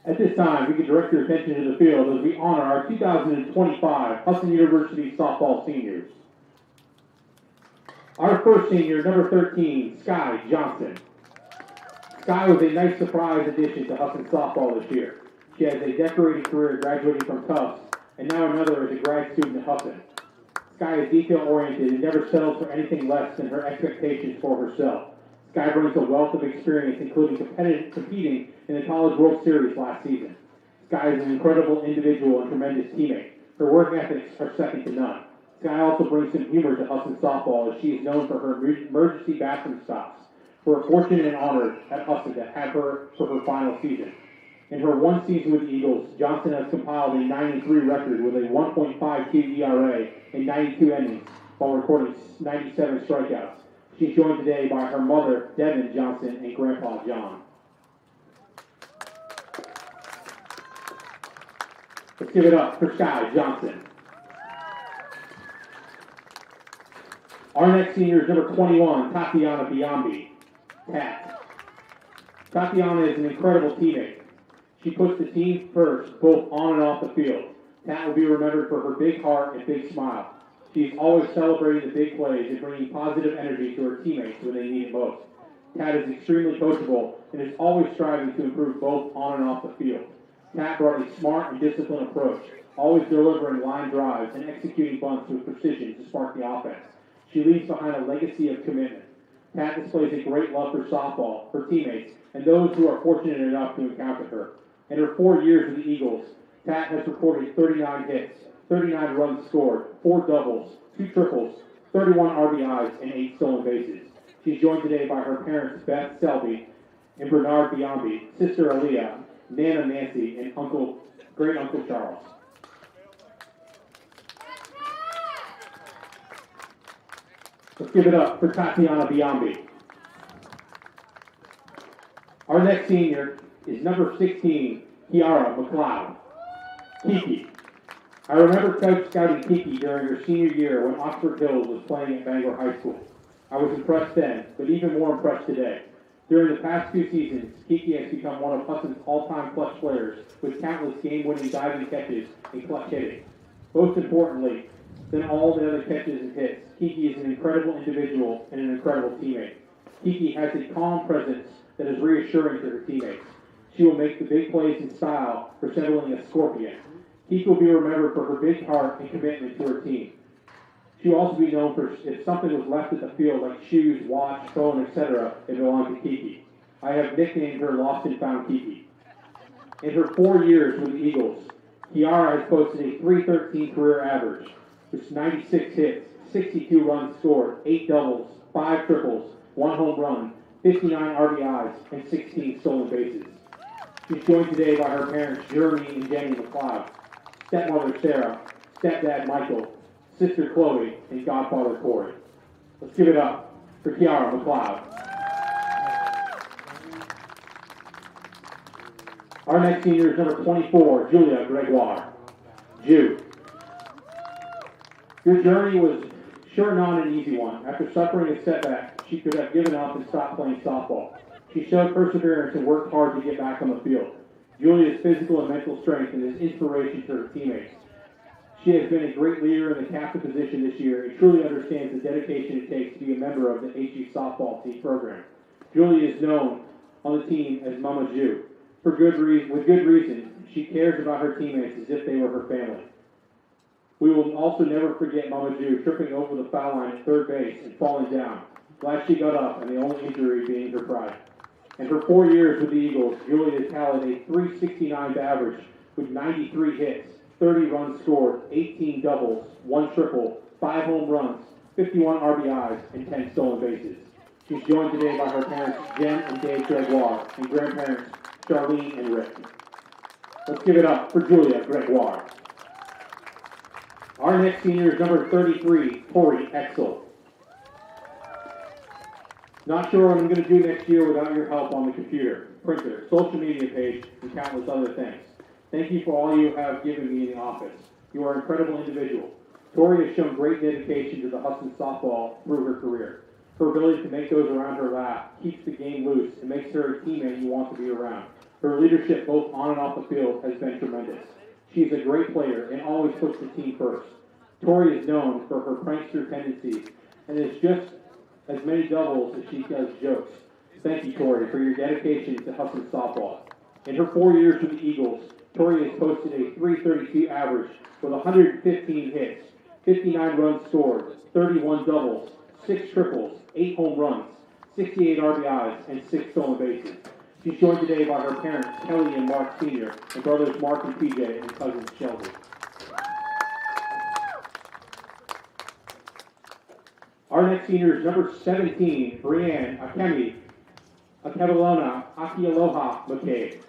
At this time, we can direct your attention to the field as we honor our 2025 Husson University softball seniors. Our first senior, number 13, Sky Johnson. Sky was a nice surprise addition to Husson softball this year. She has a decorated career graduating from Tufts, and now another as a grad student at Husson. Sky is detail-oriented and never settles for anything less than her expectations for herself. Sky brings a wealth of experience, including competing in the College World Series last season. Sky is an incredible individual and tremendous teammate. Her work ethics are second to none. Sky also brings some humor to Husson softball, as she is known for her emergency bathroom stops. We're fortunate and honored at Husson to have her for her final season. In her one season with the Eagles, Johnson has compiled a 9-3 record with a 1.52 ERA in 92 innings while recording 97 strikeouts. She's joined today by her mother, Devin Johnson, and Grandpa John. Let's give it up for Sky Johnson. Our next senior is number 21, Tatiana Biambi. Tat. Tatiana is an incredible teammate. She puts the team first, both on and off the field. Tat will be remembered for her big heart and big smile. She's always celebrating the big plays and bringing positive energy to her teammates when they need it most. Tat is extremely coachable and is always striving to improve both on and off the field. Tat brought a smart and disciplined approach, always delivering line drives and executing bunts with precision to spark the offense. She leaves behind a legacy of commitment. Tat displays a great love for softball, her teammates, and those who are fortunate enough to encounter her. In her 4 years with the Eagles, Tat has recorded 39 hits, 39 runs scored, 4 doubles, 2 triples, 31 RBIs, and 8 stolen bases. She's joined today by her parents, Beth Selby and Bernard Biambi, sister Aaliyah, Nana Nancy, and great Uncle Charles. Let's give it up for Tatiana Biambi. Our next senior is number 16, Kiara McLeod. Kiki. I remember Coach scouting Kiki during her senior year when Oxford Hills was playing at Bangor High School. I was impressed then, but even more impressed today. During the past 2 seasons, Kiki has become one of Husson's all-time clutch players with countless game-winning diving catches and clutch hitting. Most importantly than all the other catches and hits, Kiki is an incredible individual and an incredible teammate. Kiki has a calm presence that is reassuring to her teammates. She will make the big plays in style, resembling a scorpion. Kiki will be remembered for her big heart and commitment to her team. She will also be known for if something was left at the field, like shoes, watch, phone, etc., it belonged to Kiki. I have nicknamed her Lost and Found Kiki. In her 4 years with the Eagles, Kiara has posted a .313 career average, with 96 hits, 62 runs scored, 8 doubles, 5 triples, 1 home run, 59 RBIs, and 16 stolen bases. She's joined today by her parents, Jeremy and Jenny McLeod, stepmother Sarah, stepdad Michael, sister Chloe, and godfather Corey. Let's give it up for Kiara McLeod. Our next senior is number 24, Julia Gregoire. Ju. Your journey was sure not an easy one. After suffering a setback, she could have given up and stopped playing softball. She showed perseverance and worked hard to get back on the field. Julia's physical and mental strength is inspiration to her teammates. She has been a great leader in the captain position this year and truly understands the dedication it takes to be a member of the HU softball team program. Julia is known on the team as Mama Ju. With good reason, she cares about her teammates as if they were her family. We will also never forget Mama Ju tripping over the foul line at third base and falling down. Glad she got up, and the only injury being her pride. In her 4 years with the Eagles, Julia has tallied a .369 average with 93 hits, 30 runs scored, 18 doubles, 1 triple, 5 home runs, 51 RBIs, and 10 stolen bases. She's joined today by her parents, Jen and Dave Gregoire, and grandparents, Charlene and Rick. Let's give it up for Julia Gregoire. Our next senior is number 33, Tori Exel. Not sure what I'm going to do next year without your help on the computer, printer, social media page, and countless other things. Thank you for all you have given me in the office. You are an incredible individual. Tori has shown great dedication to the Husson softball through her career. Her ability to make those around her laugh keeps the game loose and makes her a teammate you want to be around. Her leadership both on and off the field has been tremendous. She's a great player and always puts the team first. Tori is known for her prankster tendencies and is just as many doubles as she does jokes. Thank you, Tori, for your dedication to Husson softball. In her 4 years with the Eagles, Tori has posted a .332 average with 115 hits, 59 runs scored, 31 doubles, 6 triples, 8 home runs, 68 RBIs, and 6 stolen bases. She's joined today by her parents, Kelly and Mark Sr., and brothers Mark and PJ, and cousins Shelby. Our next senior is number 17, Brianne Akemi Akebalona Akialoha McCabe.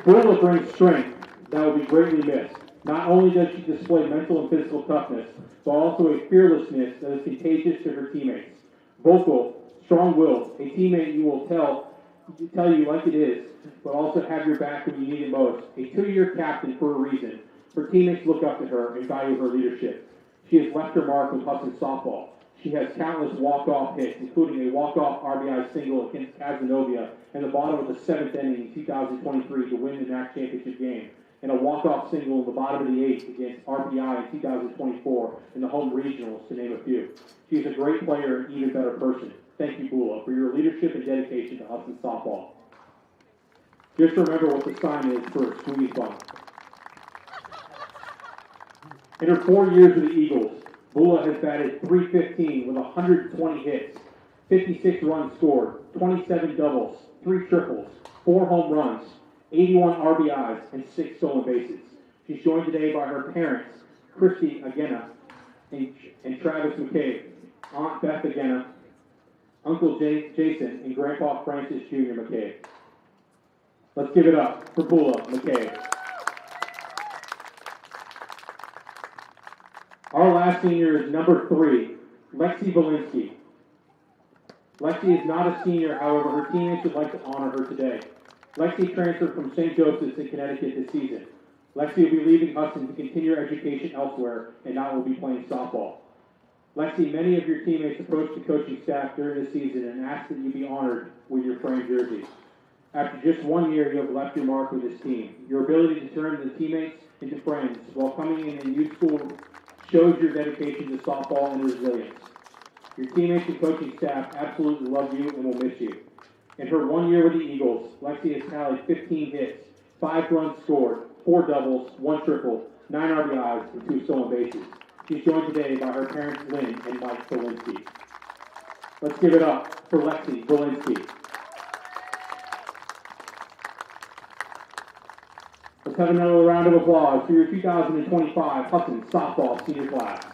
Bula brings strength that will be greatly missed. Not only does she display mental and physical toughness, but also a fearlessness that is contagious to her teammates. Vocal, strong-willed, a teammate you will tell you like it is, but also have your back when you need it most. A 2-year captain for a reason. Her teammates look up to her and value her leadership. She has left her mark with Husson softball. She has countless walk-off hits, including a walk-off RBI single against Cazenovia in the bottom of the 7th inning in 2023 to win the NAC championship game, and a walk-off single in the bottom of the 8th against RPI in 2024 in the home regionals, to name a few. She's a great player and even better person. Thank you, Bula, for your leadership and dedication to Husson softball. Just remember what the sign is for a squeeze bump. In her 4 years with the Eagles, Bula has batted .315 with 120 hits, 56 runs scored, 27 doubles, 3 triples, 4 home runs, 81 RBIs, and 6 stolen bases. She's joined today by her parents, Christy Agena and Travis McCabe, Aunt Beth Agena, Uncle Jason, and Grandpa Francis Jr. McCabe. Let's give it up for Bula McCabe. Our last senior is number 3, Lexi Valinsky. Lexi is not a senior, however, her teammates would like to honor her today. Lexi transferred from St. Joseph's in Connecticut this season. Lexi will be leaving Husson to continue her education elsewhere and now will be playing softball. Lexi, many of your teammates approached the coaching staff during the season and asked that you be honored with your framed jersey. After just 1 year, you have left your mark with this team. Your ability to turn the teammates into friends while coming in youth school shows your dedication to softball and resilience. Your teammates and coaching staff absolutely love you and will miss you. In her 1 year with the Eagles, Lexi has tallied 15 hits, 5 runs scored, 4 doubles, 1 triple, 9 RBIs, and 2 stolen bases. She's joined today by her parents Lynn and Mike Valinsky. Let's give it up for Lexi Valinsky. Let's have another round of applause for your 2025 Husson softball senior class.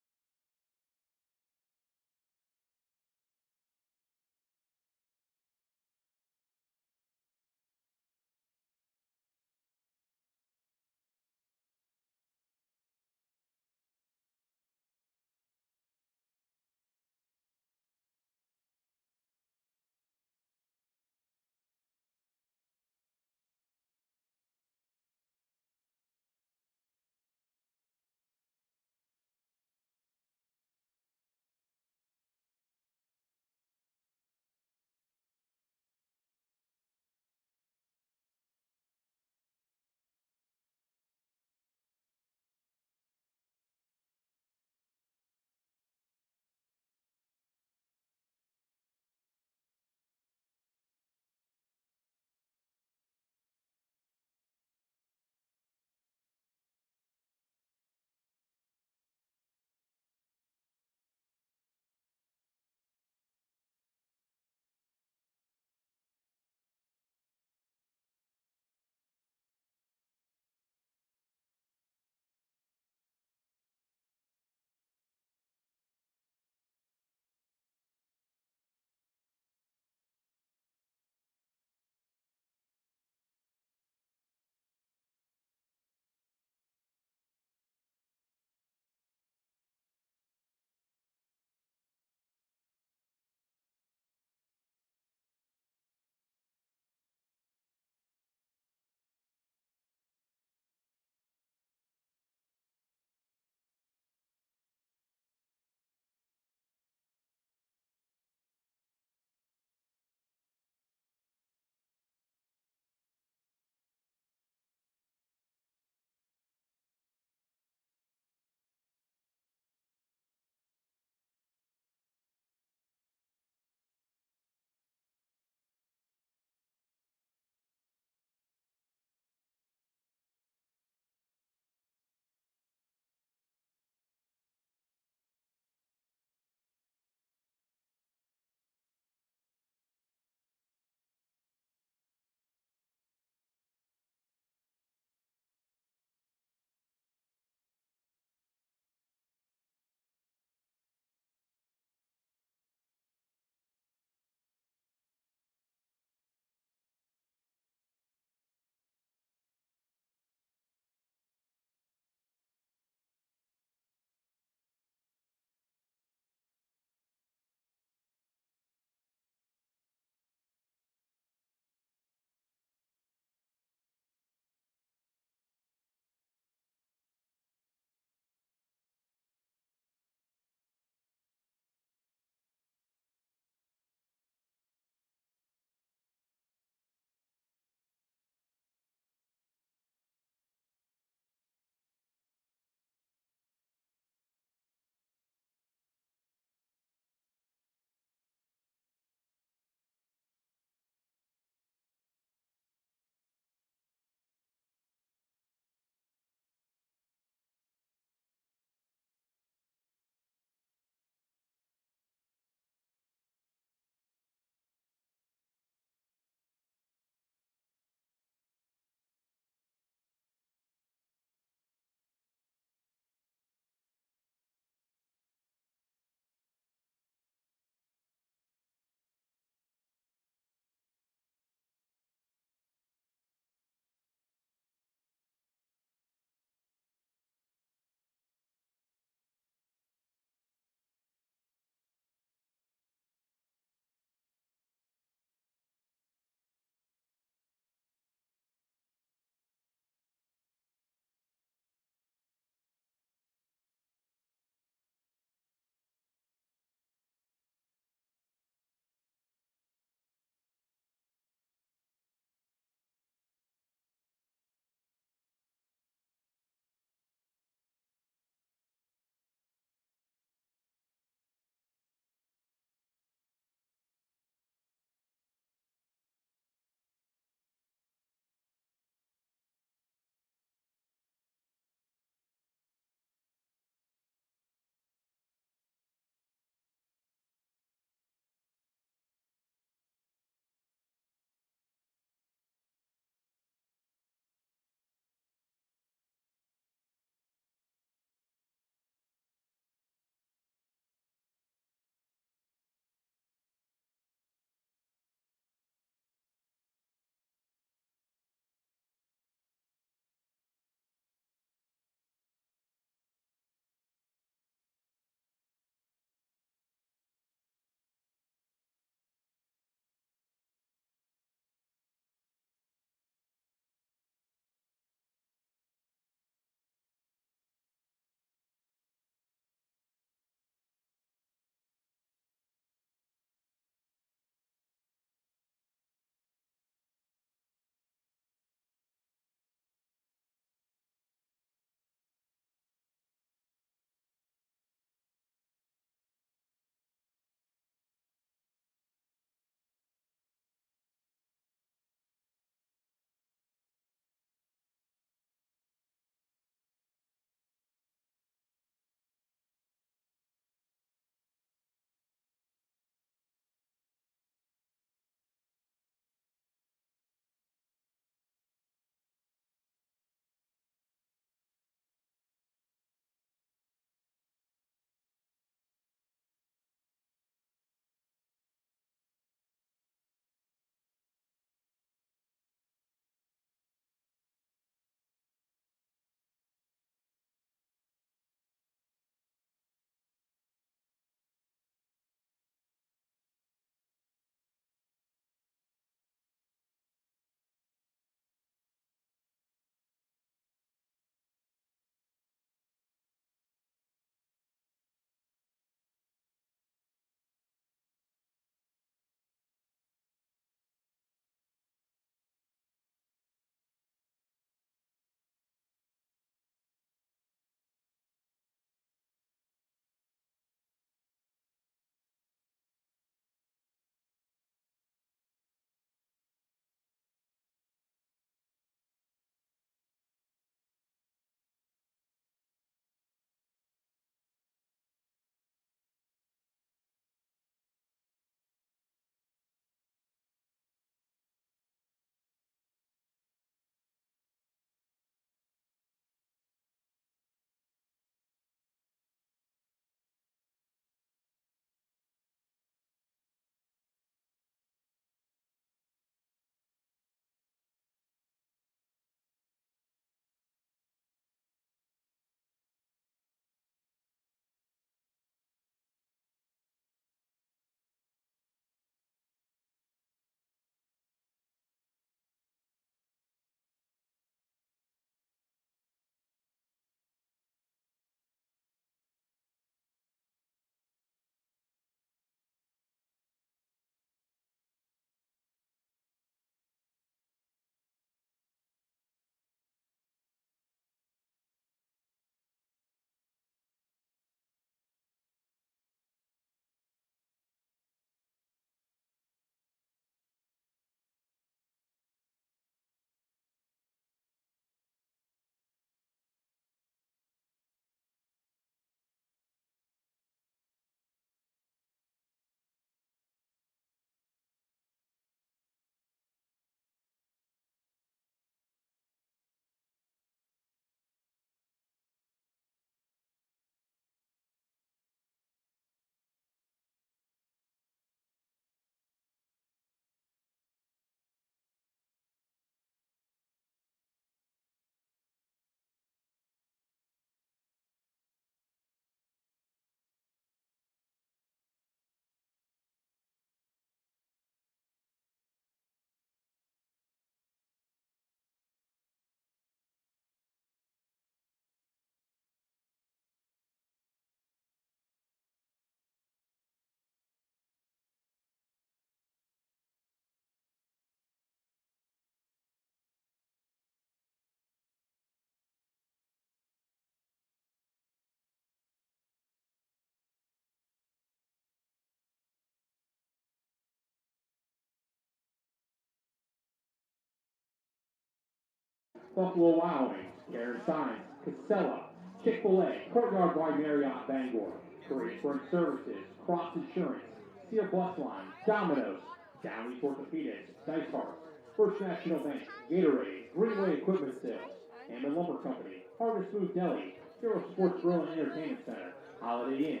Buffalo Wild Wings, Karen Signs, Casella, Chick-fil-A, Courtyard by Marriott Bangor, Korean Spring Services, Cross Insurance, Steel Bus Line, Domino's, Downey's Orthopedics, Dice Heart, First National Bank, Gatorade, Greenway Equipment Sales, Hammond Lumber Company, Harvest Food Deli, Hero Sports Grill and Entertainment Center, Holiday Inn,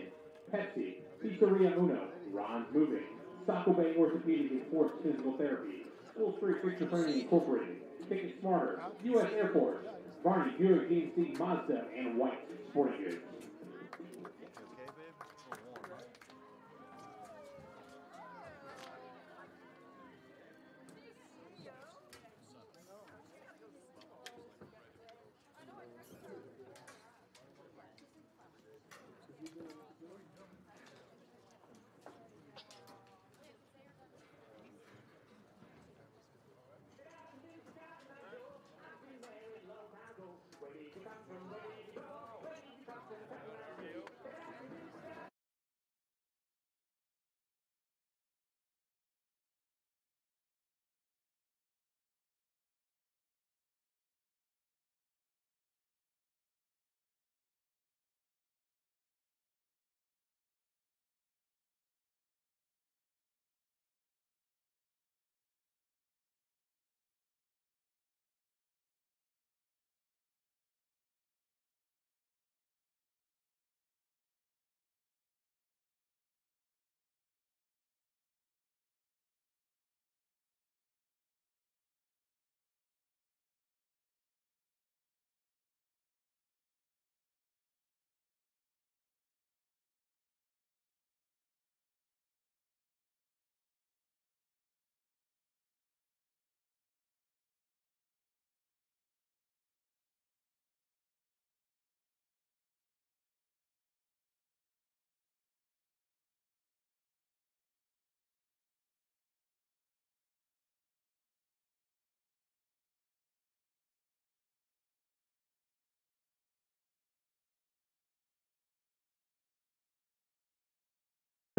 Pepsi, Pizzeria Uno, Ron's Moving, Saco Bay Orthopedic and Sports Physical Therapy, School Street Picture Training Incorporated, Ticket Smarter, U.S. Air Force, Barney Buick GMC Mazda, and White Sporting Goods.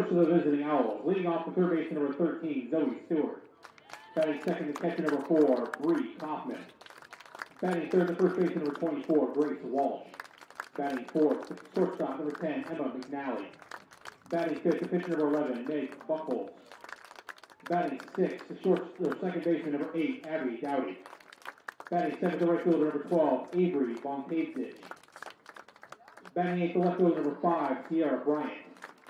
To the visiting Owls, leading off the third baseman number 13, Zoe Stewart. Batting second to catcher number 4, Bree Kaufman. Batting third to first baseman number 24, Grace Walsh. Batting fourth to shortstop number 10, Emma McNally. Batting fifth to pitcher number 11, Meg Buckholz. Batting sixth to second baseman number 8, Abby Dowdy. Batting seventh to right fielder number 12, Avery Bonkavich. Batting eighth to left fielder number 5, Sierra Bryant.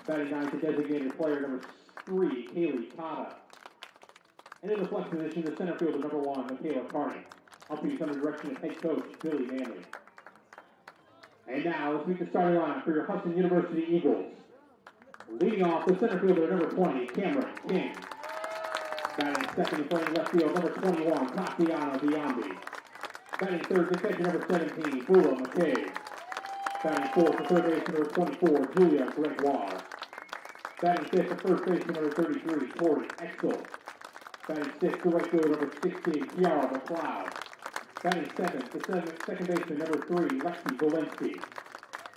Batting ninth to designated player number 3, Kaylee Cotta. And in the flex position, the center fielder number 1, Michaela Carney. Upping under direction of head coach Billy Manley. And now let's meet the starting lineup for your Husson University Eagles. Leading off the center fielder number 20, Cameron King. Batting second and playing left field number 21, Tatiana Biambi. Batting third to catcher number 17, Bula McCabe. Batting fourth to third baseman number 24, Julia Gregoire. Batting fifth to first baseman number 33, Tori Exel. Batting sixth to right fielder number 16, Kiara McLeod. Batting seventh to second baseman number 3, Lexi Valinsky.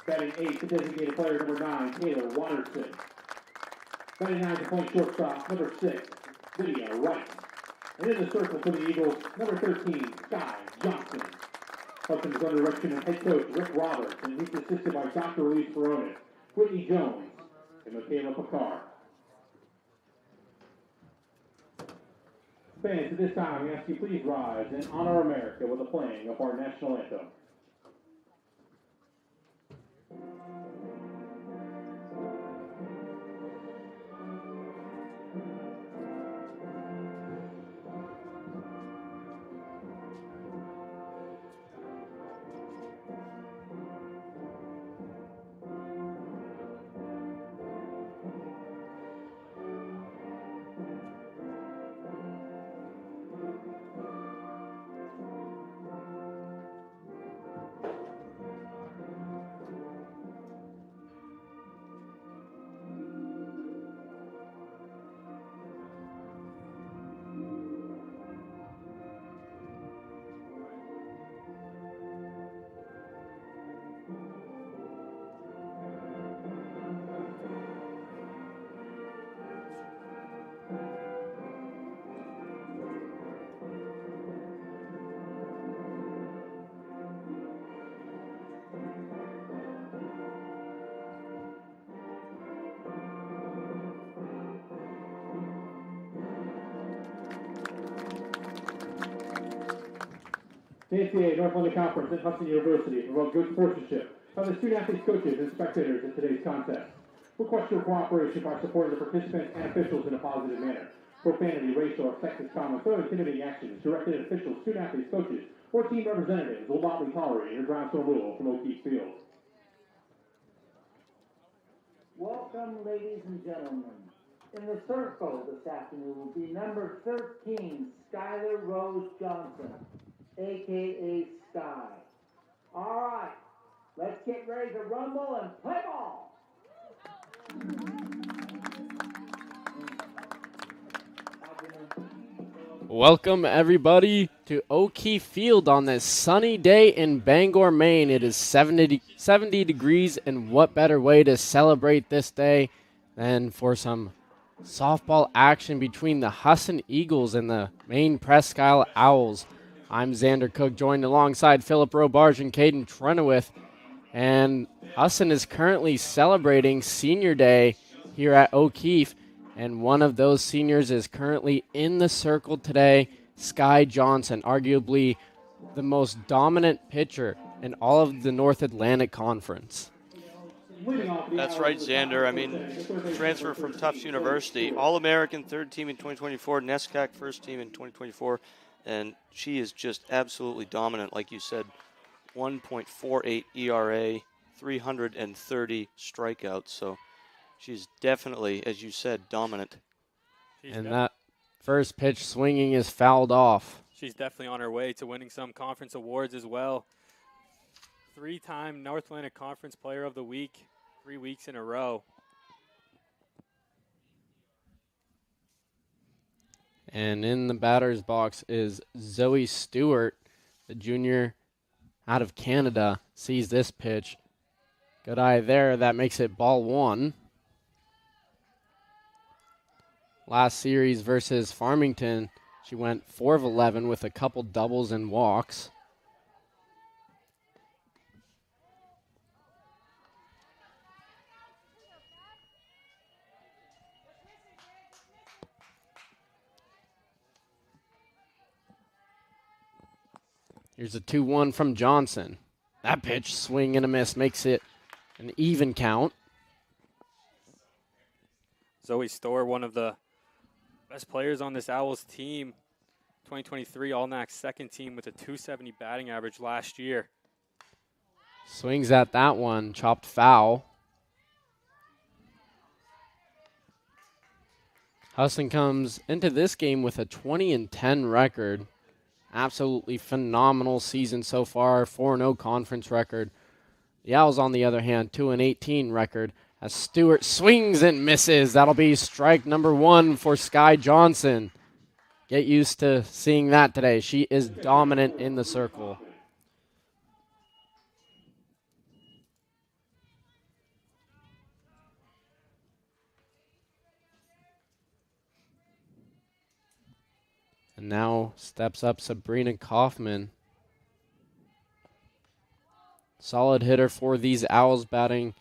Batting eighth to designated player number 9, Taylor Watterson. Batting ninth to point shortstop number 6, Lydia Wright. And in the circle for the Eagles, number 13, Sky Johnson. Husson's under direction of head coach Rick Roberts, and he's assisted by Dr. Luis Barones, Whitney Jones, and Michaela Picard. Fans, at this time, we ask you please rise and honor America with the playing of our national anthem. The NCAA North London Conference at Husson University promote good sportsmanship by the student athletes, coaches, and spectators at today's contest. Request your cooperation by supporting the participants and officials in a positive manner. Profanity, racial, or sexist comments or intimidating actions directed at officials, student athletes, coaches, or team representatives will not be tolerated in grounds no rule from O'Keefe Field. Welcome, ladies and gentlemen. In the circle this afternoon will be number 13, Skylar Rose Johnson, a.k.a. Sky. All right, let's get ready to rumble and play ball. Welcome everybody to O'Keefe Field on this sunny day in Bangor, Maine. It is 70 degrees, and what better way to celebrate this day than for some softball action between the Husson Eagles and the Maine-Presque Isle Owls. I'm Xander Cook, joined alongside Philip Robarge and Caden Trenowith, and Husson is currently celebrating Senior Day here at O'Keefe. And one of those seniors is currently in the circle today, Sky Johnson, arguably the most dominant pitcher in all of the North Atlantic Conference. That's right, Xander. I mean, transfer from Tufts University, All-American third team in 2024, NESCAC first team in 2024, and she is just absolutely dominant, like you said. 1.48 ERA, 330 strikeouts, so she's definitely, as you said, dominant. And that first pitch swinging is fouled off. She's definitely on her way to winning some conference awards as well. 3-time North Atlantic Conference Player of the Week, 3 weeks in a row. And in the batter's box is Zoe Stewart, the junior out of Canada, sees this pitch. Good eye there. That makes it ball one. Last series versus Farmington, she went 4 of 11 with a couple doubles and walks. Here's a 2-1 from Johnson. That pitch, swing and a miss, makes it an even count. Zoe Storr, one of the best players on this Owls team. 2023 All-NAC second team with a .270 batting average last year. Swings at that one, chopped foul. Husson comes into this game with a 20-10 record. Absolutely phenomenal season so far, 4-0 conference record. The Owls, on the other hand, 2-18 record. As Stewart swings and misses. That'll be strike number 1 for Sky Johnson. Get used to seeing that today. She is dominant in the circle. And now steps up Sabrina Kaufman. Solid hitter for these Owls, batting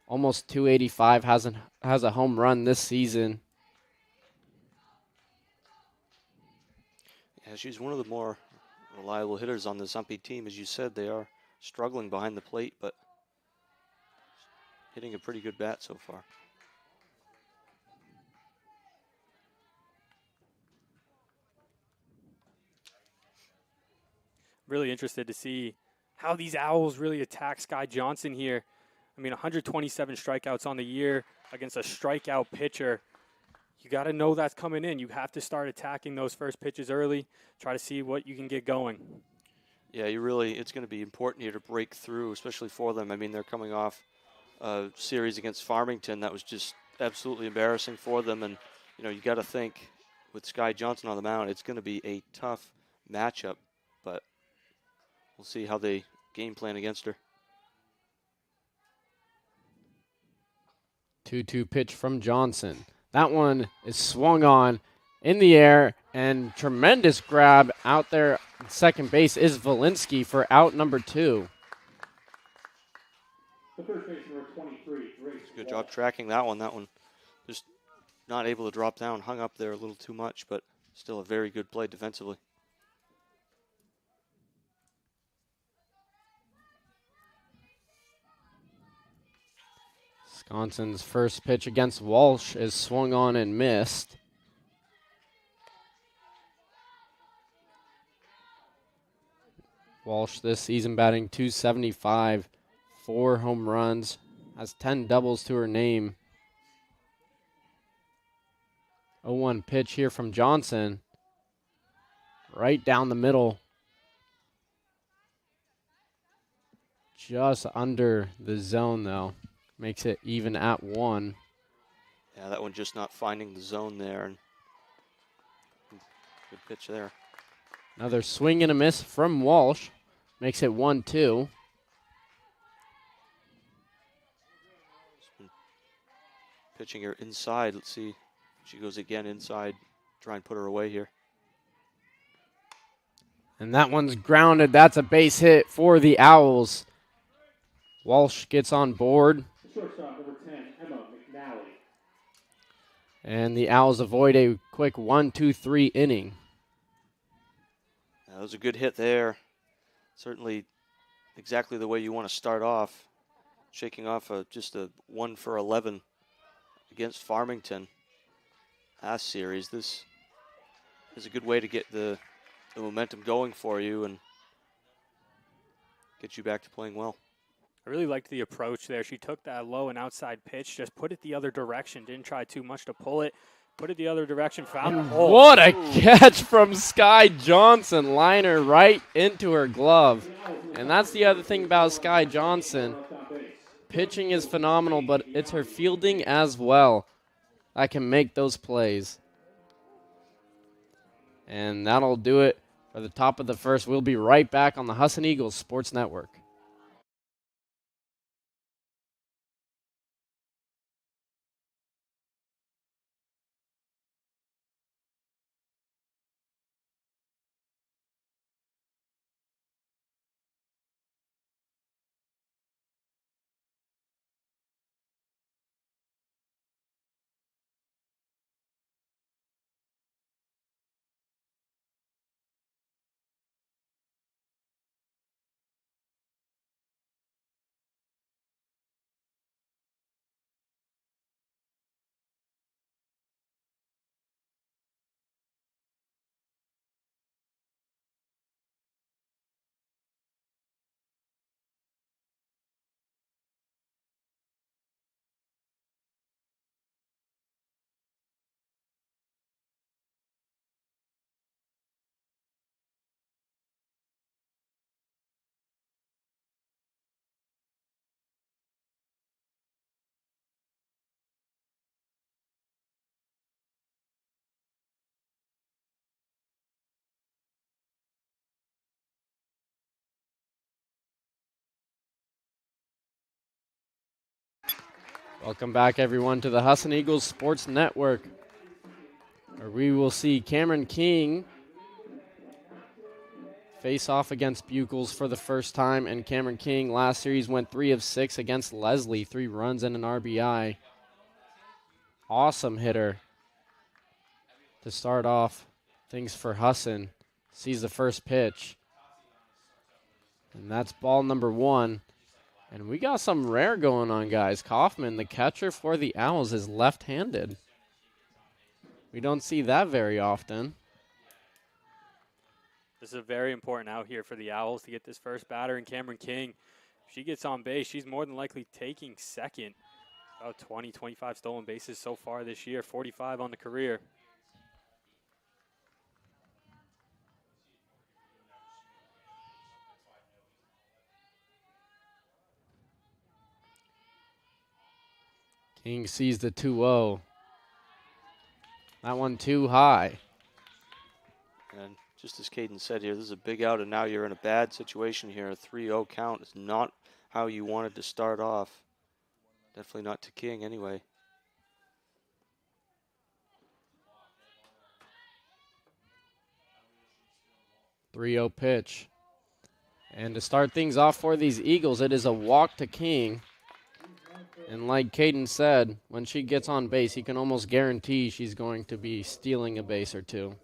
almost .285, has a home run this season. Yeah, she's one of the more reliable hitters on this UMPI team. As you said, they are struggling behind the plate, but hitting a pretty good bat so far. Really interested to see how these Owls really attack Sky Johnson here. I mean, 127 strikeouts on the year against a strikeout pitcher. You got to know that's coming in. You have to start attacking those first pitches early, try to see what you can get going. Yeah, it's going to be important here to break through, especially for them. I mean, they're coming off a series against Farmington that was just absolutely embarrassing for them. And, you got to think with Sky Johnson on the mound, it's going to be a tough matchup. But we'll see how they game plan against her. 2-2 pitch from Johnson. That one is swung on in the air, and tremendous grab out there at second base is Valinsky for out number 2. The first baseman, number 23, Grace. Good job tracking that one. That one just not able to drop down, hung up there a little too much, but still a very good play defensively. Johnson's first pitch against Walsh is swung on and missed. Walsh this season batting .275, 4 home runs, has 10 doubles to her name. 0-1 pitch here from Johnson. Right down the middle. Just under the zone, though. Makes it even at 1. Yeah, that one just not finding the zone there. And good pitch there. Another swing and a miss from Walsh. Makes it 1-2. Pitching her inside. Let's see. She goes again inside. Try and put her away here. And that one's grounded. That's a base hit for the Owls. Walsh gets on board. Shortstop number 10, Emma McNally. And the Owls avoid a quick 1-2-3 inning. That was a good hit there. Certainly exactly the way you want to start off. Shaking off just a 1 for 11 against Farmington last series. This is a good way to get the momentum going for you and get you back to playing well. I really liked the approach there. She took that low and outside pitch, just put it the other direction, didn't try too much to pull it, put it the other direction, found the hole. What a catch from Sky Johnson, liner right into her glove. And that's the other thing about Sky Johnson. Pitching is phenomenal, but it's her fielding as well that can make those plays. And that'll do it for the top of the first. We'll be right back on the Husson Eagles Sports Network. Welcome back, everyone, to the Husson Eagles Sports Network, where we will see Cameron King face off against Buchholz for the first time. And Cameron King last series went 3 of 6 against Leslie, 3 runs and an RBI. Awesome hitter to start off things for Husson. Sees the first pitch. And that's ball number 1. And we got some rare going on, guys. Kaufman, the catcher for the Owls, is left-handed. We don't see that very often. This is a very important out here for the Owls to get this first batter. And Cameron King, if she gets on base, she's more than likely taking second. About 20, 25 stolen bases so far this year, 45 on the career. King sees the 2-0. That one too high. And just as Caden said here, this is a big out, and now you're in a bad situation here. A 3-0 count is not how you wanted to start off. Definitely not to King anyway. .30 pitch. And to start things off for these Eagles, it is a walk to King. And like Caden said, when she gets on base, he can almost guarantee she's going to be stealing a base or two.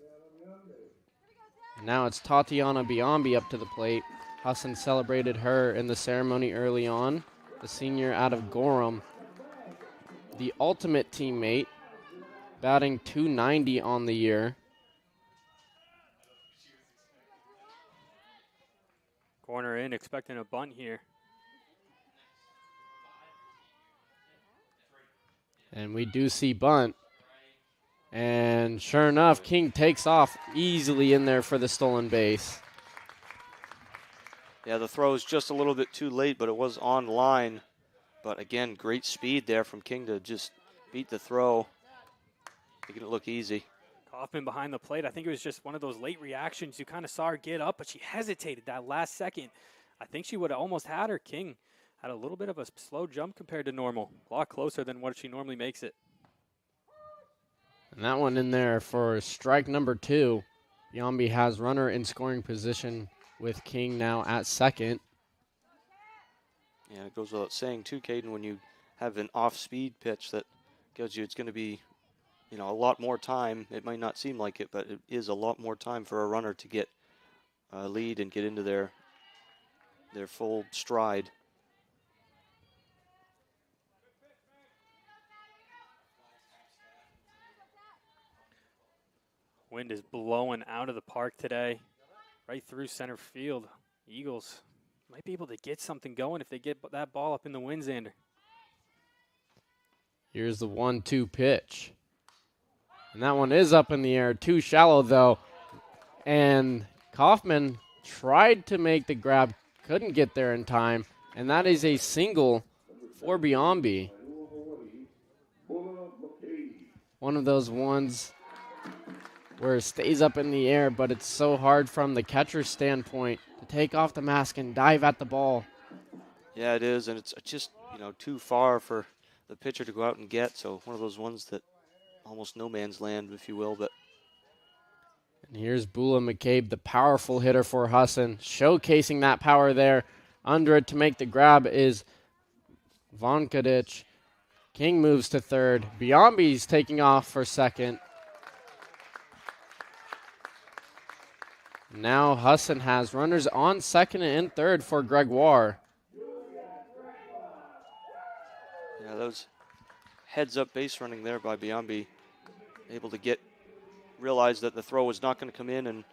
And now it's Tatiana Biambi up to the plate. Husson celebrated her in the ceremony early on, the senior out of Gorham. the ultimate teammate, batting .290 on the year. Corner in, expecting a bunt here. And we do see bunt. And sure enough, King takes off easily in there for the stolen base. Yeah, the throw is just a little bit too late, but it was on line. But again, great speed there from King to just beat the throw, making it look easy. Kaufman behind the plate. I think it was just one of those late reactions. You kind of saw her get up, but she hesitated that last second. I think she would have almost had her. King had a little bit of a slow jump compared to normal. A lot closer than what she normally makes it. And that one in there for strike number 2. Biombi has runner in scoring position with King now at second. Yeah, it goes without saying too, Caden, when you have an off-speed pitch that gives you, it's going to be, a lot more time. It might not seem like it, but it is a lot more time for a runner to get a lead and get into their full stride. Wind is blowing out of the park today, right through center field. Eagles might be able to get something going if they get that ball up in the wind, Xander. Here's the 1-2 pitch. And that one is up in the air, too shallow though. And Kaufman tried to make the grab, couldn't get there in time. And that is a single for Biombi. One of those ones where it stays up in the air, but it's so hard from the catcher's standpoint to take off the mask and dive at the ball. Yeah, it is, and it's just, too far for the pitcher to go out and get. So one of those ones that almost no man's land, if you will. But and here's Bula McCabe, the powerful hitter for Husson, showcasing that power there. Under it to make the grab is Vonkadic. King moves to third. Biombi's taking off for second. Now Husson has runners on second and third for Gregoire. Yeah, those heads-up base running there by Biombi, able to realize that the throw was not going to come in and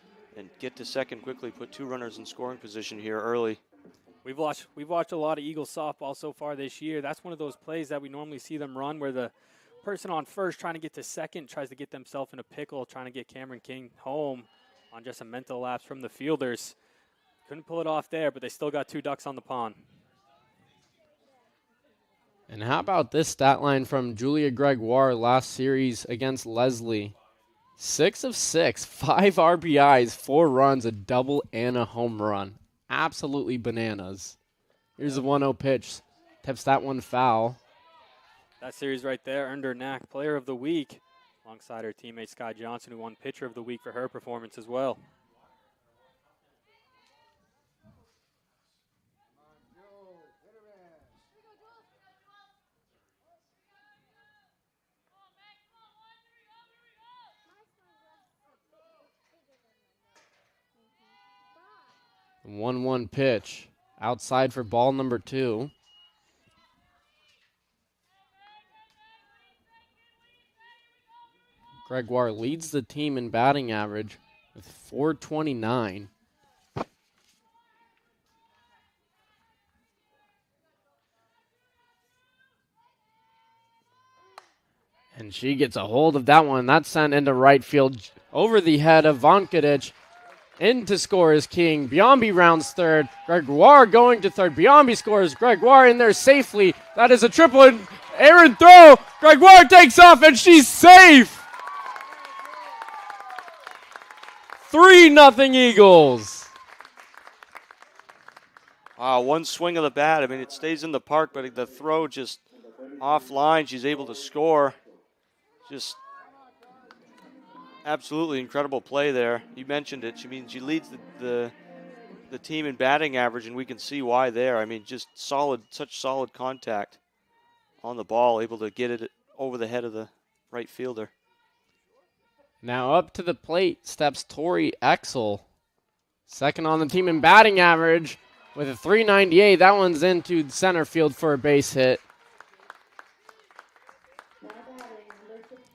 get to second quickly, put 2 runners in scoring position here early. We've watched a lot of Eagles softball so far this year. That's one of those plays that we normally see them run where the person on first trying to get to second tries to get themselves in a pickle, trying to get Cameron King home on just a mental lapse from the fielders. Couldn't pull it off there, but they still got 2 ducks on the pond. And how about this stat line from Julia Gregoire last series against Leslie? 6 of 6, 5 RBIs, 4 runs, a double, and a home run. Absolutely bananas. Here's the 1-0 pitch. Tips that one foul. That series right there earned her NAC Player of the Week, alongside her teammate Sky Johnson, who won Pitcher of the Week for her performance as well. The 1-1 pitch. Outside for ball number 2. Gregoire leads the team in batting average with .429. And she gets a hold of that one. That's sent into right field over the head of Vonkadic. In to score is King. Biombi rounds third. Gregoire going to third. Biombi scores. Gregoire in there safely. That is a triple. Aaron throw. Gregoire takes off and she's safe. 3-0 Eagles. Wow, one swing of the bat. I mean, it stays in the park, but the throw just offline. She's able to score. Just absolutely incredible play there. You mentioned it. She leads the team in batting average, and we can see why there. I mean, just such solid contact on the ball, able to get it over the head of the right fielder. Now up to the plate steps Tori Exel. Second on the team in batting average with a .398. That one's into center field for a base hit.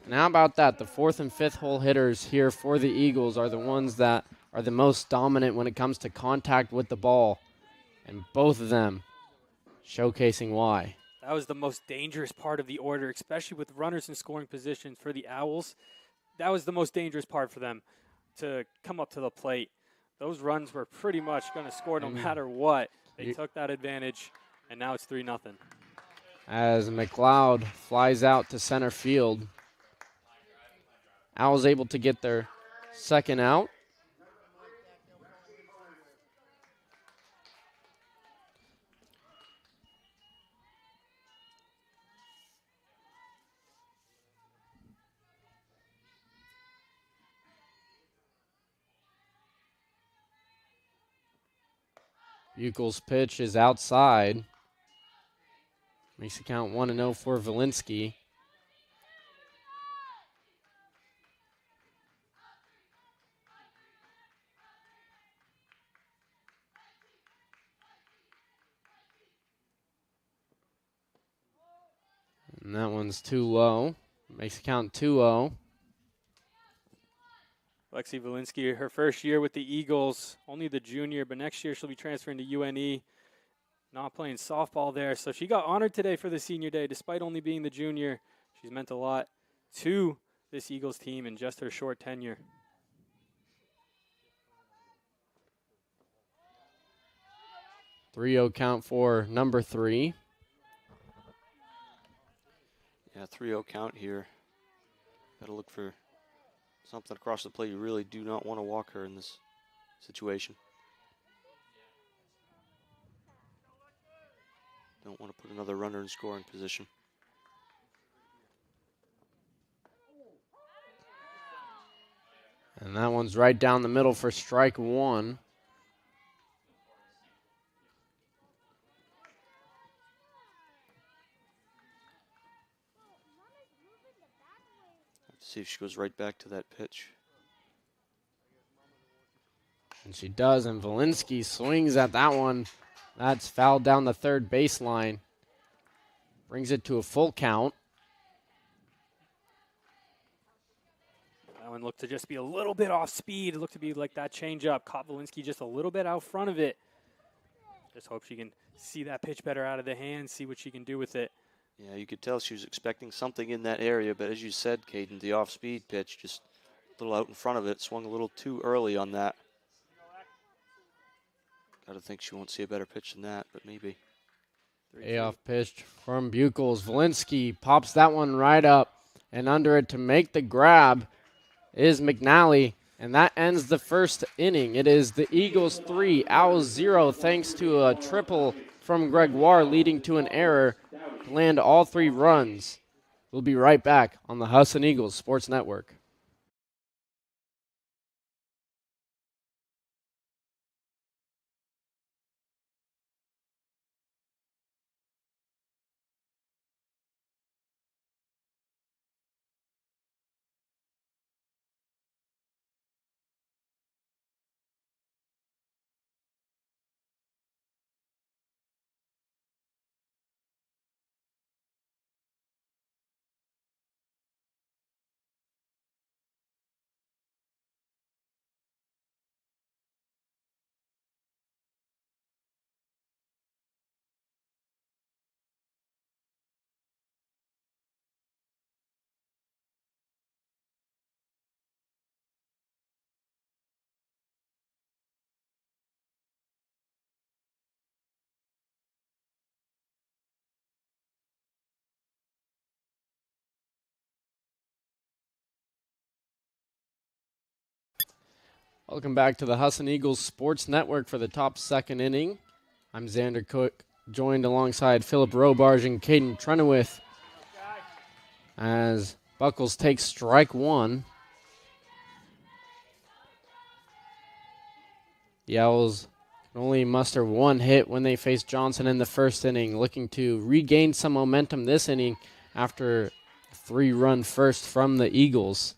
And how about that? The 4th and 5th hole hitters here for the Eagles are the ones that are the most dominant when it comes to contact with the ball. And both of them showcasing why. That was the most dangerous part of the order, especially with runners in scoring position for the Owls. That was the most dangerous part for them to come up to the plate. Those runs were pretty much going to score no matter what. They took that advantage, and now it's 3-0. As McLeod flies out to center field, Owls able to get their second out. Buchel's pitch is outside. Makes the count 1-0 for Valinsky. And that one's too low. Makes the count 2-0. Lexi Valinsky, her first year with the Eagles, only the junior, but next year she'll be transferring to UNE. Not playing softball there, so she got honored today for the senior day. Despite only being the junior, she's meant a lot to this Eagles team in just her short tenure. Three-0 count for number 3. Yeah, 3-0 count here. Got to look for something across the plate. You really do not want to walk her in this situation. Don't want to put another runner in scoring position. And that one's right down the middle for strike 1. See if she goes right back to that pitch. And she does, and Valinsky swings at that one. That's fouled down the third baseline. Brings it to a full count. That one looked to just be a little bit off speed. It looked to be like that changeup. Caught Valinsky just a little bit out front of it. Just hope she can see that pitch better out of the hand, see what she can do with it. Yeah, you could tell she was expecting something in that area, but as you said, Caden, the off-speed pitch just a little out in front of it. Swung a little too early on that. Got to think she won't see a better pitch than that, but maybe. Payoff pitch from Buchels. Valinsky pops that one right up, and under it to make the grab is McNally, and that ends the first inning. It is the Eagles 3, Owls 0, thanks to a triple from Gregoire leading to an error to land all 3 runs. We'll be right back on the Husson Eagles Sports Network. Welcome back to the Husson Eagles Sports Network for the top second inning. I'm Xander Cook, joined alongside Philip Robarge and Caden Trenowith as Buckles takes strike 1. The Owls can only muster 1 hit when they face Johnson in the first inning, looking to regain some momentum this inning after a 3-run first from the Eagles.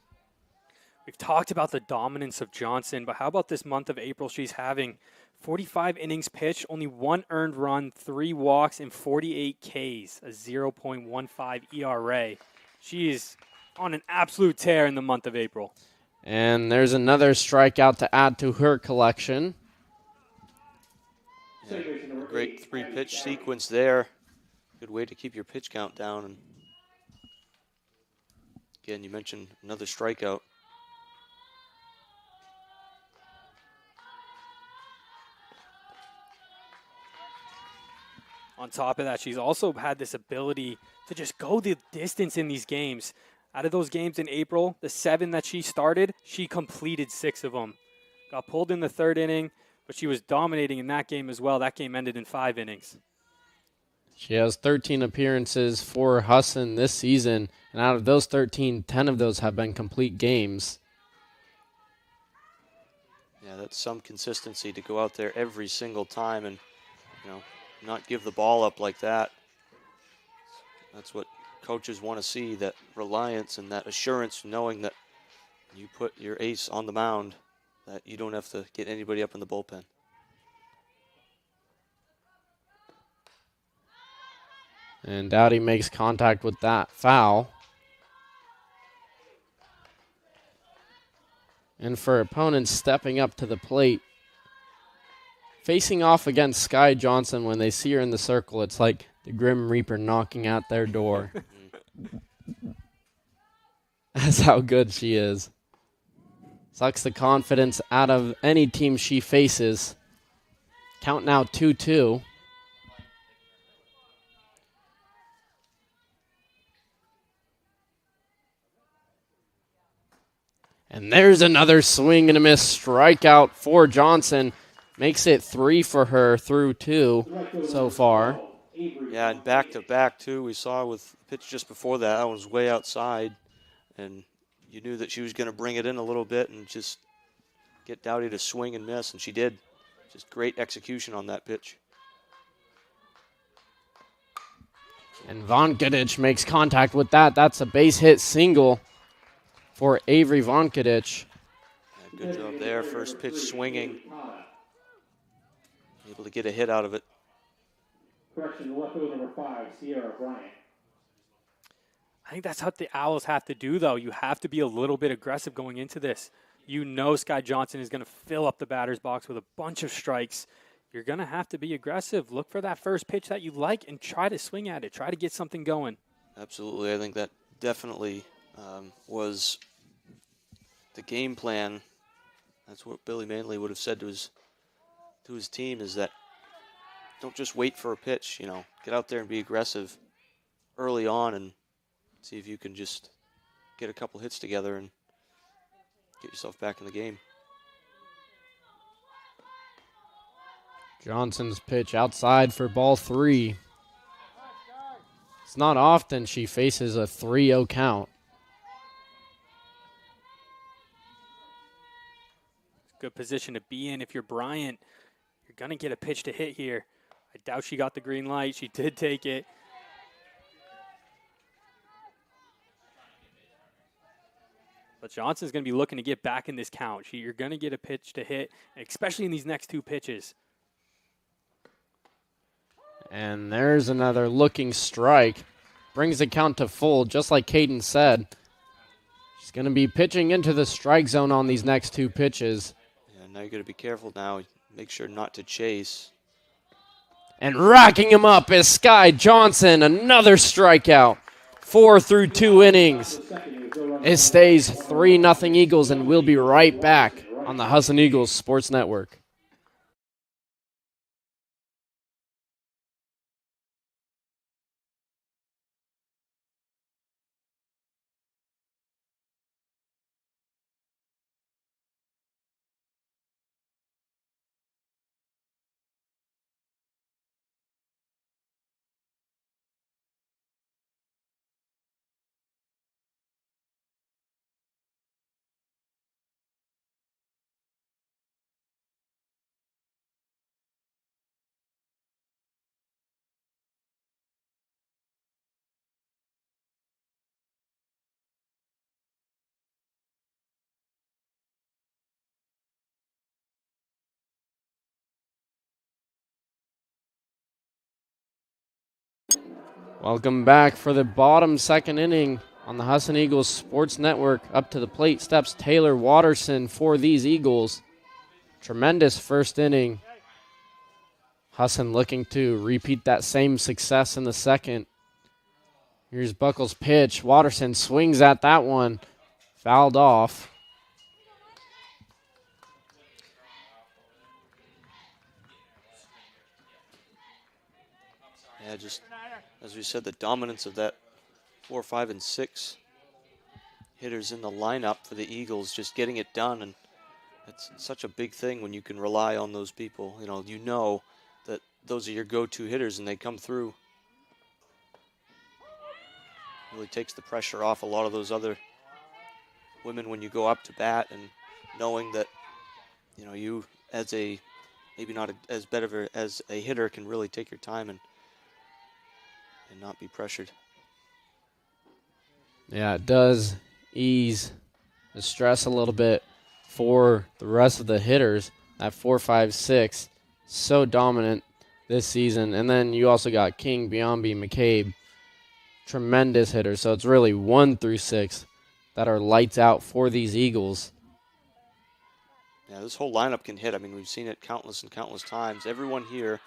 We've talked about the dominance of Johnson, but how about this month of April she's having? 45 innings pitched, only 1 earned run, 3 walks, and 48 Ks, a 0.15 ERA. She is on an absolute tear in the month of April. And there's another strikeout to add to her collection. Yeah, great three-pitch sequence there. Good way to keep your pitch count down. And again, you mentioned another strikeout. On top of that, she's also had this ability to just go the distance in these games. Out of those games in April, the 7 that she started, she completed 6 of them. Got pulled in the 3rd inning, but she was dominating in that game as well. That game ended in 5 innings. She has 13 appearances for Husson this season, and out of those 13, 10 of those have been complete games. Yeah, that's some consistency to go out there every single time and, not give the ball up like that. That's what coaches want to see, that reliance and that assurance, knowing that you put your ace on the mound, that you don't have to get anybody up in the bullpen. And Dowdy makes contact with that foul. And for opponents stepping up to the plate, facing off against Sky Johnson, when they see her in the circle, it's like the Grim Reaper knocking at their door. That's how good she is. Sucks the confidence out of any team she faces. Count now 2-2. And there's another swing and a miss strikeout for Johnson. Makes it 3 for her through 2 so far. Yeah, and back-to-back, too. We saw with the pitch just before that, that one was way outside. And you knew that she was going to bring it in a little bit and just get Dowdy to swing and miss, and she did. Just great execution on that pitch. And Vonkadich makes contact with that. That's a base hit single for Avery Vonkadich. Yeah, good job there. First pitch swinging. Able to get a hit out of it. Correction, left field number 5, Sierra Bryant. I think that's what the Owls have to do, though. You have to be a little bit aggressive going into this. You know Sky Johnson is going to fill up the batter's box with a bunch of strikes. You're going to have to be aggressive. Look for that first pitch that you like and try to swing at it. Try to get something going. Absolutely. I think that definitely was the game plan. That's what Billy Manley would have said to his team, is that don't just wait for a pitch, get out there and be aggressive early on and see if you can just get a couple hits together and get yourself back in the game. Johnson's pitch outside for ball 3. It's not often she faces a 3-0 count. Good position to be in. If you're Bryant, you're going to get a pitch to hit here. I doubt she got the green light. She did take it. But Johnson's going to be looking to get back in this count. You're going to get a pitch to hit, especially in these next 2 pitches. And there's another looking strike. Brings the count to full, just like Caden said. She's going to be pitching into the strike zone on these next 2 pitches. Yeah, now you got to be careful now. Make sure not to chase. And racking him up is Sky Johnson. Another strikeout. 4 through 2 innings. It stays 3-0 Eagles, and we'll be right back on the Husson Eagles Sports Network. Welcome back for the bottom 2nd inning on the Husson Eagles Sports Network. Up to the plate steps Taylor Watterson for these Eagles. Tremendous first inning. Husson looking to repeat that same success in the second. Here's Buckles' pitch. Watterson swings at that one. Fouled off. Yeah, just as we said, the dominance of that 4, 5, and 6 hitters in the lineup for the Eagles, just getting it done. And it's such a big thing when you can rely on those people. You know that those are your go-to hitters and they come through. Really takes the pressure off a lot of those other women when you go up to bat, and knowing that, you as a, maybe not as better as a hitter, can really take your time and not be pressured. Yeah, it does ease the stress a little bit for the rest of the hitters. That 4, 5, 6, so dominant this season. And then you also got King, Biombi, McCabe, tremendous hitters. So it's really 1 through 6 that are lights out for these Eagles. Yeah, this whole lineup can hit. I mean, we've seen it countless and countless times. Everyone here,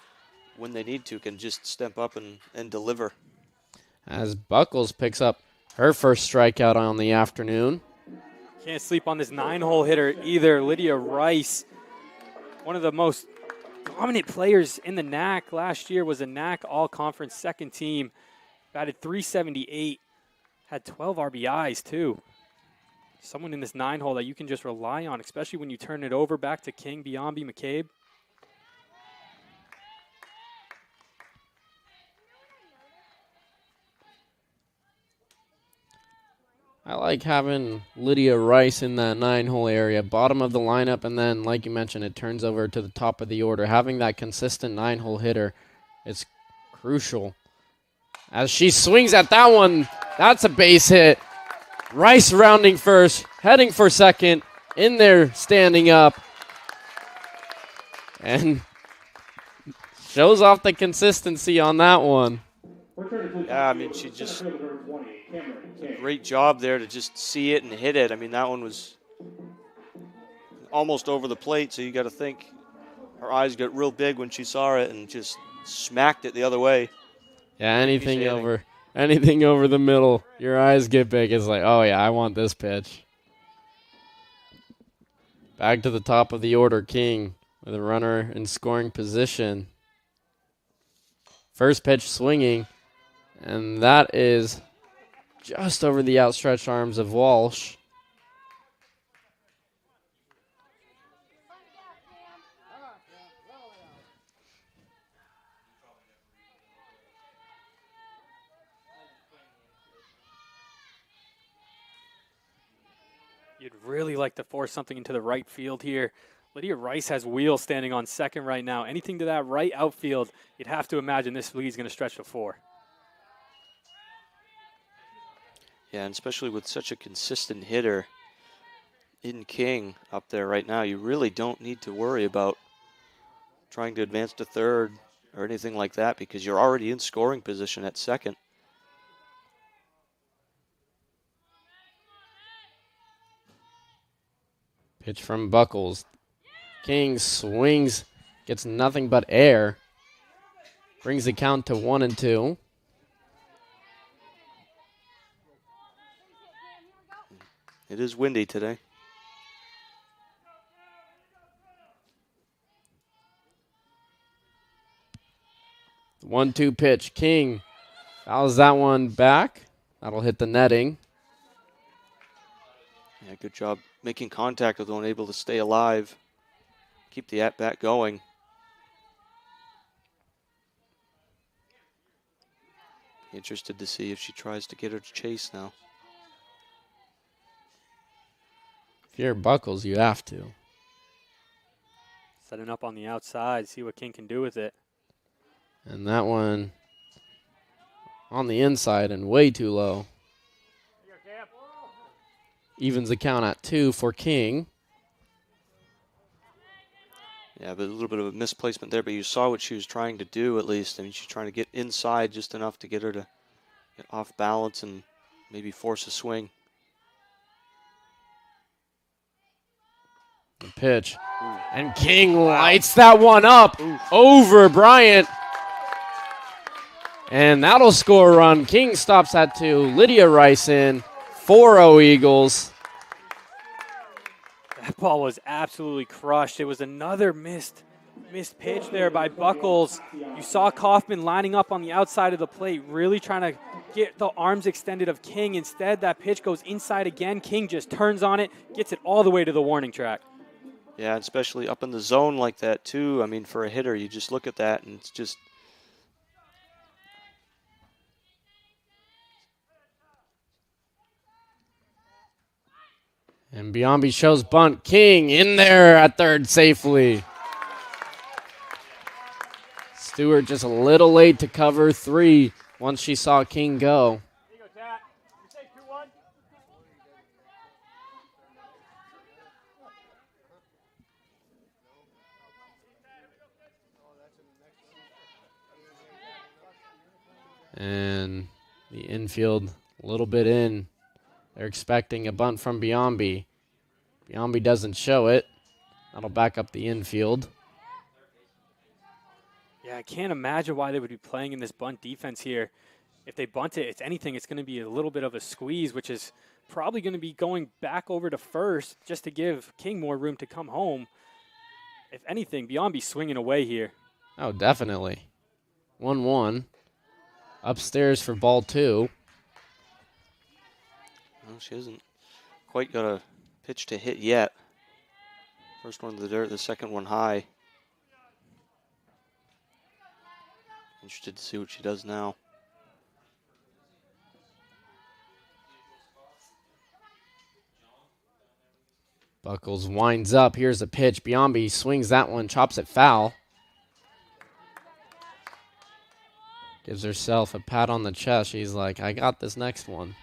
when they need to, can just step up and deliver. As Buckles picks up her first strikeout on the afternoon. Can't sleep on this 9-hole hitter either. Lydia Rice, one of the most dominant players in the NAC last year, was a NAC all-conference second team. Batted .378, had 12 RBIs too. Someone in this 9-hole that you can just rely on, especially when you turn it over back to King, Biombi, McCabe. I like having Lydia Rice in that 9-hole area, bottom of the lineup, and then, like you mentioned, it turns over to the top of the order. Having that consistent 9-hole hitter is crucial. As she swings at that one, that's a base hit. Rice rounding first, heading for second, in there standing up, and shows off the consistency on that one. Yeah, I mean, she just did a great job there to just see it and hit it. I mean, that one was almost over the plate, so you got to think her eyes got real big when she saw it and just smacked it the other way. Yeah, anything over the middle, your eyes get big. It's like, oh yeah, I want this pitch. Back to the top of the order, King with a runner in scoring position. First pitch swinging, and that is just over the outstretched arms of Walsh. You'd really like to force something into the right field here. Lydia Rice has wheels standing on second right now. Anything to that right outfield, you'd have to imagine this lead's going to stretch to 4. Yeah, and especially with such a consistent hitter in King up there right now, you really don't need to worry about trying to advance to third or anything like that, because you're already in scoring position at second. Pitch from Buckles. King swings, gets nothing but air. Brings the count to 1-2. It is windy today. The 1-2 pitch. King fouls that one back. That'll hit the netting. Yeah, good job making contact with one, able to stay alive, keep the at-bat going. Interested to see if she tries to get her to chase now. If you're Buckles, you have to. Setting up on the outside, see what King can do with it. And that one on the inside and way too low. Evens the count at 2 for King. Yeah, but a little bit of a misplacement there, but you saw what she was trying to do at least. I mean, she's trying to get inside just enough to get her to get off balance and maybe force a swing. The pitch. And King lights that one up over Bryant. And that'll score a run. King stops that 2. Lydia Rice in. 4-0 Eagles. That ball was absolutely crushed. It was another missed pitch there by Buckles. You saw Kaufman lining up on the outside of the plate, really trying to get the arms extended of King. Instead, that pitch goes inside again. King just turns on it, gets it all the way to the warning track. Yeah, especially up in the zone like that, too. I mean, for a hitter, you just look at that, and it's just... And Biombi shows bunt. King in there at third safely. Stewart just a little late to cover 3 once she saw King go. And the infield a little bit in. They're expecting a bunt from Biombi. Biombi doesn't show it. That'll back up the infield. Yeah, I can't imagine why they would be playing in this bunt defense here. If they bunt it, if anything, it's going to be a little bit of a squeeze, which is probably going to be going back over to first just to give King more room to come home. If anything, Biombi swinging away here. Oh, definitely. 1-1. Upstairs for ball 2. Well, she hasn't quite got a pitch to hit yet. First one to the dirt, the second one high. Interested to see what she does now. Buckles winds up. Here's a pitch. Biombi swings that one, chops it foul. Gives herself a pat on the chest. She's like, I got this next one.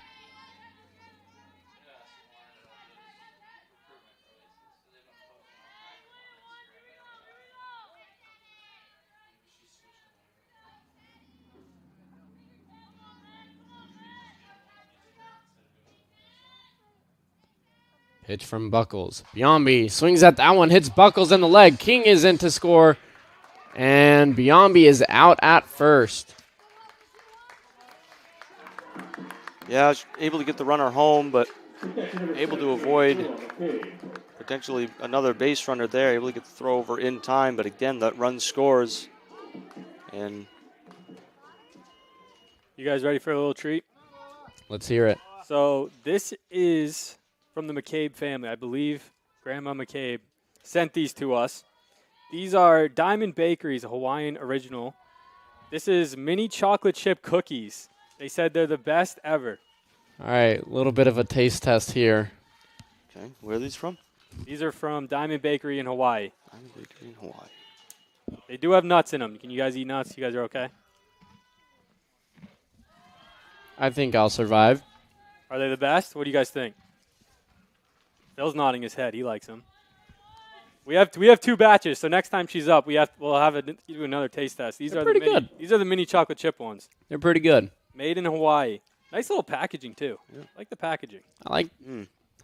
Pitch from Buckles. Biombi swings at that one, hits Buckles in the leg. King is in to score, and Biombi is out at first. Yeah, able to get the runner home, but able to avoid potentially another base runner there. Able to get the throw over in time, but again, that run scores. And You guys ready for a little treat? Let's hear it. So this is from the McCabe family. I believe Grandma McCabe sent these to us. These are Diamond Bakery's Hawaiian original. This is mini chocolate chip cookies. They said they're the best ever. All right, a little bit of a taste test here. okay, where are these from? These are from Diamond Bakery in Hawaii. Diamond Bakery in Hawaii. They do have nuts in them. Can you guys eat nuts? You guys are okay? I think I'll survive. Are they the best? What do you guys think? Phil's nodding his head. He likes them. We have 2 batches, so next time she's up, we'll do another taste test. These They're are pretty the mini, good. These are the mini chocolate chip ones. They're pretty good. Made in Hawaii. Nice little packaging too. Yeah. I like the packaging. I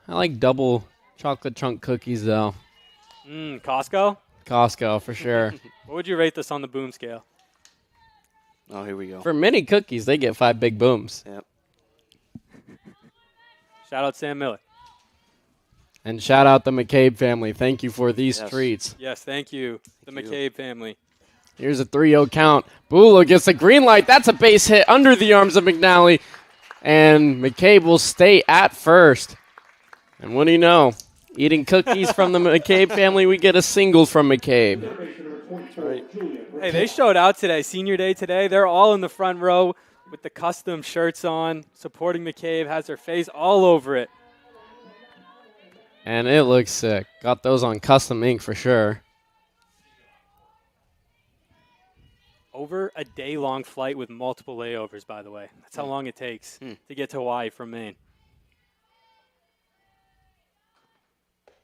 like double chocolate chunk cookies though. Costco? Costco for sure. What would you rate this on the boom scale? Oh, here we go. For mini cookies, they get 5 big booms. Yep. Shout out Sam Miller. And shout out the McCabe family. Thank you for these Yes. treats. Yes, thank you. The Thank you. McCabe family. Here's a 3-0 count. Bula gets a green light. That's a base hit under the arms of McNally. And McCabe will stay at first. And what do you know? Eating cookies from the McCabe family, we get a single from McCabe. Right. Hey, they showed out today, senior day today. They're all in the front row with the custom shirts on, supporting McCabe, has their face all over it. And it looks sick. Got those on custom ink for sure. Over a day-long flight with multiple layovers, by the way. That's how long it takes to get to Hawaii from Maine.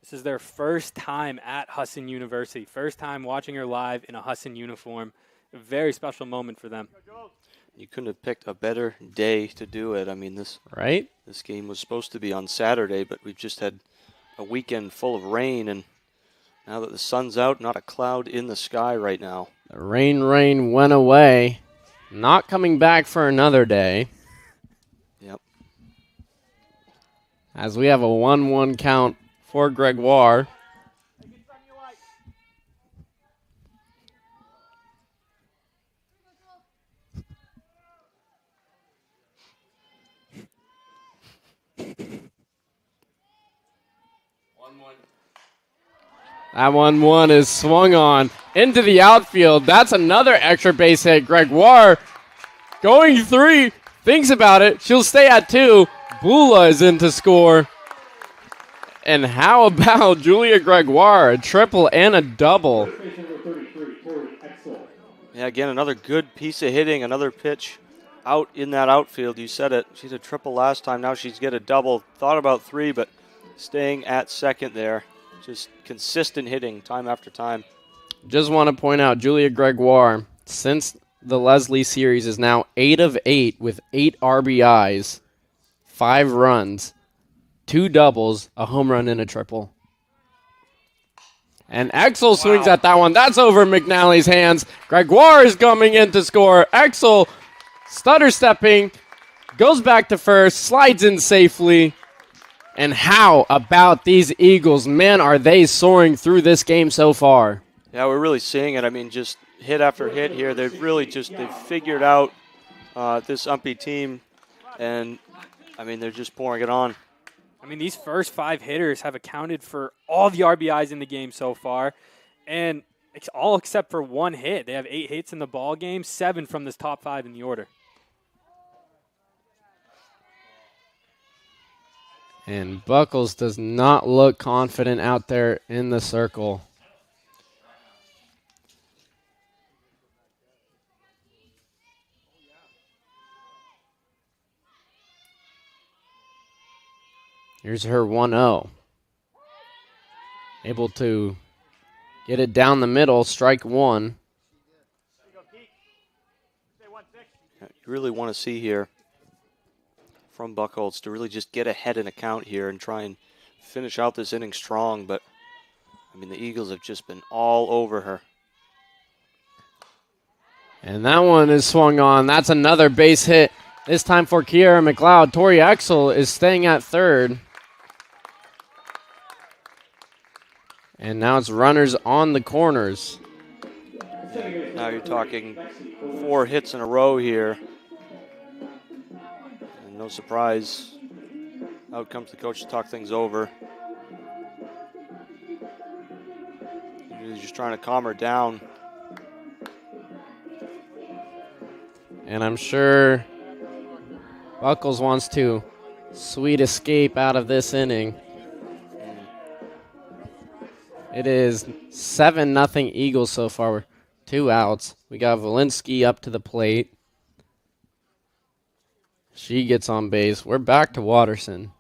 This is their first time at Husson University. First time watching her live in a Husson uniform. A very special moment for them. You couldn't have picked a better day to do it. I mean, this game was supposed to be on Saturday, but we've just had a weekend full of rain, and now that the sun's out, not a cloud in the sky right now. The rain went away. Not coming back for another day. Yep. As we have a 1-1 count for Gregoire. That 1-1 is swung on into the outfield. That's another extra base hit. Gregoire going 3, thinks about it. She'll stay at 2. Bula is in to score. And how about Julia Gregoire? A triple and a double. Yeah, again, another good piece of hitting, another pitch out in that outfield. You said it. She's a triple last time. Now she's get a double. Thought about 3, but staying at second there. Just consistent hitting time after time. Just want to point out, Julia Gregoire, since the Leslie series, is now 8 of 8 with 8 RBIs, 5 runs, 2 doubles, a home run, and a triple. And Exel swings at that one. That's over McNally's hands. Gregoire is coming in to score. Exel stutter stepping, goes back to first, slides in safely. And how about these Eagles? Man, are they soaring through this game so far. Yeah, we're really seeing it. I mean, just hit after hit here. They've figured out this Umpy team, and, I mean, they're just pouring it on. I mean, these first 5 hitters have accounted for all the RBIs in the game so far, and it's all except for 1 hit. They have 8 hits in the ball game, 7 from this top 5 in the order. And Buckles does not look confident out there in the circle. Here's her 1-0. Able to get it down the middle, strike 1. You really want to see here from Buckholz to really just get ahead in a count here and try and finish out this inning strong. But, I mean, the Eagles have just been all over her. And that one is swung on. That's another base hit, this time for Kiera McLeod. Tori Exel is staying at third. And now it's runners on the corners. Now you're talking 4 hits in a row here. And no surprise, out comes the coach to talk things over. He's just trying to calm her down. And I'm sure Buckles wants to sweet escape out of this inning. It is 7-0 Eagles so far. 2 outs. We got Valinsky up to the plate. She gets on base. We're back to Watterson.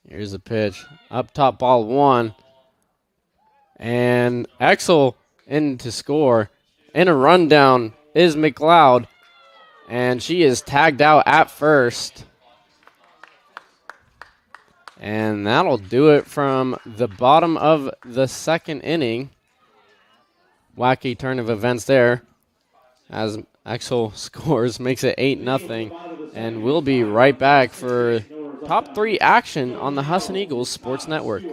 Here's a pitch. Up top, ball 1. And Exel in to score. In a rundown is McLeod. And she is tagged out at first. And that'll do it from the bottom of the second inning. Wacky turn of events there. As Exel scores, makes it 8-0. And we'll be right back for top 3 action on the Husson Eagles Sports Network.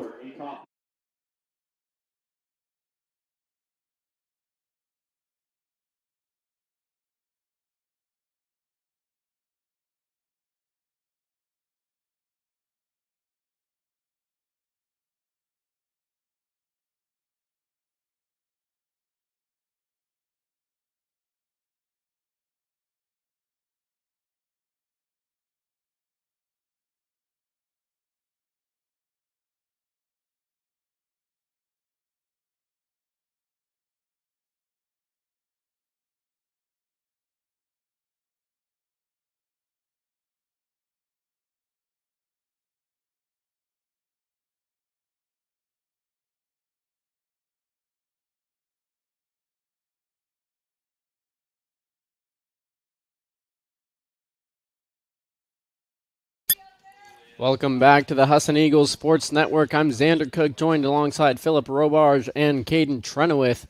Welcome back to the Husson Eagles Sports Network. I'm Xander Cook, joined alongside Philip Robarge and Caden Trenowith.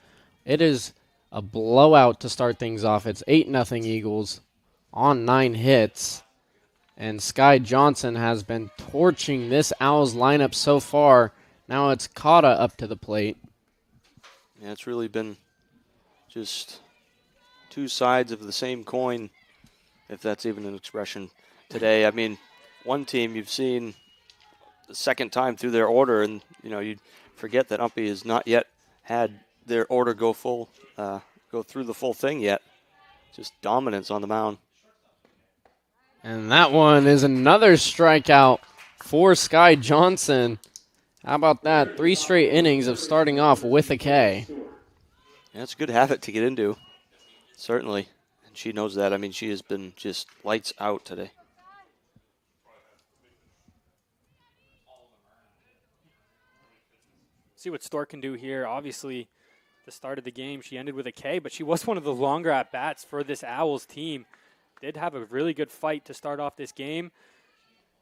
It is a blowout to start things off. It's 8-0 Eagles on 9 hits. And Sky Johnson has been torching this Owls lineup so far. Now it's Cotta up to the plate. Yeah, it's really been just two sides of the same coin, if that's even an expression today. I mean, one team you've seen the second time through their order, and you forget that Umpy has not yet had their order go through the full thing yet. Just dominance on the mound. And that one is another strikeout for Sky Johnson. How about that? 3 straight innings of starting off with a K. Yeah, it's a good habit to get into, certainly. And she knows that. I mean, she has been just lights out today. See what Stork can do here. Obviously, the start of the game, she ended with a K, but she was one of the longer at-bats for this Owls team. Did have a really good fight to start off this game,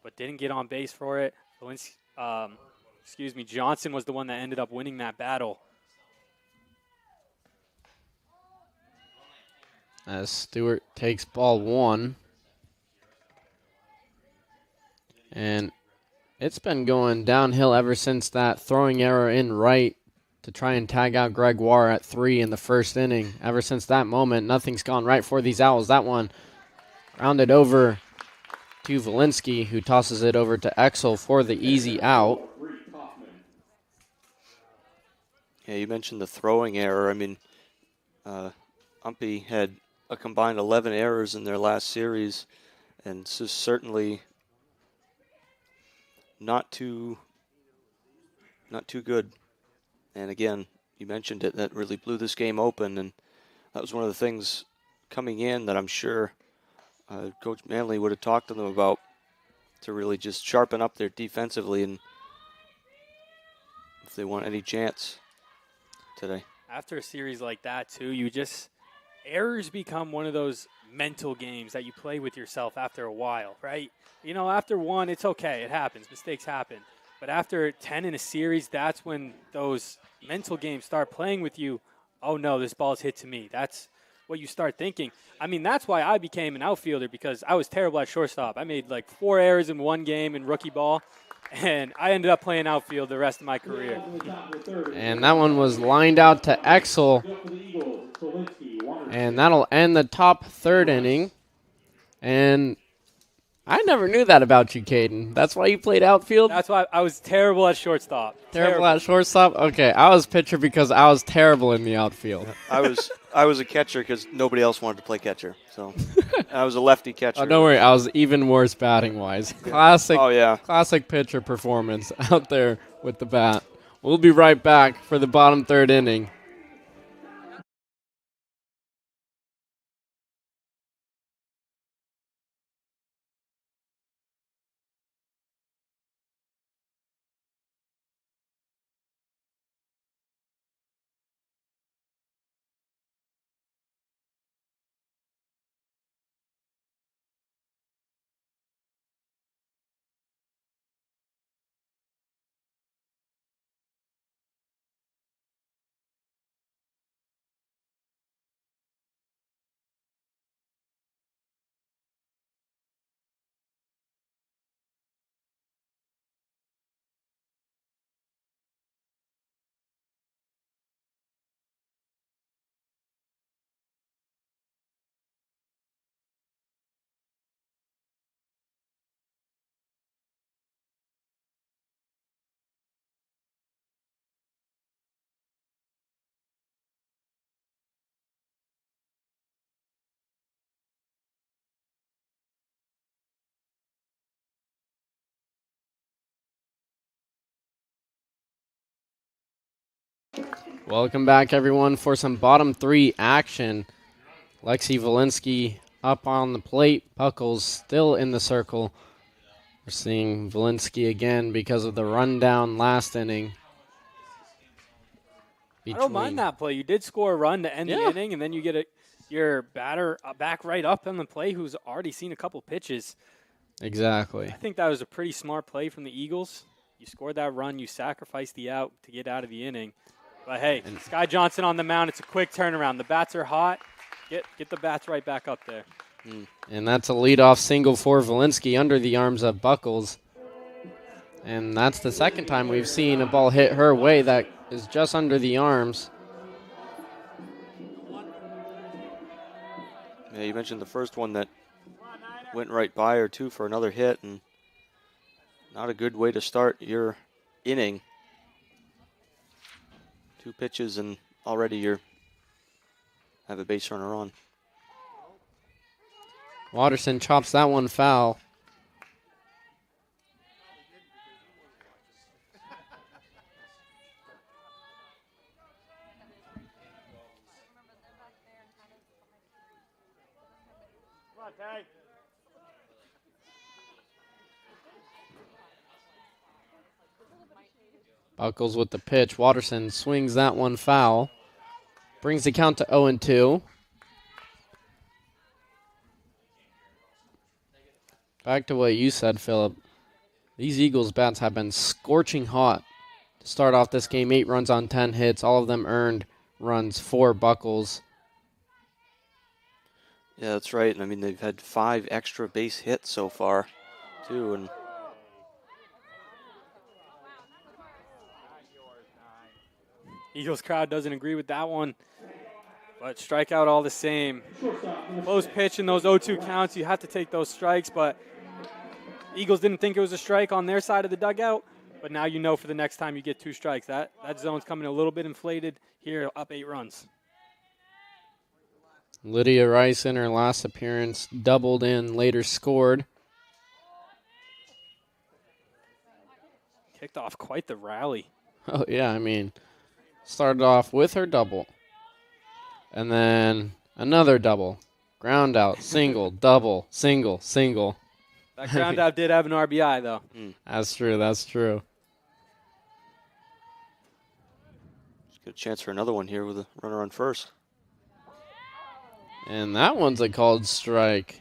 but didn't get on base for it. Johnson was the one that ended up winning that battle. As Stewart takes ball 1. And it's been going downhill ever since that throwing error in right to try and tag out Gregoire at 3 in the first inning. Ever since that moment, nothing's gone right for these Owls. That one rounded over to Valinsky, who tosses it over to Exel for the easy out. Yeah, you mentioned the throwing error. I mean, Umpy had a combined 11 errors in their last series, and so certainly not too good. And again, you mentioned it, that really blew this game open, and that was one of the things coming in that I'm sure Coach Manley would have talked to them about, to really just sharpen up their defensively, and if they want any chance today. After a series like that, too, errors become one of those mental games that you play with yourself after a while, right? After one, it's okay. It happens. Mistakes happen. But after 10 in a series, that's when those mental games start playing with you. Oh, no, this ball's hit to me. That's what you start thinking. I mean, that's why I became an outfielder, because I was terrible at shortstop. I made like 4 errors in one game in rookie ball, and I ended up playing outfield the rest of my career. And that one was lined out to Exel. And that'll end the top 3rd inning. And I never knew that about you, Caden. That's why you played outfield? That's why I was terrible at shortstop. Terrible at shortstop? Okay, I was pitcher because I was terrible in the outfield. I was a catcher because nobody else wanted to play catcher. So I was a lefty catcher. Oh, don't worry, I was even worse batting-wise. Classic, Oh, yeah. classic pitcher performance out there with the bat. We'll be right back for the bottom 3rd inning. Welcome back, everyone, for some bottom 3 action. Lexi Valinsky up on the plate. Puckles still in the circle. We're seeing Valinsky again because of the rundown last inning. I don't mind that play. You did score a run to end the inning, and then you get your batter back right up on the play who's already seen a couple pitches. Exactly. I think that was a pretty smart play from the Eagles. You scored that run. You sacrificed the out to get out of the inning. But, hey, Sky Johnson on the mound. It's a quick turnaround. The bats are hot. Get the bats right back up there. And that's a leadoff single for Valinsky under the arms of Buckles. And that's the second time we've seen a ball hit her way that is just under the arms. Yeah, you mentioned the first one that went right by her, too, for another hit, and not a good way to start your inning. 2 pitches, and already you have a base runner on. Watterson chops that one foul. Buckles with the pitch. Watterson swings that one foul. Brings the count to 0-2. Back to what you said, Philip. These Eagles bats have been scorching hot to start off this game. 8 runs on 10 hits. All of them earned runs for Buckles. Yeah, that's right. And I mean, they've had 5 extra base hits so far, too. And Eagles crowd doesn't agree with that one, but strikeout all the same. Close pitch in those 0-2 counts. You have to take those strikes, but Eagles didn't think it was a strike on their side of the dugout, but now you know for the next time you get 2 strikes. That zone's coming a little bit inflated here, up 8 runs. Lydia Rice in her last appearance doubled in, later scored. Kicked off quite the rally. Oh, yeah, I mean, started off with her double. And then another double. Ground out, single, double, single, single. That ground out did have an RBI, though. That's true, that's true. Just get a chance for another one here with a runner on first. And that one's a called strike.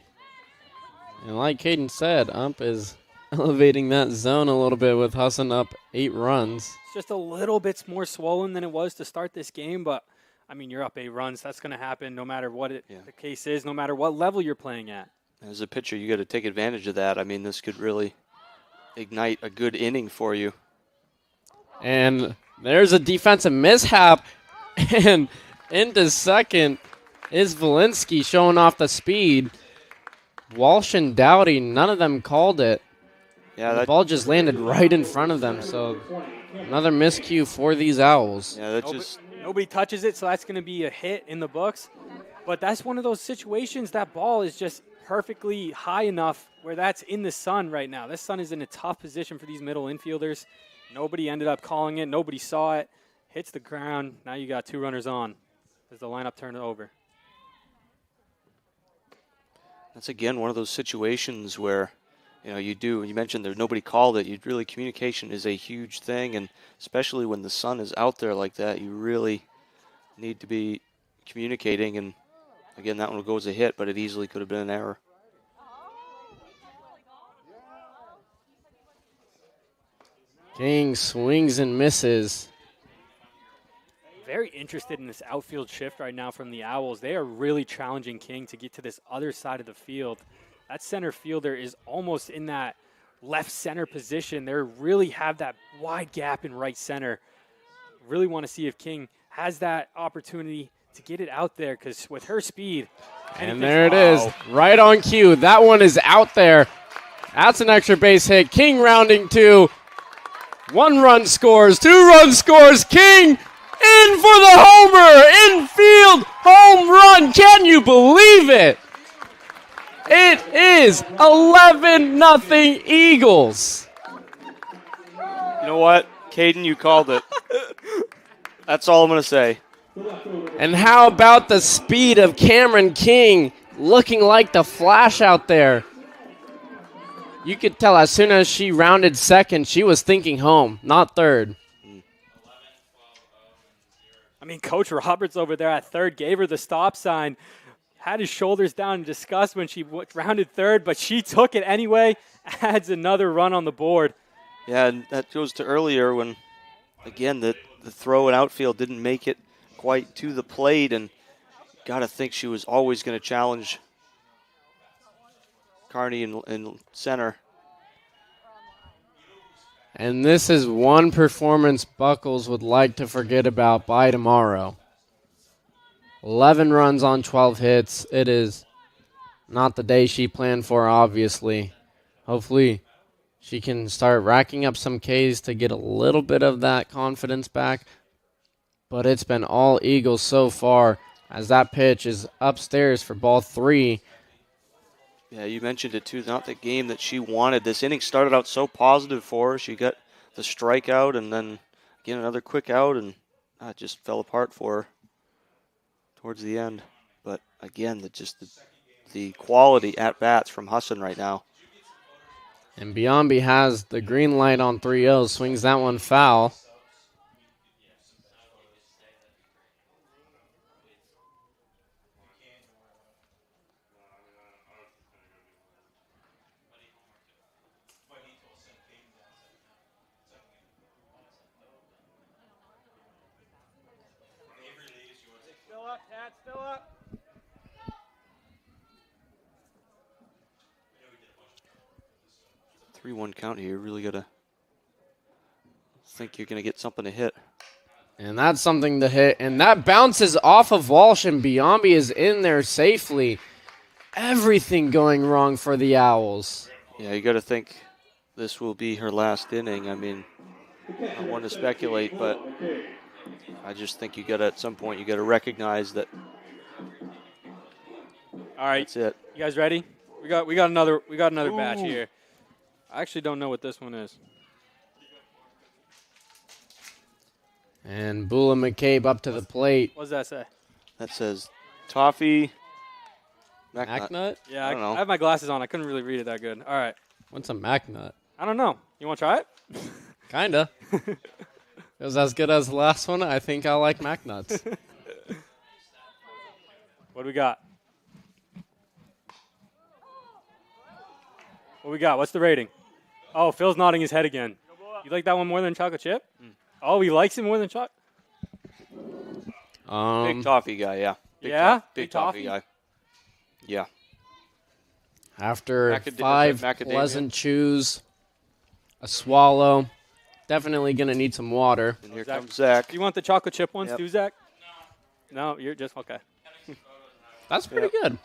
And like Caden said, Ump is elevating that zone a little bit with Husson up 8 runs. It's just a little bit more swollen than it was to start this game, but, I mean, you're up 8 runs. That's going to happen no matter what the case is, no matter what level you're playing at. As a pitcher, you got to take advantage of that. I mean, this could really ignite a good inning for you. And there's a defensive mishap. And into second is Valinsky showing off the speed. Walsh and Dowdy, none of them called it. Yeah, the ball just landed right in front of them. So another miscue for these Owls. Yeah, nobody touches it, so that's going to be a hit in the books. But that's one of those situations, that ball is just perfectly high enough where that's in the sun right now. This sun is in a tough position for these middle infielders. Nobody ended up calling it. Nobody saw it. Hits the ground. Now you got 2 runners on as the lineup turned it over. That's, again, one of those situations where, you mentioned there's nobody called it. Really, communication is a huge thing, and especially when the sun is out there like that, you really need to be communicating. And, again, that one will go as a hit, but it easily could have been an error. King swings and misses. Very interested in this outfield shift right now from the Owls. They are really challenging King to get to this other side of the field. That center fielder is almost in that left center position. They really have that wide gap in right center. Really want to see if King has that opportunity to get it out there, because with her speed. And there it is, right on cue. That one is out there. That's an extra base hit. King rounding 2. 1 run scores, 2 run scores. King in for the homer, infield home run. Can you believe it? It is 11-0 Eagles. You know what? Caden, you called it. That's all I'm going to say. And how about the speed of Cameron King, looking like the Flash out there? You could tell as soon as she rounded second, she was thinking home, not third. I mean, Coach Roberts over there at third gave her the stop sign. had his shoulders down in disgust when she rounded third, but she took it anyway, adds another run on the board. Yeah, and that goes to earlier when, again, the throw in outfield didn't make it quite to the plate, and got to think she was always going to challenge Carney in center. And this is one performance Buckles would like to forget about by tomorrow. 11 runs on 12 hits. It is not the day she planned for, obviously. Hopefully she can start racking up some Ks to get a little bit of that confidence back. But it's been all Eagles so far, as that pitch is upstairs for ball 3. Yeah, you mentioned it too, not the game that she wanted. This inning started out so positive for her. She got the strikeout and then, again, another quick out, and it just fell apart for her towards the end. But, again, the quality at-bats from Husson right now. And Biombi has the green light on 3-0, swings that one foul. Still up. 3-1 count here. Really got to think you're going to get something to hit. And that's something to hit. And that bounces off of Walsh, and Biombi is in there safely. Everything going wrong for the Owls. Yeah, you got to think this will be her last inning. I mean, I don't want to speculate, but I just think you got to, at some point, you got to recognize that. All right, that's it. You guys ready? We got another batch here. I actually don't know what this one is. And Bula McCabe up to the plate. What does that say? That says toffee. MacNut? Yeah, I don't know. I have my glasses on. I couldn't really read it that good. All right. What's a MacNut? I don't know. You want to try it? Kinda. It was as good as the last one. I think I like MacNuts. What do we got? What we got? What's the rating? Oh, Phil's nodding his head again. You like that one more than chocolate chip? Oh, he likes it more than chocolate. Big toffee guy, yeah. Big toffee guy. Yeah. After 5 pleasant chews, a swallow, definitely going to need some water. And here comes Zach. Do you want the chocolate chip ones too, Zach? No, you're just okay. That's pretty good.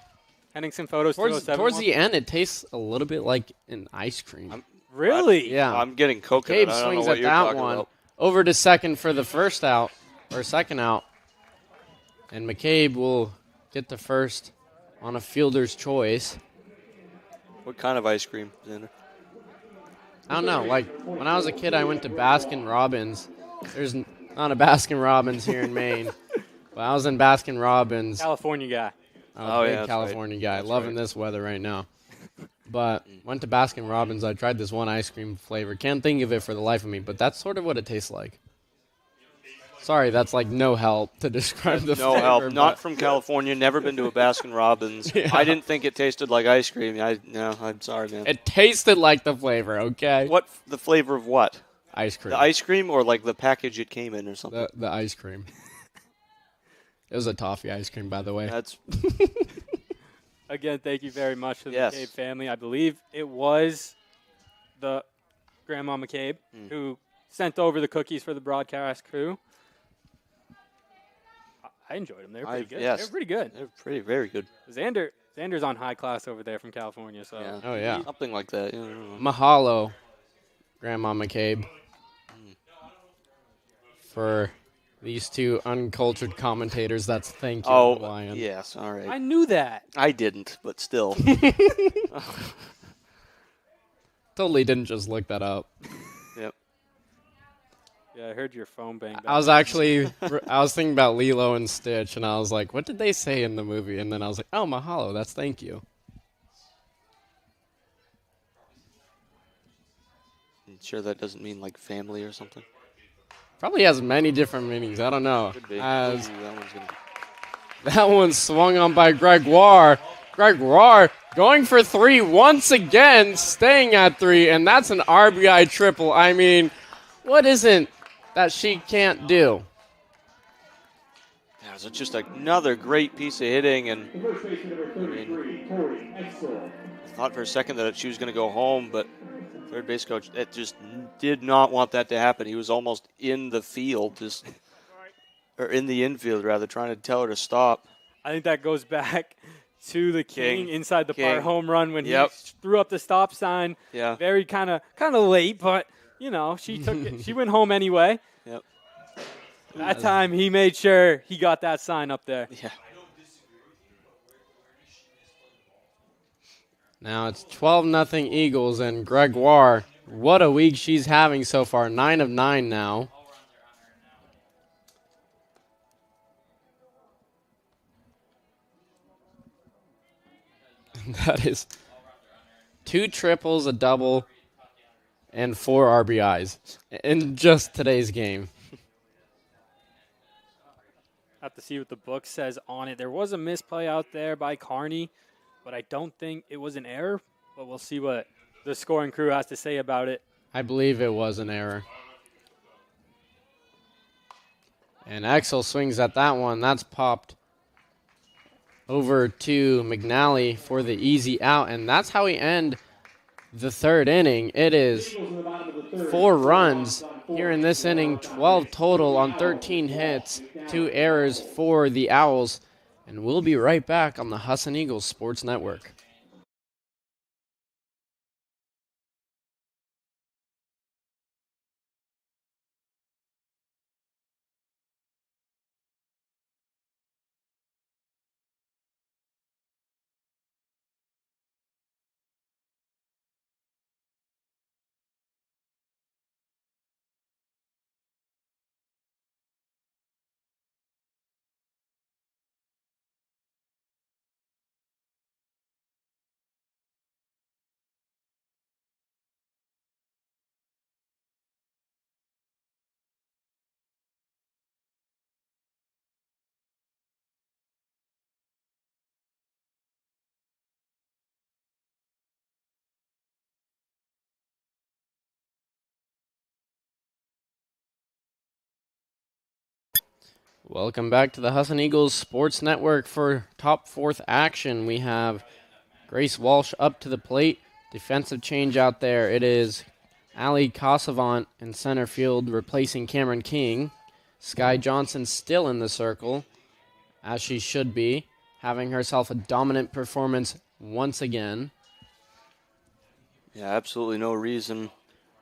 Handing some photos towards the end, it tastes a little bit like an ice cream. Really? Yeah. I'm getting coconut. McCabe I don't swings know what at you're that talking one. about. Over to second for the first out, or second out. And McCabe will get the first on a fielder's choice. What kind of ice cream, Xander? I don't know. Like, when I was a kid, I went to Baskin Robbins. There's not a Baskin Robbins here in Maine. But I was in Baskin Robbins. California guy. I'm a big California guy. Loving this weather right now. But went to Baskin Robbins. I tried this one ice cream flavor. Can't think of it for the life of me, but that's sort of what it tastes like. Sorry, that's like no help to describe the flavor. No help. Not from California. Never been to a Baskin Robbins. Yeah. I didn't think it tasted like ice cream. I'm sorry, man. It tasted like the flavor, okay? What? The flavor of what? Ice cream. The ice cream or like the package it came in or something? The ice cream. It was a toffee ice cream, by the way. That's Again, thank you very much to the Yes. McCabe family. I believe it was the Grandma McCabe who sent over the cookies for the broadcast crew. I enjoyed them. They were pretty good. yes. They were pretty good. They're very good. Xander's on high class over there from California. So Yeah. Oh, yeah. Something like that. Yeah, Mahalo, Grandma McCabe, for these two uncultured commentators. That's thank you, Oh, Hawaiian. yes. All right. I knew that. I didn't, but still. Totally didn't just look that up. Yep. Yeah, I heard your phone bang. I was actually, I was thinking about Lilo and Stitch, and I was like, what did they say in the movie? And then I was like, oh, mahalo, that's thank you. You sure that doesn't mean like family or something? Probably has many different meanings. I don't know. Could be. As Ooh, that one's gonna That one swung on by Gregoire. Gregoire going for three once again, staying at three, and that's an RBI triple. I mean, what isn't that she can't do? Yeah, it was just another great piece of hitting, and I thought for a second that she was going to go home, but third base coach, it just did not want that to happen. He was almost in the field, or in the infield rather, trying to tell her to stop. I think that goes back to the King inside the park home run when he threw up the stop sign. Yeah. Very kind of late, but you know, she took it. She went home anyway. Yep. That time he made sure he got that sign up there. Yeah. Now it's 12-0 Eagles, and Gregoire, what a week she's having so far. 9 of 9 now. That is 2 triples, a double, and 4 RBIs in just today's game. Have to see what the book says on it. There was a misplay out there by Carney, but I don't think it was an error. But we'll see what the scoring crew has to say about it. I believe it was an error. And Axel swings at that one. That's popped over to McNally for the easy out, and that's how we end the third inning. It is 4 runs here in this inning, 12 total on 13 hits, 2 errors for the Owls, and we'll be right back on the Husson Eagles Sports Network. Welcome back to the Husson Eagles Sports Network for top 4th action. We have Grace Walsh up to the plate. Defensive change out there. It is Ali Casavant in center field replacing Cameron King. Sky Johnson still in the circle, as she should be, having herself a dominant performance once again. Yeah, absolutely no reason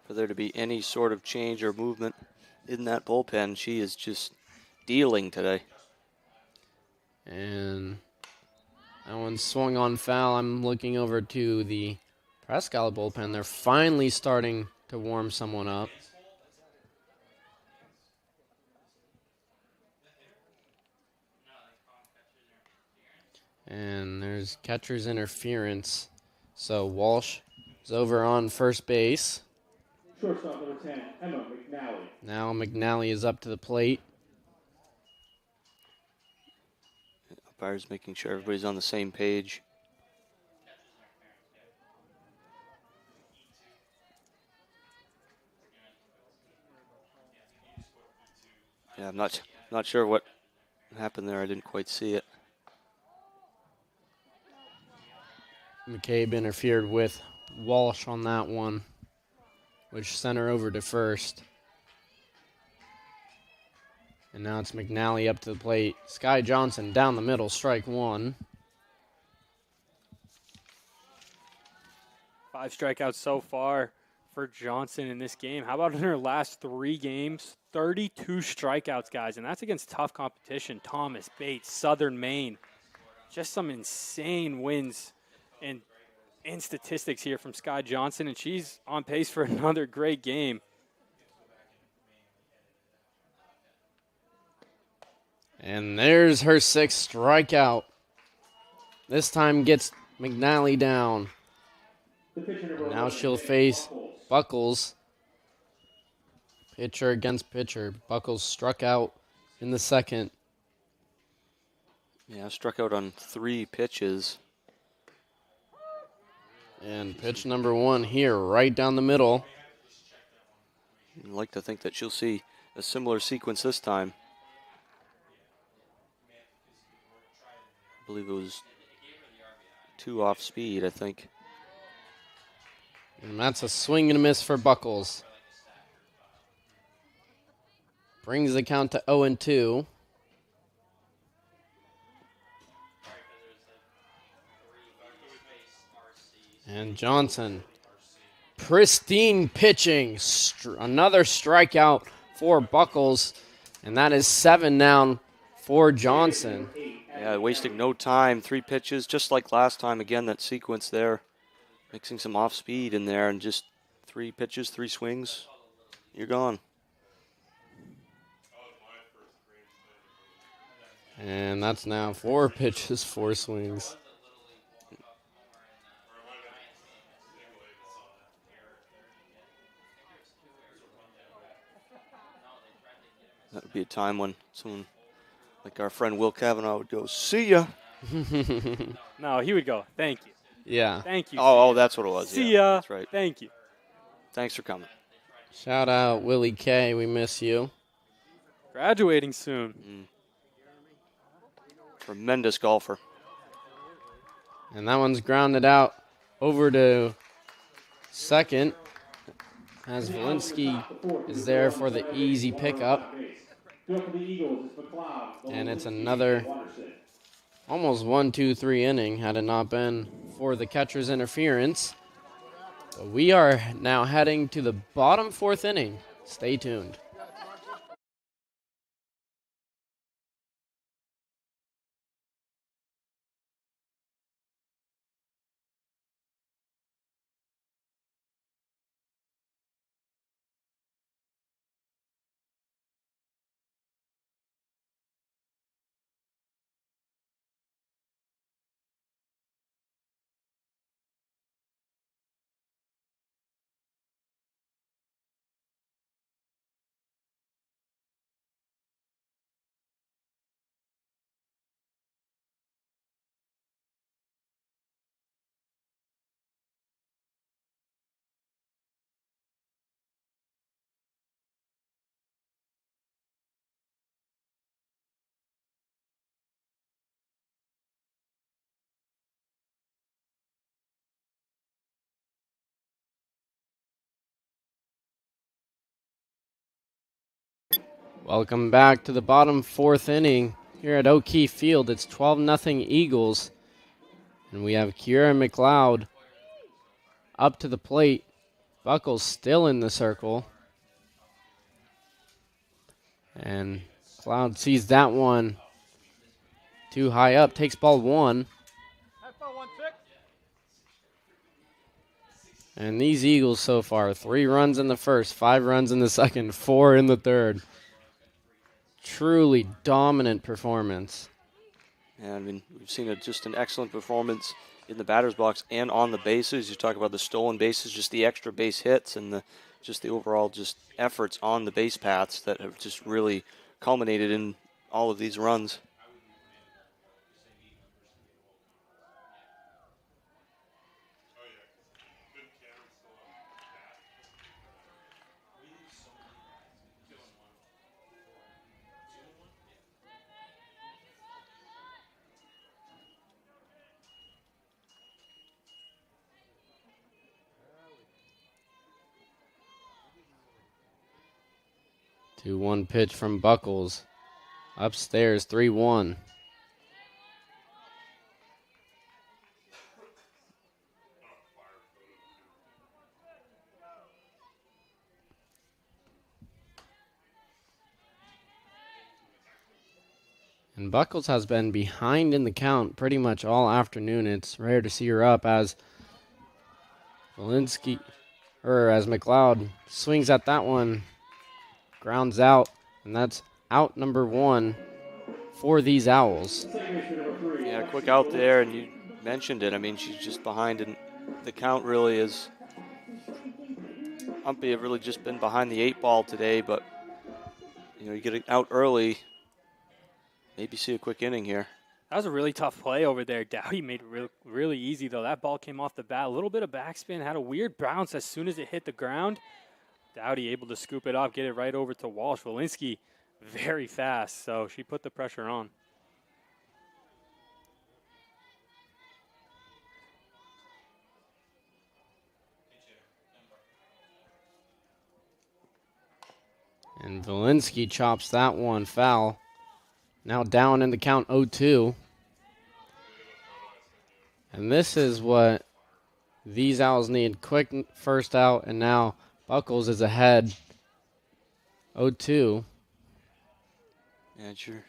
for there to be any sort of change or movement in that bullpen. She is just dealing today. And that one swung on foul. I'm looking over to the Presque Isle bullpen. They're finally starting to warm someone up. And there's catcher's interference. So Walsh is over on first base. Shortstop number 10, Emma McNally. Now McNally is up to the plate. Umpire's making sure everybody's on the same page. Yeah, I'm not sure what happened there. I didn't quite see it. McCabe interfered with Walsh on that one, which sent her over to first. And now it's McNally up to the plate. Sky Johnson down the middle, strike 1. 5 strikeouts so far for Johnson in this game. How about in her last 3 games? 32 strikeouts, guys, and that's against tough competition. Thomas, Bates, Southern Maine. Just some insane wins and statistics here from Sky Johnson, and she's on pace for another great game. And there's her 6th strikeout. This time gets McNally down. And now she'll face Buckles. Pitcher against pitcher. Buckles struck out in the 2nd. Yeah, struck out on 3 pitches. And pitch number 1 here, right down the middle. I'd like to think that she'll see a similar sequence this time. I believe it was 2 off speed, I think. And that's a swing and a miss for Buckles. Brings the count to 0-2. And Johnson, pristine pitching. Another strikeout for Buckles. And that is 7 down for Johnson. Yeah, wasting no time. 3 pitches, just like last time. Again, that sequence there. Mixing some off speed in there and just 3 pitches, 3 swings. You're gone. And that's now 4 pitches, 4 swings. That would be a time when someone like our friend Will Cavanaugh would go, "See ya." No, he would go, "Thank you." Yeah. Thank you. Oh, that's what it was. See yeah, ya. That's right. Thank you. Thanks for coming. Shout out Willie K. We miss you. Graduating soon. Tremendous golfer. And that one's grounded out over to second as Valinsky is there for the easy pickup. And it's another almost 1-2-3 inning had it not been for the catcher's interference. But we are now heading to the bottom 4th inning. Stay tuned. Welcome back to the bottom 4th inning here at O'Keefe Field. It's 12-0 Eagles. And we have Kiera McLeod up to the plate. Buckles still in the circle. And McLeod sees that one too high up, takes ball 1. And these Eagles so far, 3 runs in the first, 5 runs in the second, 4 in the third. Truly dominant performance. And I mean, we've seen just an excellent performance in the batter's box and on the bases. You talk about the stolen bases, just the extra base hits and the overall just efforts on the base paths that have just really culminated in all of these runs. Two 1 pitch from Buckles. Upstairs, 3-1. And Buckles has been behind in the count pretty much all afternoon. It's rare to see her up as as McLeod swings at that one. Grounds out, and that's out number 1 for these Owls. Yeah, quick out there, and you mentioned it. I mean, she's just behind, and the count really is. Umpy have really just been behind the 8 ball today, but you get it out early. Maybe see a quick inning here. That was a really tough play over there. Dowdy made it really easy, though. That ball came off the bat. A little bit of backspin, had a weird bounce as soon as it hit the ground. Dowdy able to scoop it up, get it right over to Walsh. Walensky very fast, so she put the pressure on. And Walensky chops that one foul. Now down in the count 0-2. And this is what these Owls need. Quick first out, and now Buckles is ahead 0-2. Yeah, sure.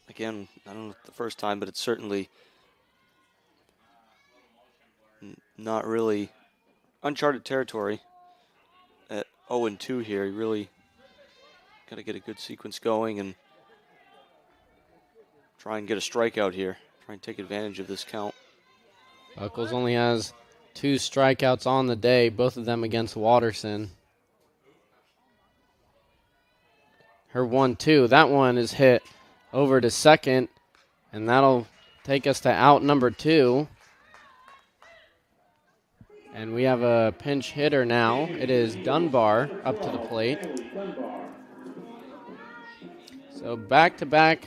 Again, I don't know the first time, but it's certainly not really uncharted territory at 0-2 here. You really got to get a good sequence going and try and get a strikeout here. Try and take advantage of this count. Buckles only has 2 strikeouts on the day, both of them against Watterson. Her 1-2, that one is hit over to second, and that'll take us to out number 2. And we have a pinch hitter now. It is Dunbar up to the plate. So back-to-back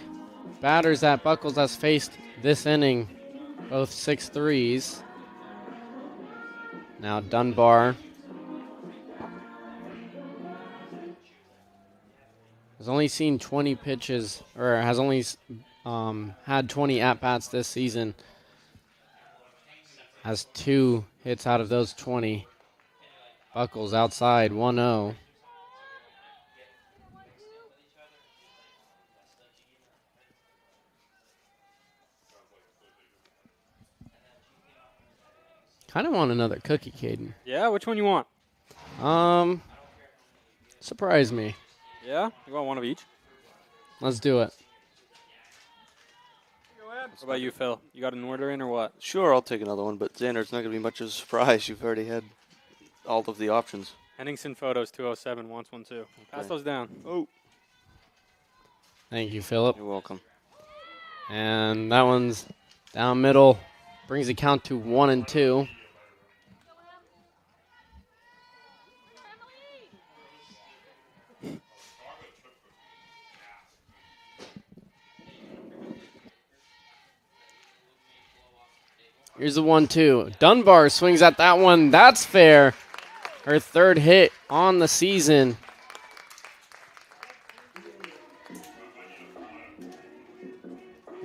batters that Buckles has faced this inning, both 6-3s. Now Dunbar has only seen 20 pitches, or has only had 20 at-bats this season. Has 2 hits out of those 20. Buckles outside 1-0. Kind of want another cookie, Caden. Yeah, which one you want? Surprise me. Yeah? You want one of each? Let's do it. What about you, Phil? You got an order in or what? Sure, I'll take another one, but Xander, it's not going to be much of a surprise. You've already had all of the options. Henningsen Photos 207 wants one too. Pass those down. Oh. Thank you, Philip. You're welcome. And that one's down middle. Brings the count to 1-2. Here's the 1-2. Dunbar swings at that one. That's fair. Her 3rd hit on the season.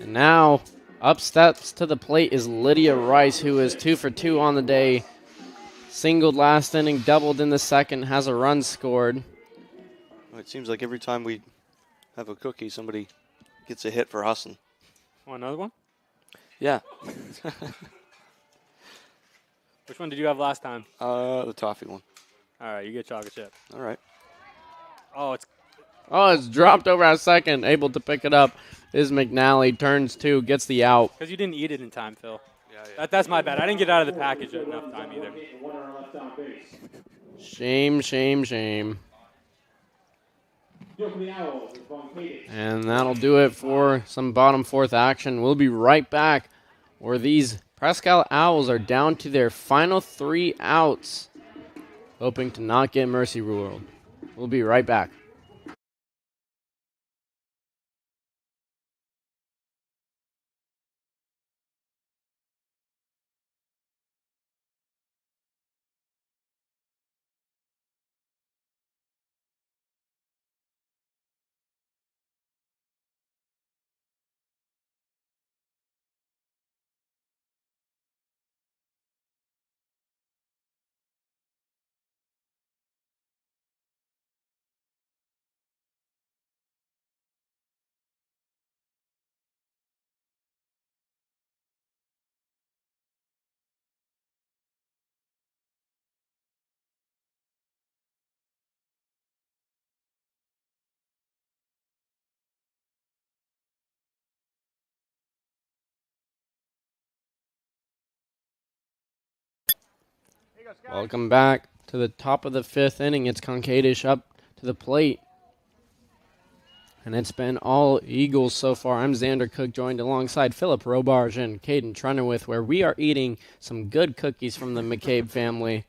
And now up steps to the plate is Lydia Rice, who is 2 for 2 on the day. Singled last inning, doubled in the second, has a run scored. Well, it seems like every time we have a cookie, somebody gets a hit for Husson. Want another one? Yeah. Which one did you have last time? The toffee one. All right, you get chocolate chip. All right. Oh, It's dropped over at second. Able to pick it up is McNally. Turns 2, gets the out. because you didn't eat it in time, Phil. Yeah. That's my bad. I didn't get out of the package in enough time either. Shame, shame, shame. And that'll do it for some bottom 4th action. We'll be right back where these Presque Isle Owls are down to their final 3 outs, hoping to not get mercy ruled. We'll be right back. Welcome back to the top of the 5th inning. It's Concadish up to the plate. And it's been all Eagles so far. I'm Xander Cook, joined alongside Philip Robarge and Caden Trenowith, where we are eating some good cookies from the McCabe family.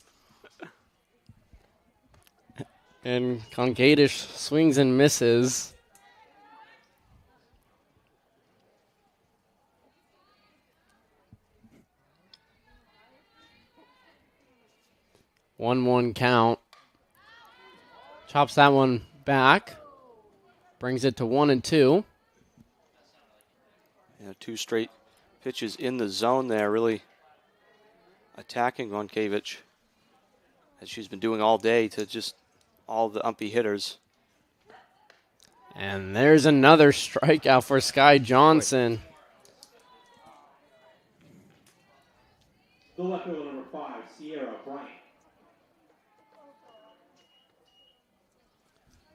And Concadish swings and misses. One count. Chops that one back. Brings it to 1-2. Yeah, 2 straight pitches in the zone there, really attacking Gonkevich, as she's been doing all day to just all the umpy hitters. And there's another strikeout for Sky Johnson. The left fielder, number 5, Sierra Bryant.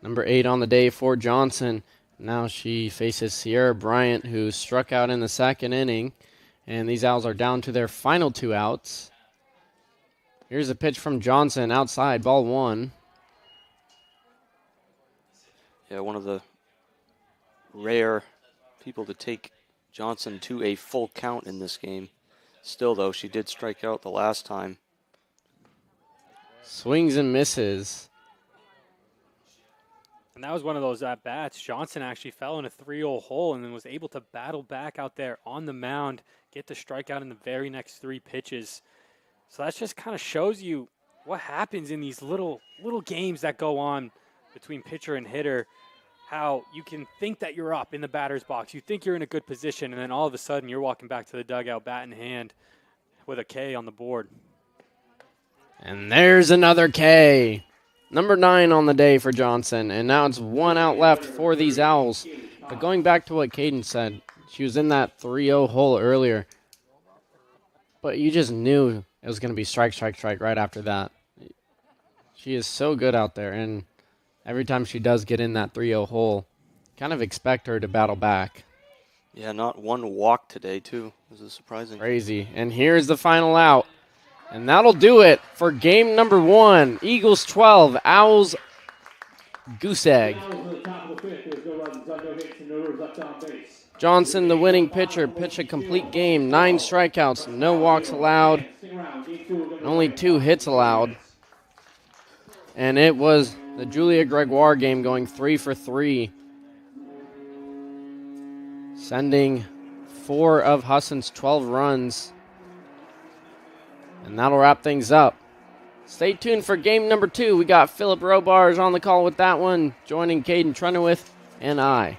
Number 8 on the day for Johnson. Now she faces Sierra Bryant, who struck out in the second inning. And these Owls are down to their final 2 outs. Here's a pitch from Johnson outside, ball 1. Yeah, one of the rare people to take Johnson to a full count in this game. Still, though, she did strike out the last time. Swings and misses. And that was one of those at-bats. Johnson actually fell in a 3-0 hole and then was able to battle back out there on the mound, get the strikeout in the very next 3 pitches. So that just kind of shows you what happens in these little games that go on between pitcher and hitter, how you can think that you're up in the batter's box. You think you're in a good position, and then all of a sudden you're walking back to the dugout, bat in hand, with a K on the board. And there's another K. Number 9 on the day for Johnson. And now it's 1 out left for these Owls. But going back to what Caden said, she was in that 3-0 hole earlier. But you just knew it was going to be strike, strike, strike right after that. She is so good out there. And every time she does get in that 3-0 hole, kind of expect her to battle back. Yeah, not one walk today, too. This is surprising. Crazy. And here's the final out. And that'll do it for game number 1. Eagles 12, Owls goose egg. Johnson, the winning pitcher, pitched a complete game. 9 strikeouts, no walks allowed, only 2 hits allowed. And it was the Julia Gregoire game, going 3 for 3. Sending 4 of Husson's 12 runs. And that'll wrap things up. Stay tuned for game number 2. We got Philip Robarge on the call with that one, joining Caden Trenowith and I.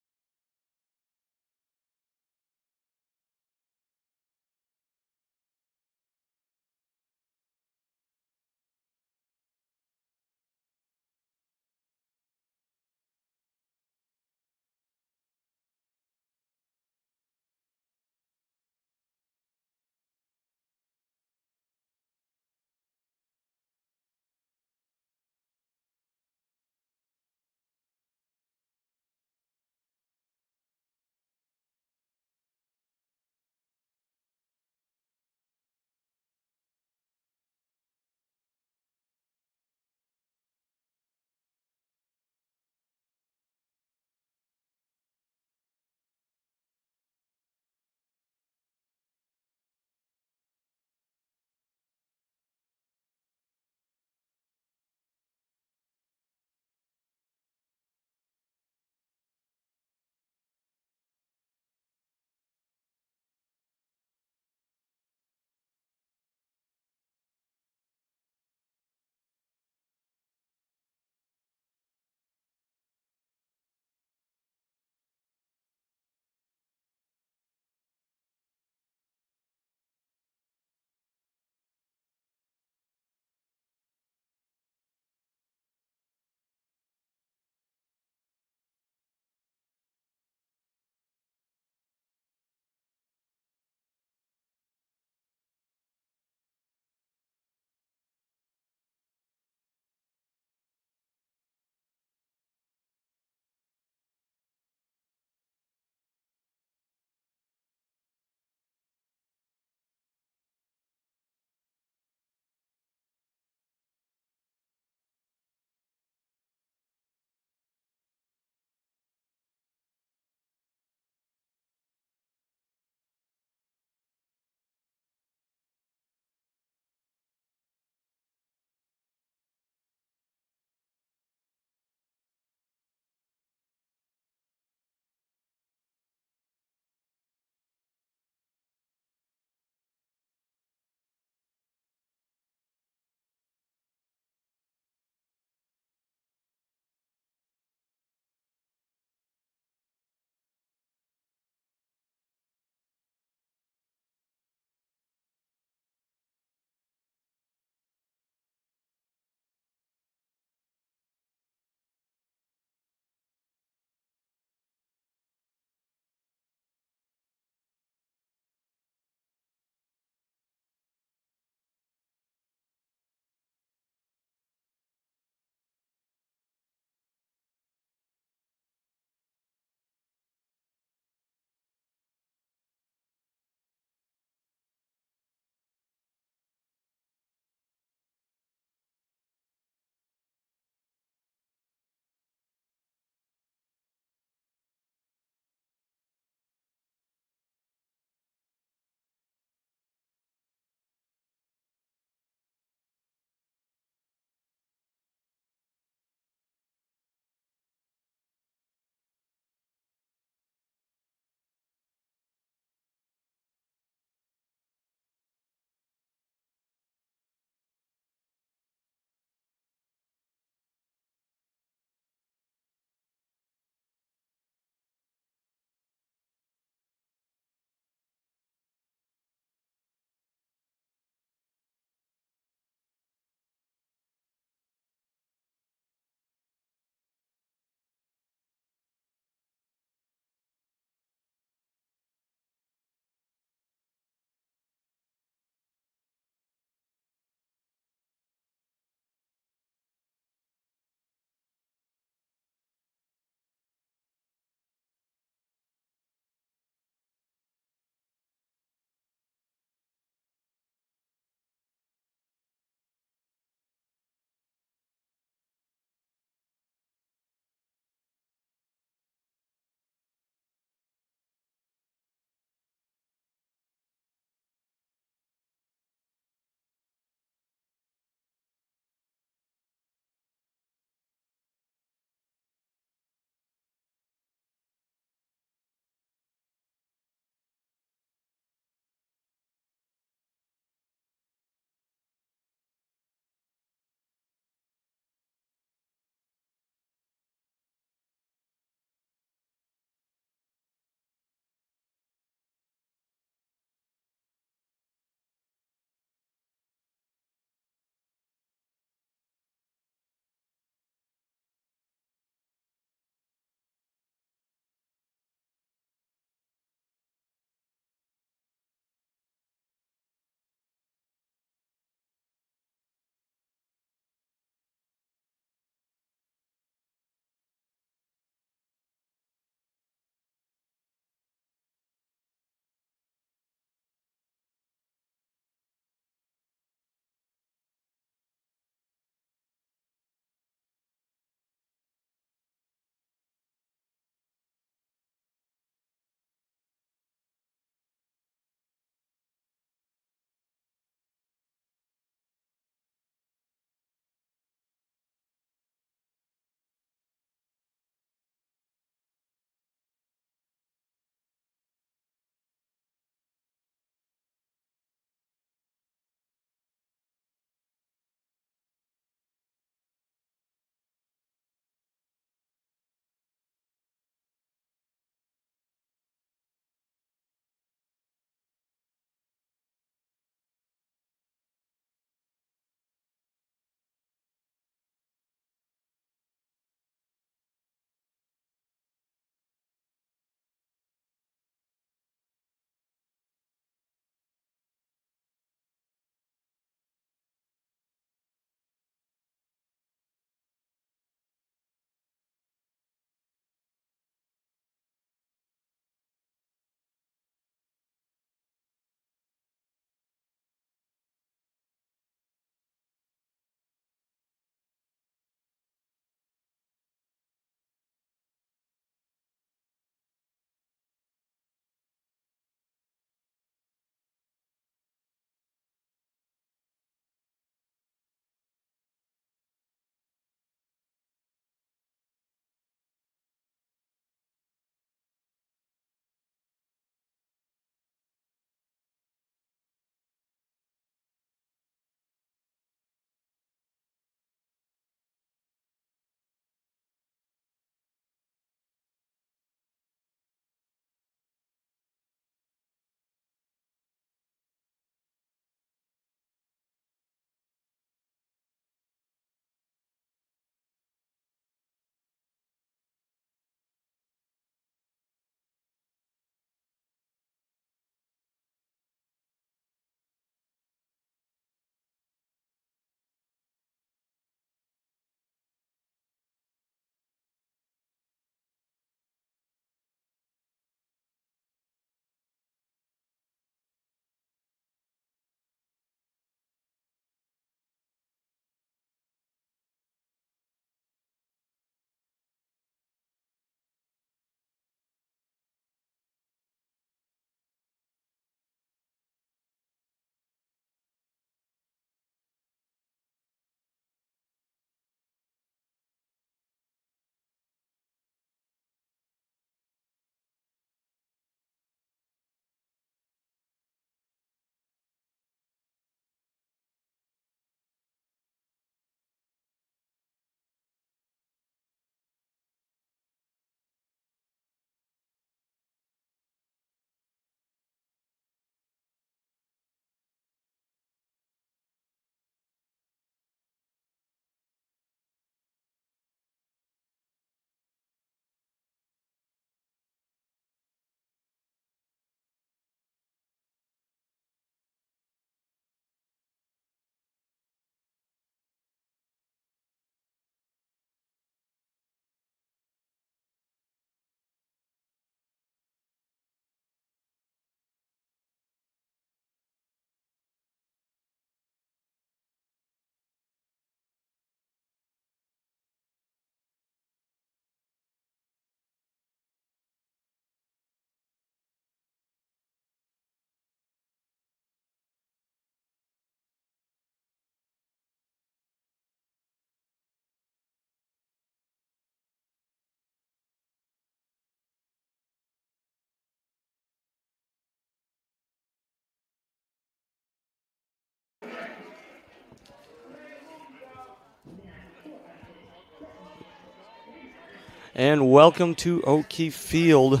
And welcome to O'Keefe Field,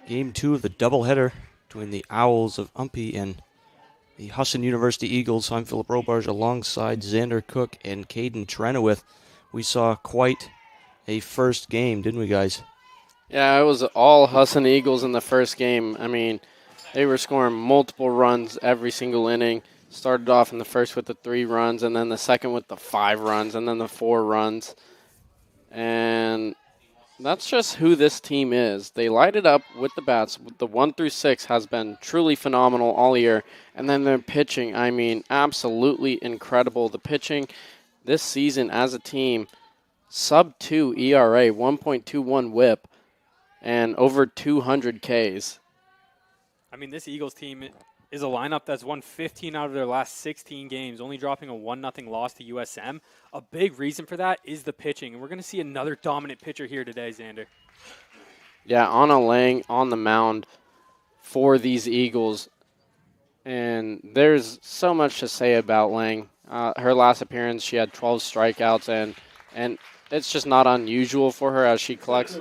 Game 2 of the doubleheader between the Owls of Umpy and the Husson University Eagles. I'm Philip Robarge alongside Xander Cook and Caden Trenowith. We saw quite a first game, didn't we, guys? Yeah, it was all Husson Eagles in the first game. I mean, they were scoring multiple runs every single inning. Started off in the first with the 3 runs, and then the second with the 5 runs, and then the 4 runs. And that's just who this team is. They light it up with the bats. The 1 through 6 has been truly phenomenal all year. And then their pitching, I mean, absolutely incredible. The pitching this season as a team, sub-2 ERA, 1.21 whip, and over 200 Ks. I mean, this Eagles team is a lineup that's won 15 out of their last 16 games, only dropping a 1-0 loss to USM. A big reason for that is the pitching, and we're going to see another dominant pitcher here today, Xander. Yeah, Anna Lang on the mound for these Eagles, and there's so much to say about Lang. Her last appearance, she had 12 strikeouts, and it's just not unusual for her as she collects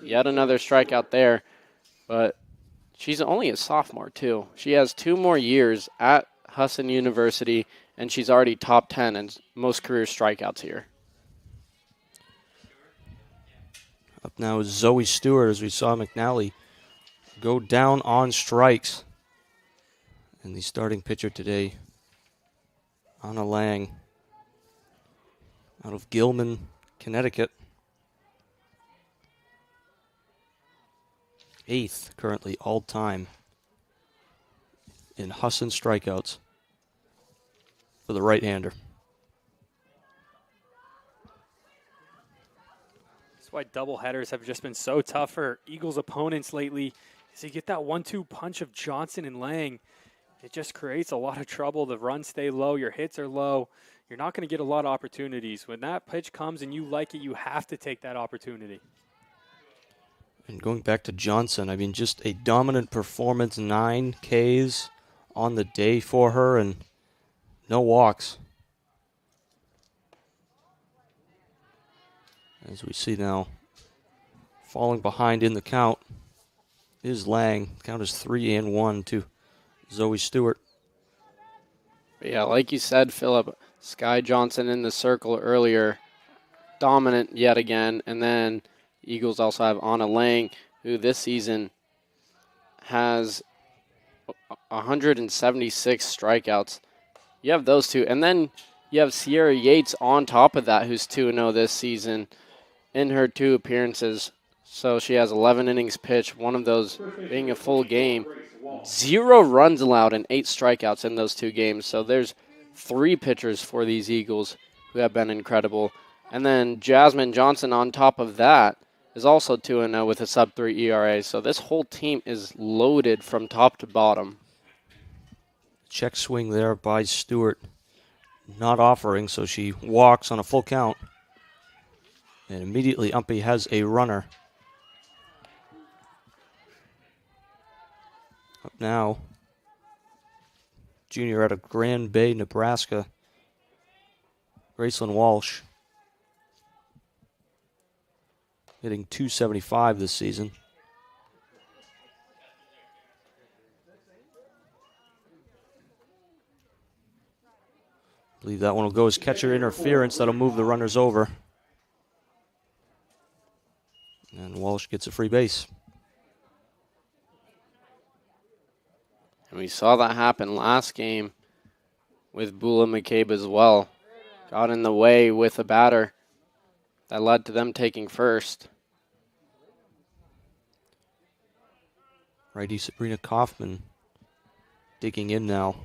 yet another strikeout there, but she's only a sophomore, too. She has 2 more years at Husson University, and she's already top 10 in most career strikeouts here. Up now is Zoe Stewart, as we saw McNally go down on strikes. And the starting pitcher today, Anna Lang, out of Gilman, Connecticut. 8th currently all-time in Husson strikeouts for the right-hander. That's why doubleheaders have just been so tough for Eagles opponents lately. So you get that 1-2 punch of Johnson and Lang. It just creates a lot of trouble. The runs stay low. Your hits are low. You're not going to get a lot of opportunities. When that pitch comes and you like it, you have to take that opportunity. And going back to Johnson, I mean, just a dominant performance, 9 Ks on the day for her and no walks. As we see now, falling behind in the count is Lang. Count is 3-1 to Zoe Stewart. Yeah, like you said, Philip, Sky Johnson in the circle earlier, dominant yet again, and then Eagles also have Anna Lang, who this season has 176 strikeouts. You have those two. And then you have Sierra Yates on top of that, who's 2-0 this season in her 2 appearances. So she has 11 innings pitched, one of those being a full game. 0 runs allowed and 8 strikeouts in those 2 games. So there's 3 pitchers for these Eagles who have been incredible. And then Jasmine Johnson on top of that is also 2-0 with a sub-3 ERA. So this whole team is loaded from top to bottom. Check swing there by Stewart. Not offering, so she walks on a full count. And immediately Umpy has a runner. Up now, junior out of Grand Bay, Nebraska, Gracelyn Walsh. Hitting .275 this season. I believe that one will go as catcher interference. That'll move the runners over. And Walsh gets a free base. And we saw that happen last game with Bula McCabe as well. Got in the way with a batter. That led to them taking first. Righty Sabrina Kaufman digging in now.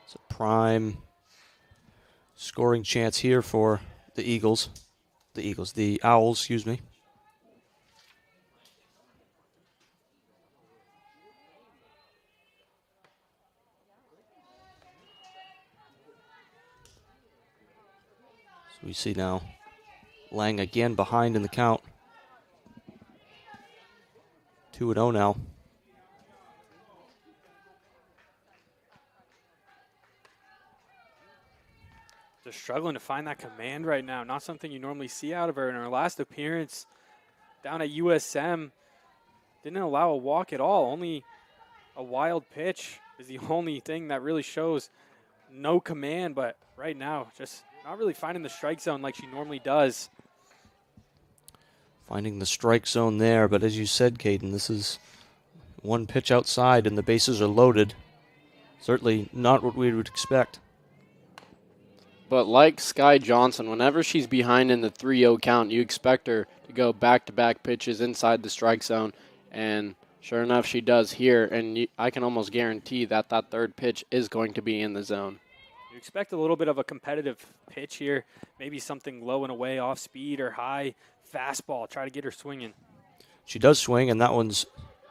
It's a prime scoring chance here for the Eagles. The Owls, excuse me. So we see now Lang again behind in the count. 2-0 now. They're struggling to find that command right now. Not something you normally see out of her. In her last appearance, down at USM didn't allow a walk at all. Only a wild pitch is the only thing that really shows no command, but right now just not really finding the strike zone like she normally does. Finding the strike zone there, but as you said, Caden, this is one pitch outside and the bases are loaded. Certainly not what we would expect. But like Sky Johnson, whenever she's behind in the 3-0 count, you expect her to go back-to-back pitches inside the strike zone. And sure enough, she does here. And I can almost guarantee that that third pitch is going to be in the zone. You expect a little bit of a competitive pitch here, maybe something low and away, off speed or high fastball. Try to get her swinging. She does swing, and that one's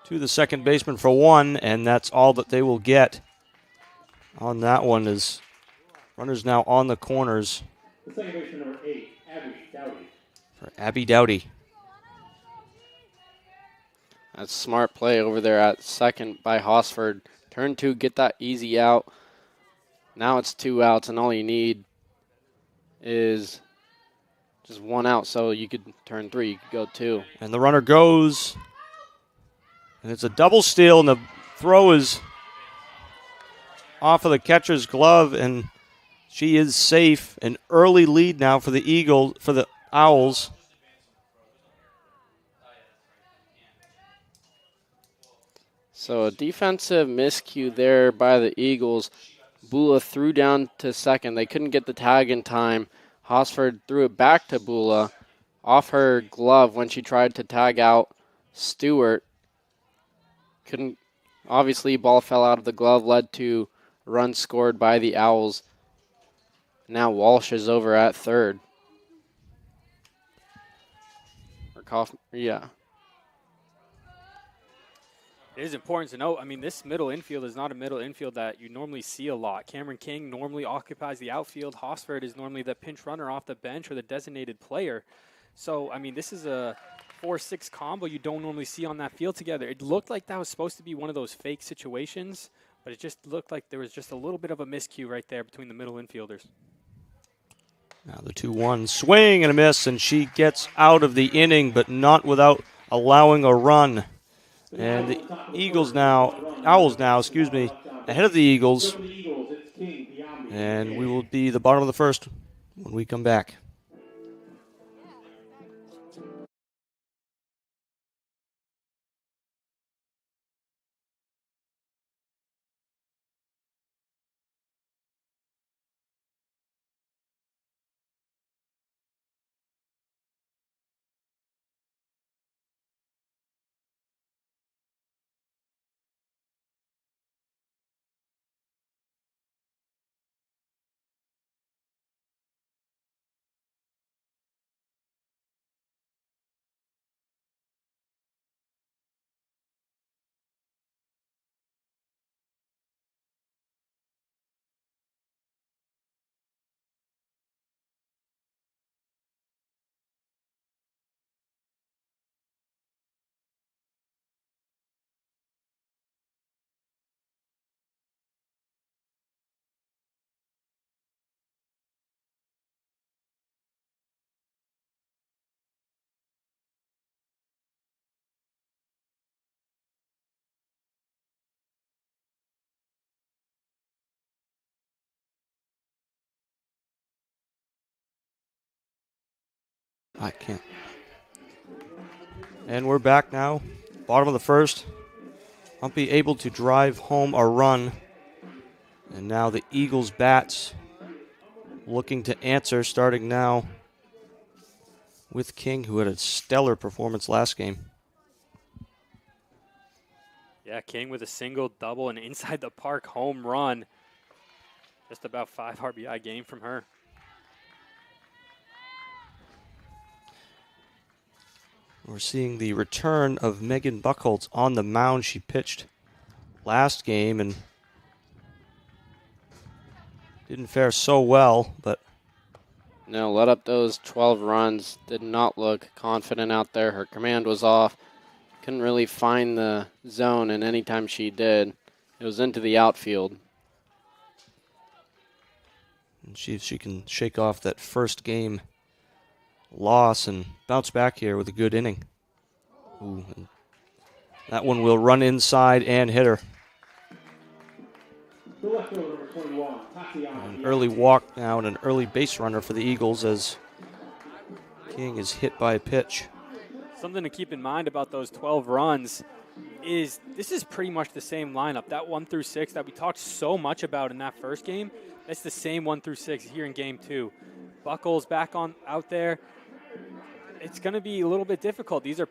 to the second baseman for one, and that's all that they will get on that one. Is runners now on the corners. The second baseman, number 8, Abby Dowdy. For Abby Dowdy. That's smart play over there at second by Hosford. Turn 2, get that easy out. Now it's 2 outs, and all you need is just 1 out. So you could turn 3, you could go 2. And the runner goes, and it's a double steal, and the throw is off of the catcher's glove, and she is safe. An early lead now for the Owls. So a defensive miscue there by the Eagles. Bula threw down to second. They couldn't get the tag in time. Hosford threw it back to Bula off her glove when she tried to tag out Stewart. Couldn't. Obviously, ball fell out of the glove, led to a run scored by the Owls. Now Walsh is over at third. Or Kaufman, yeah. It is important to note, I mean, this middle infield is not a middle infield that you normally see a lot. Cameron King normally occupies the outfield. Hosford is normally the pinch runner off the bench or the designated player. So, I mean, this is a 4-6 combo you don't normally see on that field together. It looked like that was supposed to be one of those fake situations, but it just looked like there was just a little bit of a miscue right there between the middle infielders. Now the 2-1 swing and a miss, and she gets out of the inning, but not without allowing a run. And the Owls now, ahead of the Eagles. And we will be the bottom of the first when we come back. I can't. And we're back now. Bottom of the first. Humpy able to drive home a run. And now the Eagles bats looking to answer, starting now with King, who had a stellar performance last game. Yeah, King with a single, double, and inside the park home run. Just about 5 RBI game from her. We're seeing the return of Megan Buchholz on the mound. She pitched last game and didn't fare so well, but No, let up those 12 runs. Did not look confident out there. Her command was off. Couldn't really find the zone, and anytime she did, it was into the outfield. and see if she can shake off that first game loss and bounce back here with a good inning. Ooh, and that one will run inside and hit her. The left fielder, number 21, Tatiana. An early walk now and an early base runner for the Eagles as King is hit by a pitch. Something to keep in mind about those 12 runs is this is pretty much the same lineup. That 1 through 6 that we talked so much about in that first game, that's the same 1 through 6 here in game 2. Buckles back on out there. It's going to be a little bit difficult. These are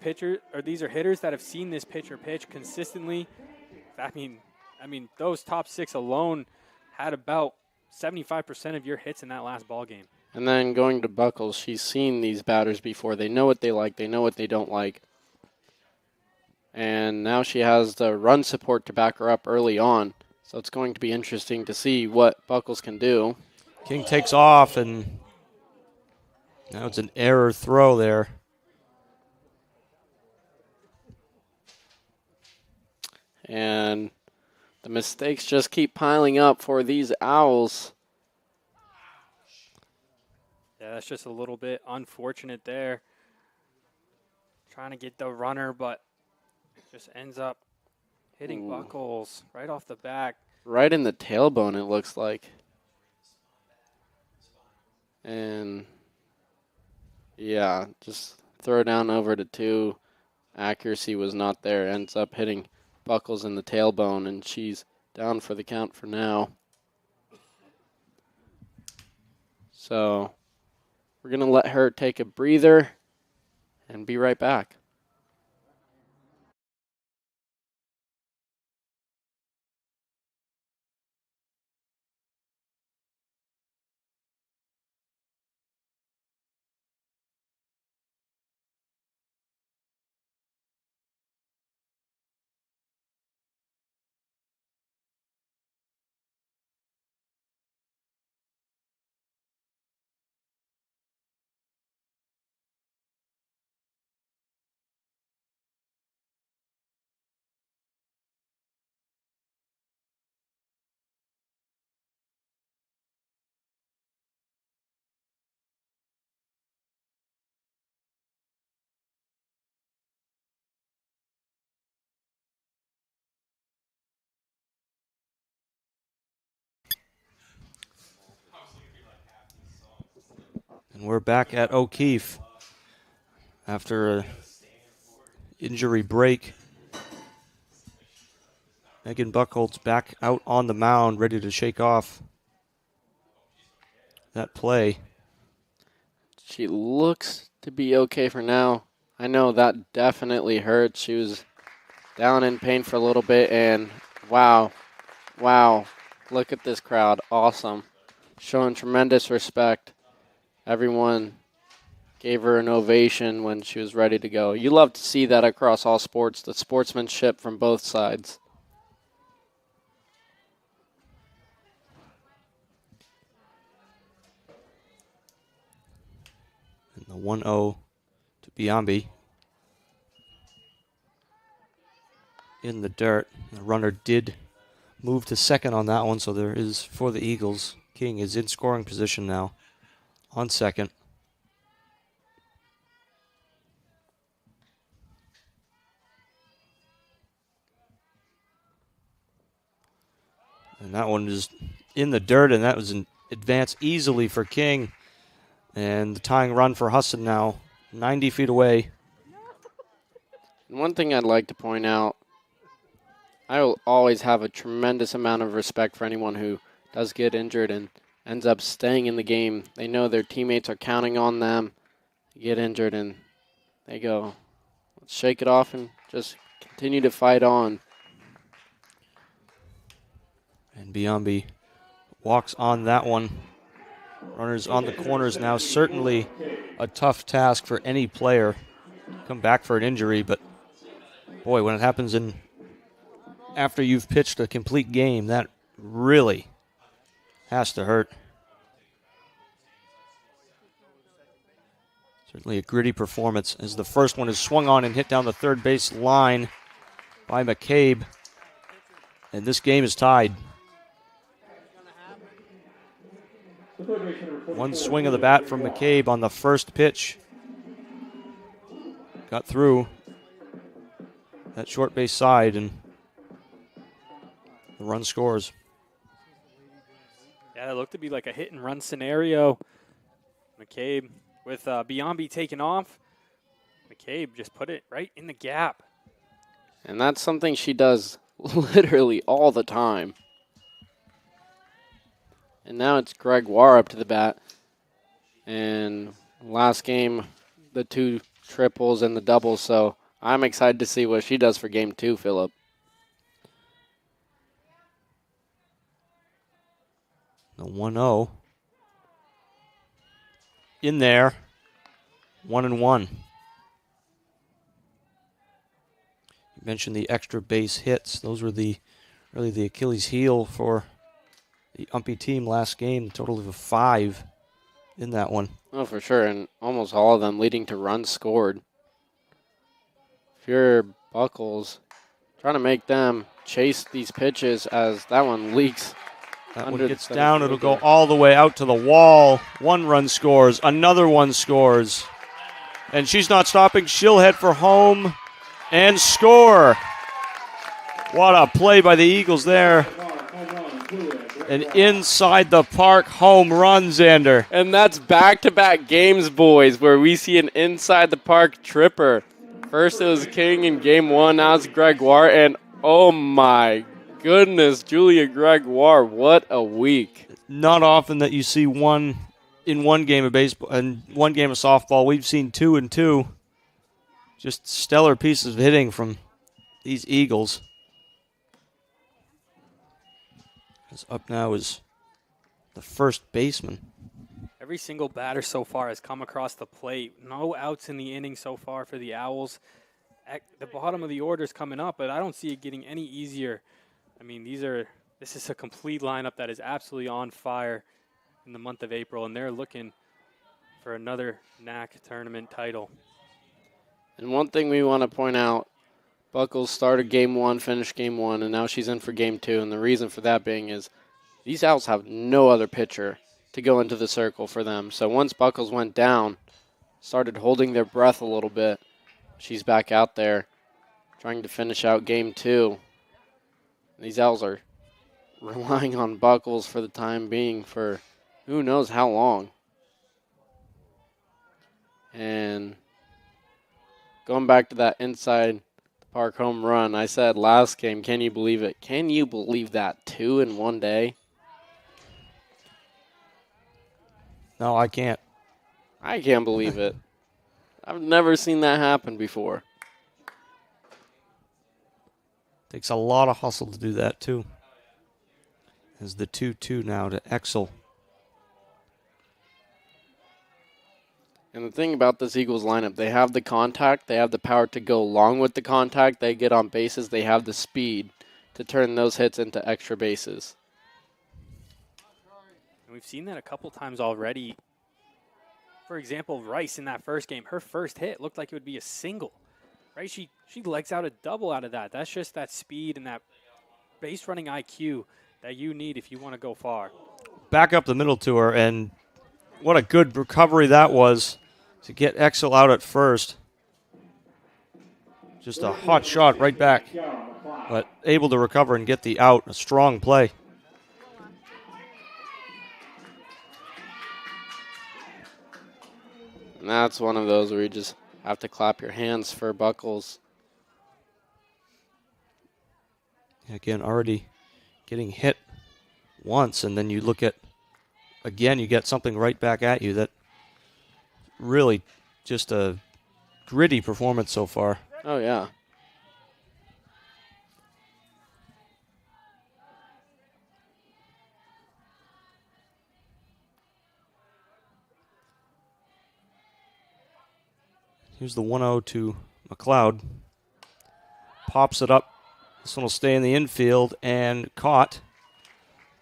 hitters that have seen this pitcher pitch consistently. I mean, those top 6 alone had about 75% of your hits in that last ball game. And then going to Buckles, she's seen these batters before. They know what they like. They know what they don't like. And now she has the run support to back her up early on. So it's going to be interesting to see what Buckles can do. King takes off, and now it's an error throw there. And the mistakes just keep piling up for these Owls. Yeah, that's just a little bit unfortunate there. Trying to get the runner, but just ends up hitting Buckles right off the back. Right in the tailbone, it looks like. And, yeah, just throw down over to 2. Accuracy was not there. Ends up hitting Buckles in the tailbone, and she's down for the count for now. So we're going to let her take a breather and be right back. And we're back at O'Keefe after an injury break. Megan Buckholz back out on the mound, ready to shake off that play. She looks to be okay for now. I know that definitely hurt. She was down in pain for a little bit, and wow, look at this crowd. Awesome. Showing tremendous respect. Everyone gave her an ovation when she was ready to go. You love to see that across all sports, the sportsmanship from both sides. And the 1-0 to Biambi. In the dirt. The runner did move to second on that one, so there is for the Eagles. King is in scoring position now on second. And that one is in the dirt, and that was an advance easily for King. And the tying run for Husson now, 90 feet away. And one thing I'd like to point out, I will always have a tremendous amount of respect for anyone who does get injured and ends up staying in the game. They know their teammates are counting on them. They get injured and they go, let's shake it off and just continue to fight on. And Biambi walks on that one. Runners on the corners now. Certainly a tough task for any player. Come back for an injury, but boy, when it happens after you've pitched a complete game, that really has to hurt. Certainly a gritty performance as the first one is swung on and hit down the third base line by McCabe. And this game is tied. One swing of the bat from McCabe on the first pitch. Got through. that short base side, and the run scores. Yeah, it looked to be like a hit and run scenario. McCabe with Biombi taking off. McCabe just put it right in the gap. And that's something she does literally all the time. And now it's Gregoire up to the bat. And last game, the 2 triples and the doubles. So I'm excited to see what she does for game 2, Philip. The 1-0. In there. 1-1. You mentioned the extra base hits. Those were really the Achilles heel for the Umpy team last game. A total of 5 in that one. Oh, for sure. And almost all of them leading to runs scored. If you're Buckles, trying to make them chase these pitches as that one leaks. That one gets down. It'll go all the way out to the wall. 1 run scores. Another one scores. And she's not stopping. She'll head for home and score. What a play by the Eagles there. An inside the park home run, Xander. And that's back-to-back games, boys, where we see an inside the park tripper. First it was King in game 1, now it's Gregoire, and oh my goodness, Julia Gregoire, what a week. Not often that you see one in one game of baseball and one game of softball. We've seen 2 and 2. Just stellar pieces of hitting from these Eagles. Up now is the first baseman. Every single batter so far has come across the plate. No outs in the inning so far for the Owls. At the bottom of the order is coming up, but I don't see it getting any easier. I mean, this is a complete lineup that is absolutely on fire in the month of April, and they're looking for another NAC tournament title. And one thing we want to point out, Buckles started game 1, finished game 1, and now she's in for game 2. And the reason for that being is these Owls have no other pitcher to go into the circle for them. So once Buckles went down, started holding their breath a little bit, she's back out there trying to finish out game 2. These Owls are relying on Buckles for the time being for who knows how long. And going back to that inside park home run, I said last game, can you believe it? Can you believe that 2 in one day? No, I can't. I can't believe it. I've never seen that happen before. Takes a lot of hustle to do that, too. As the 2-2 now to Exel. And the thing about this Eagles lineup, they have the contact, they have the power to go along with the contact, they get on bases, they have the speed to turn those hits into extra bases. And we've seen that a couple times already. For example, Rice in that first game, her first hit looked like it would be a single. Right? She legs out a double out of that. That's just that speed and that base running IQ that you need if you want to go far. Back up the middle to her, and what a good recovery that was to get Exel out at first. Just a hot shot right back, but able to recover and get the out. A strong play. And that's one of those where you just have to clap your hands for Buckles. Again, already getting hit once, and then you look at, again, you get something right back at you. That really just a gritty performance so far. Oh, yeah. Here's the 1-0 to McLeod. Pops it up. This one will stay in the infield and caught.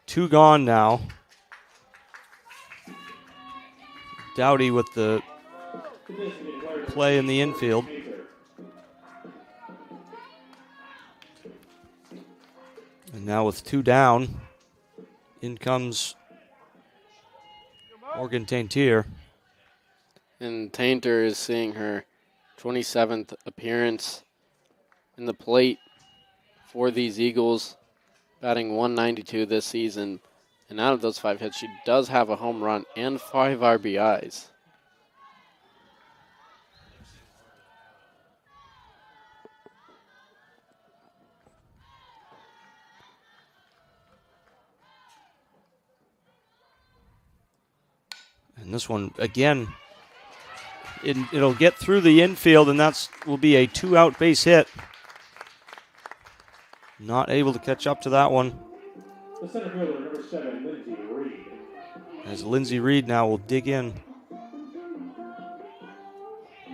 2 gone now. Dowdy with the play in the infield. And now with 2 down, in comes Morgan Taintier. And Tainter is seeing her 27th appearance in the plate for these Eagles, batting 192 this season. And out of those 5 hits, she does have a home run and 5 RBIs. And this one, again, it'll get through the infield, and will be a 2-out base hit. Not able to catch up to that one. The center fielder, number 7, Lindsay Reed. As Lindsay Reed now will dig in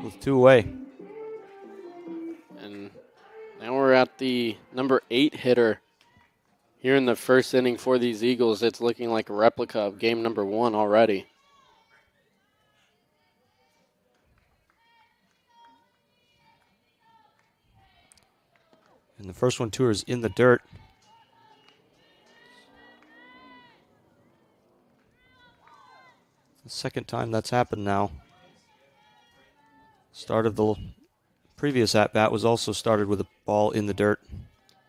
with 2 away. And now we're at the number 8 hitter here in the first inning for these Eagles. It's looking like a replica of game number 1 already. And the first one to her is in the dirt. The second time that's happened now. Start of the previous at-bat was also started with a ball in the dirt.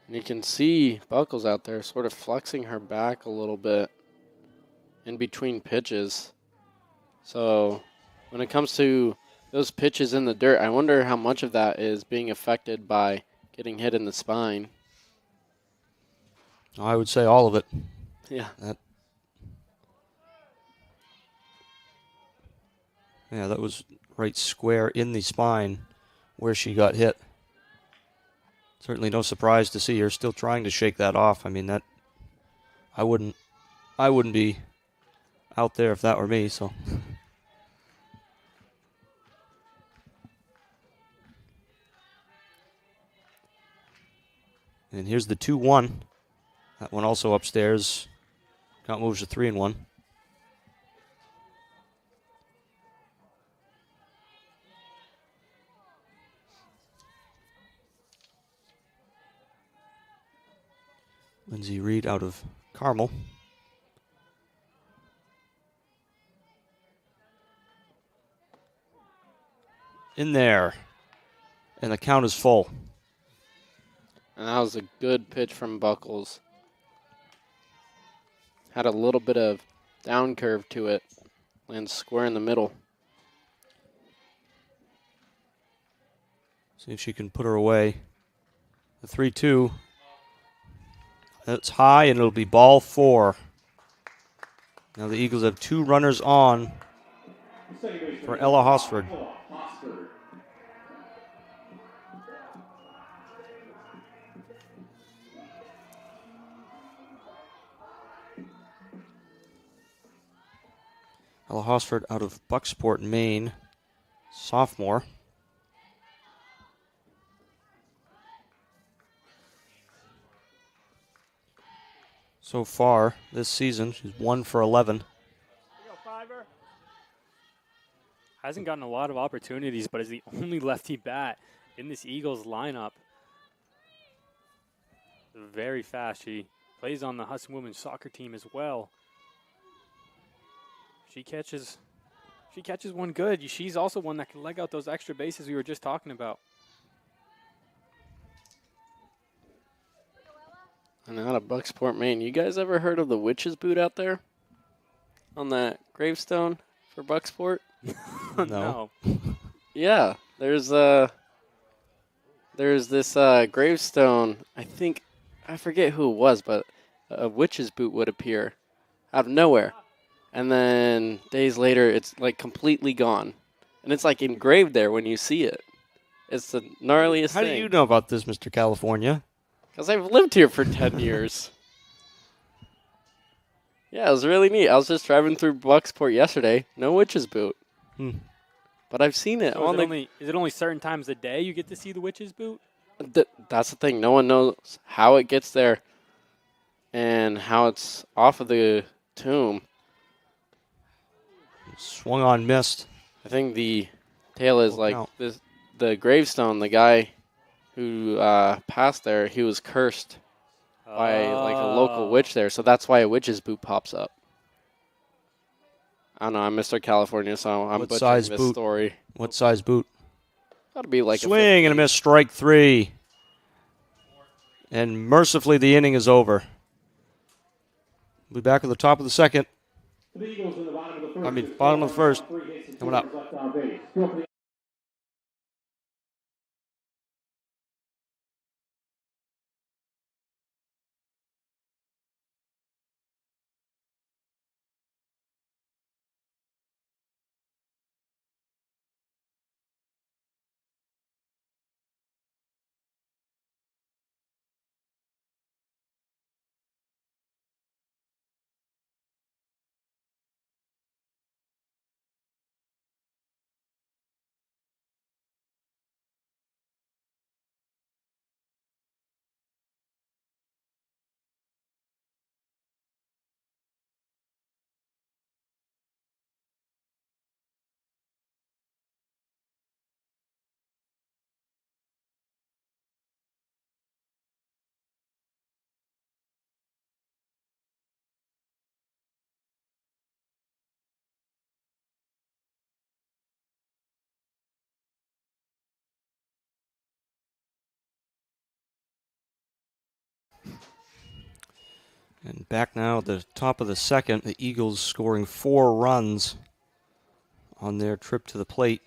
And you can see Buckles out there sort of flexing her back a little bit in between pitches. So when it comes to those pitches in the dirt, I wonder how much of that is being affected by getting hit in the spine. I would say all of it. Yeah. That was right square in the spine where she got hit. Certainly no surprise to see her still trying to shake that off. I mean, that I wouldn't be out there if that were me, so. And here's the 2-1. That one also upstairs. Count moves to 3-1. Lindsay Reed out of Carmel. In there. And the count is full. And that was a good pitch from Buckles. Had a little bit of down curve to it. Lands square in the middle. See if she can put her away. The 3-2. That's high, and it'll be ball 4. Now the Eagles have 2 runners on for Ella Hosford. Ella Hosford out of Bucksport, Maine, sophomore. So far this season, she's 1 for 11. Hasn't gotten a lot of opportunities, but is the only lefty bat in this Eagles lineup. Very fast. She plays on the Husson women's soccer team as well. She catches one good. She's also one that can leg out those extra bases we were just talking about. And out of Bucksport, Maine. You guys ever heard of the witch's boot out there? On that gravestone for Bucksport? No. Yeah, there's this gravestone. I forget who it was, but a witch's boot would appear out of nowhere. And then days later, it's like completely gone. And it's like engraved there when you see it. It's the gnarliest How thing. do you know about this, Mr. California? Because I've lived here for 10 years. Yeah, it was really neat. I was just driving through Bucksport yesterday. No witch's boot. But I've seen it. So is it only certain times a day you get to see the witch's boot? That's the thing. No one knows how it gets there and how it's off of the tomb. Swung on, missed. I think the tale is the gravestone, the guy who passed there, he was cursed by like a local witch there. So that's why a witch's boot pops up. I don't know. I'm Mr. California, so I'm butchering this story. What size boot? Gotta be like swing and a miss, strike 3. And mercifully, the inning is over. We'll be back at the top of the second. The Eagles in the bottom of the first. Bottom of the first. Coming up. Left on base. Still for the And back now at the top of the second, the Eagles scoring 4 runs on their trip to the plate.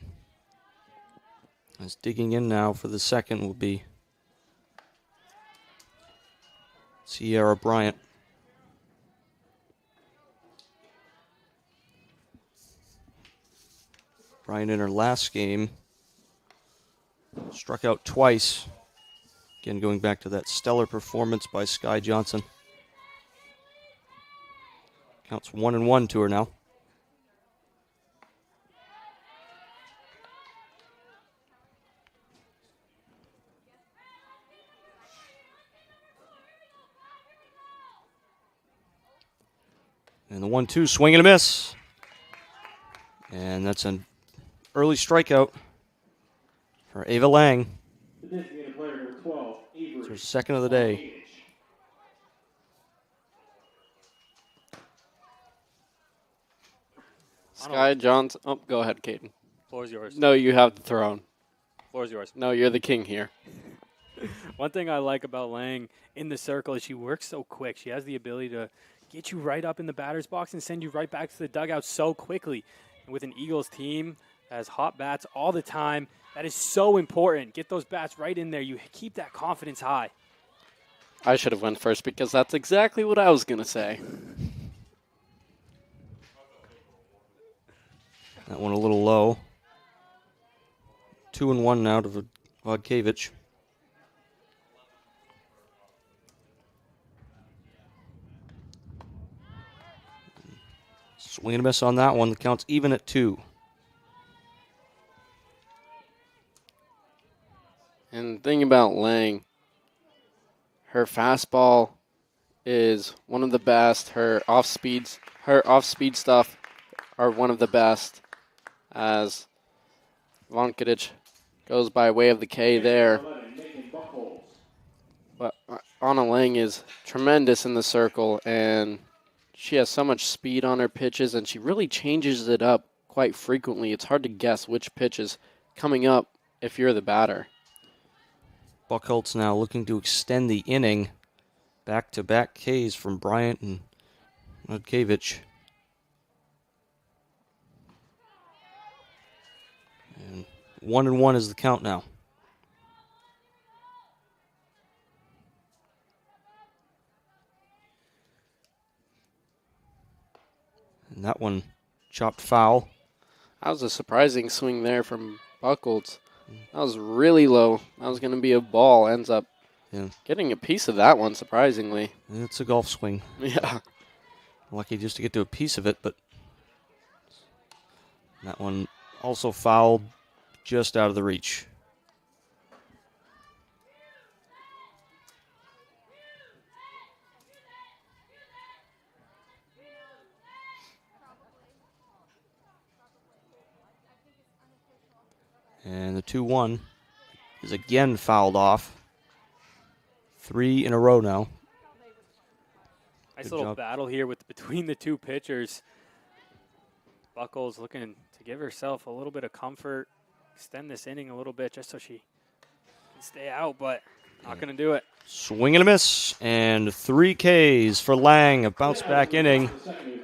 As digging in now for the second will be Sierra Bryant. Bryant in her last game struck out twice. Again, going back to that stellar performance by Sky Johnson. Counts 1-1 to her now. And the 1-2, swing and a miss. And that's an early strikeout for Ava Lang. The designated player number 12, Avery. It's her second of the day. Sky Johnson. Oh, go ahead, Caden. Floor is yours. No, you have the throne. Floor is yours. No, you're the king here. One thing I like about Lang in the circle is she works so quick. She has the ability to get you right up in the batter's box and send you right back to the dugout so quickly. And with an Eagles team that has hot bats all the time, that is so important. Get those bats right in there. You keep that confidence high. I should have went first because that's exactly what I was going to say. That one a little low. 2-1 now to Vodkevich. Swing and a miss on that one. The count's even at 2. And the thing about Lang, her fastball is one of the best. Her off-speed stuff are one of the best. As Vonkitic goes by way of the K there. But Anna Lang is tremendous in the circle, and she has so much speed on her pitches, and she really changes it up quite frequently. It's hard to guess which pitch is coming up if you're the batter. Buckholz now looking to extend the inning. Back-to-back Ks from Bryant and Vodkevich. And 1-1 is the count now. And that one chopped foul. That was a surprising swing there from Buckholz. That was really low. That was going to be a ball. Ends up getting a piece of that one, surprisingly. It's a golf swing. Yeah. Lucky just to get to a piece of it, but that one also fouled just out of the reach. And the 2-1 is again fouled off. 3 in a row now. Nice Good little job. battle here between the two pitchers. Buckholz looking to give herself a little bit of comfort, extend this inning a little bit just so she can stay out, but Not going to do it. Swing and a miss, and 3 Ks for Lang, a bounce back inning.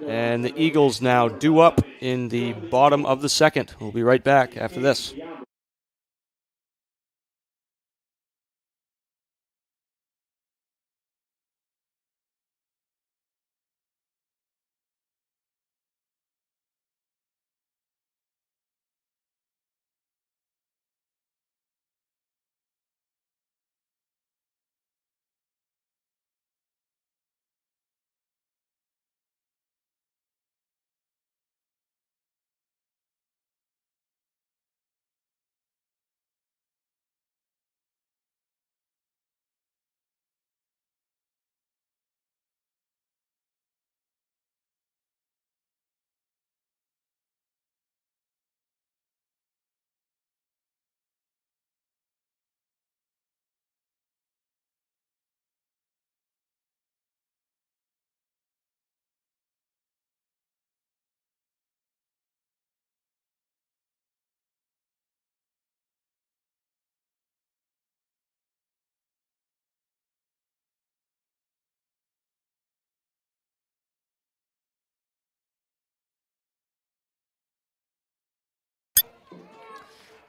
And the Eagles now due up in the bottom of the second. We'll be right back after this.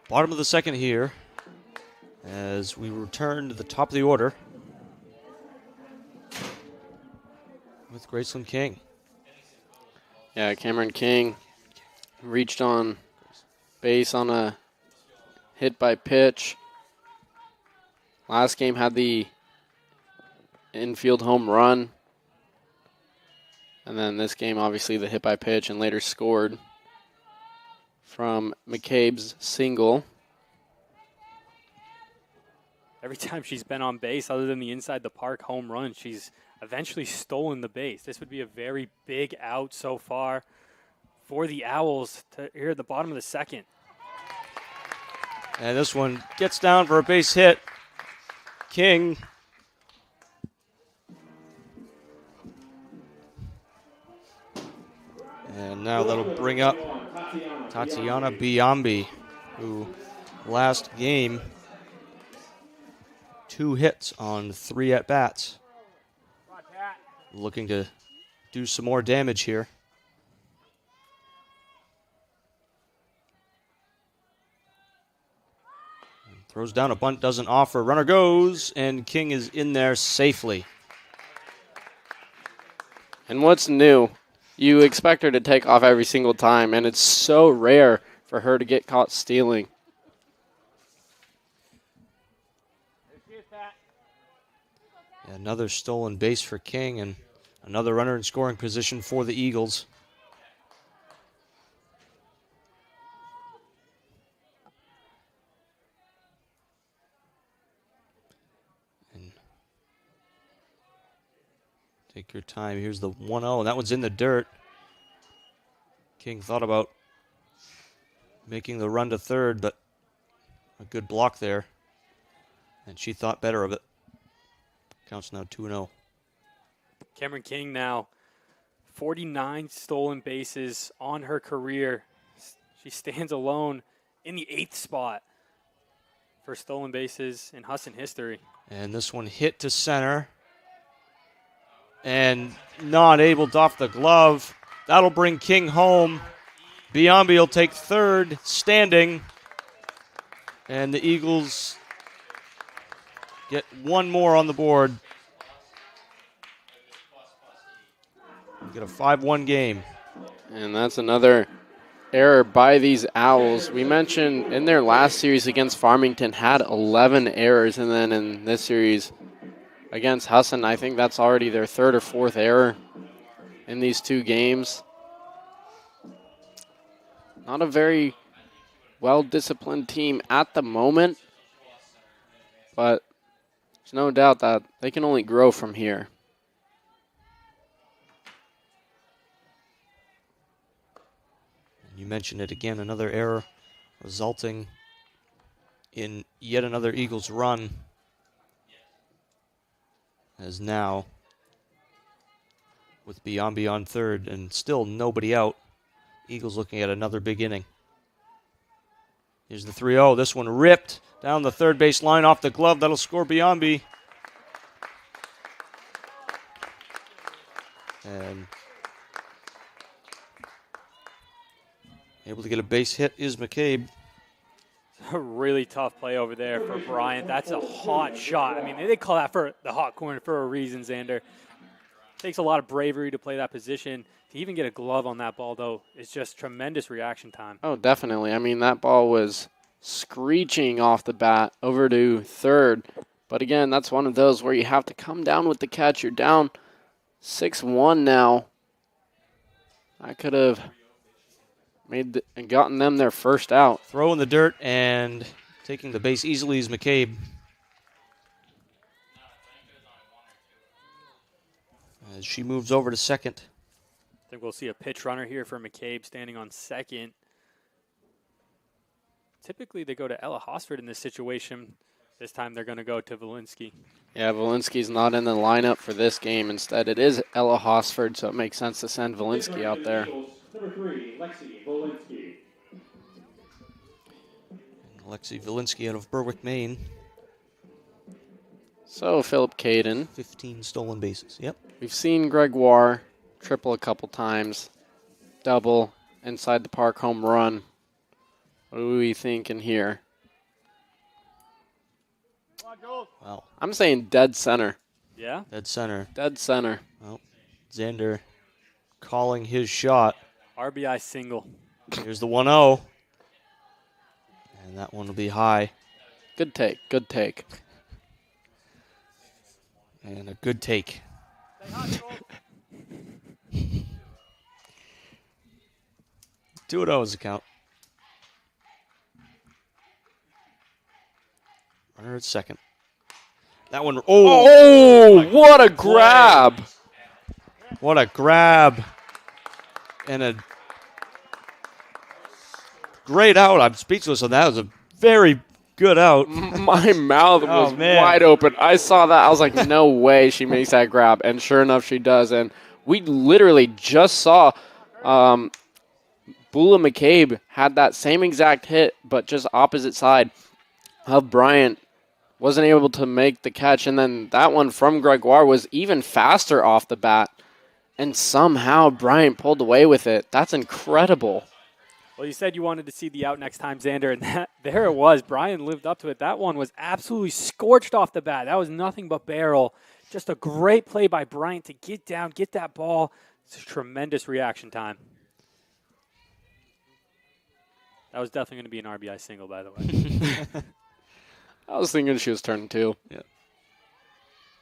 Bottom of the second here, as we return to the top of the order with Graceland King. Yeah, Cameron King reached on base on a hit by pitch. Last game had the infield home run. And then this game, obviously, the hit by pitch, and later scored from McCabe's single. Every time she's been on base, other than the inside the park home run, she's eventually stolen the base. This would be a very big out so far for the Owls here at the bottom of the second. And this one gets down for a base hit. King. And now that'll bring up Tatiana Biambi, who last game, 2 hits on 3 at-bats. Looking to do some more damage here. Throws down a bunt, doesn't offer. Runner goes, and King is in there safely. And what's new? You expect her to take off every single time, and it's so rare for her to get caught stealing. Another stolen base for King, and another runner in scoring position for the Eagles. And take your time. Here's the 1-0. That one's in the dirt. King thought about making the run to third, but a good block there. And she thought better of it. Counts now 2-0. Cameron King now 49 stolen bases on her career. She stands alone in the 8th spot for stolen bases in Husson history. And this one hit to center. And not able to off the glove. That'll bring King home. Biambi will take third, standing. And the Eagles get one more on the board. Get a 5-1 game. And that's another error by these Owls. We mentioned in their last series against Farmington had 11 errors, and then in this series against Husson, I think that's already their 3rd or 4th error in these 2 games. Not a very well-disciplined team at the moment, but there's no doubt that they can only grow from here. You mentioned it again, another error resulting in yet another Eagles run. As now, with Biambi on third and still nobody out, Eagles looking at another big inning. Here's the 3-0. This one ripped down the third base line off the glove. That'll score Biombi. And able to get a base hit is McCabe. A really tough play over there for Bryant. That's a hot shot. I mean, they call that for the hot corner for a reason, Xander. Takes a lot of bravery to play that position. To even get a glove on that ball, though, is just tremendous reaction time. Oh, definitely. I mean, that ball was screeching off the bat over to third. But again, that's one of those where you have to come down with the catch. You're down 6-1 now. I could have gotten them their first out. Throw in the dirt and taking the base easily is McCabe. As she moves over to second. I think we'll see a pitch runner here for McCabe standing on second. Typically, they go to Ella Hosford in this situation. This time, they're going to go to Valinsky. Yeah, Valinsky's not in the lineup for this game. Instead, it is Ella Hosford, so it makes sense to send Valinsky out there. Number 3, Lexi Volinsky. Alexi Valinsky out of Berwick, Maine. So, Philip Caden. 15 stolen bases. Yep. We've seen Gregoire triple a couple times, double, inside the park home run. What are we thinking here? Wow. I'm saying dead center. Yeah? Dead center. Dead center. Well, Xander calling his shot. RBI single. Here's the 1-0. And that one will be high. Good take. Good take. And a good take. 2-0 is the count. Runner at second. That one. Oh, what a grab. What a grab. And a great out. I'm speechless on that. It was a very good out. My mouth was man. wide open. I saw that. I was like, no way she makes that grab. And sure enough, she does. And we literally just saw Bula McCabe had that same exact hit, but just opposite side of Bryant. Wasn't able to make the catch. And then that one from Gregoire was even faster off the bat. And somehow Bryant pulled away with it. That's incredible. Well, you said you wanted to see the out next time, Xander, and there it was. Brian lived up to it. That one was absolutely scorched off the bat. That was nothing but barrel. Just a great play by Bryant to get down, get that ball. It's a tremendous reaction time. That was definitely going to be an RBI single, by the way. I was thinking she was turning two. Yeah.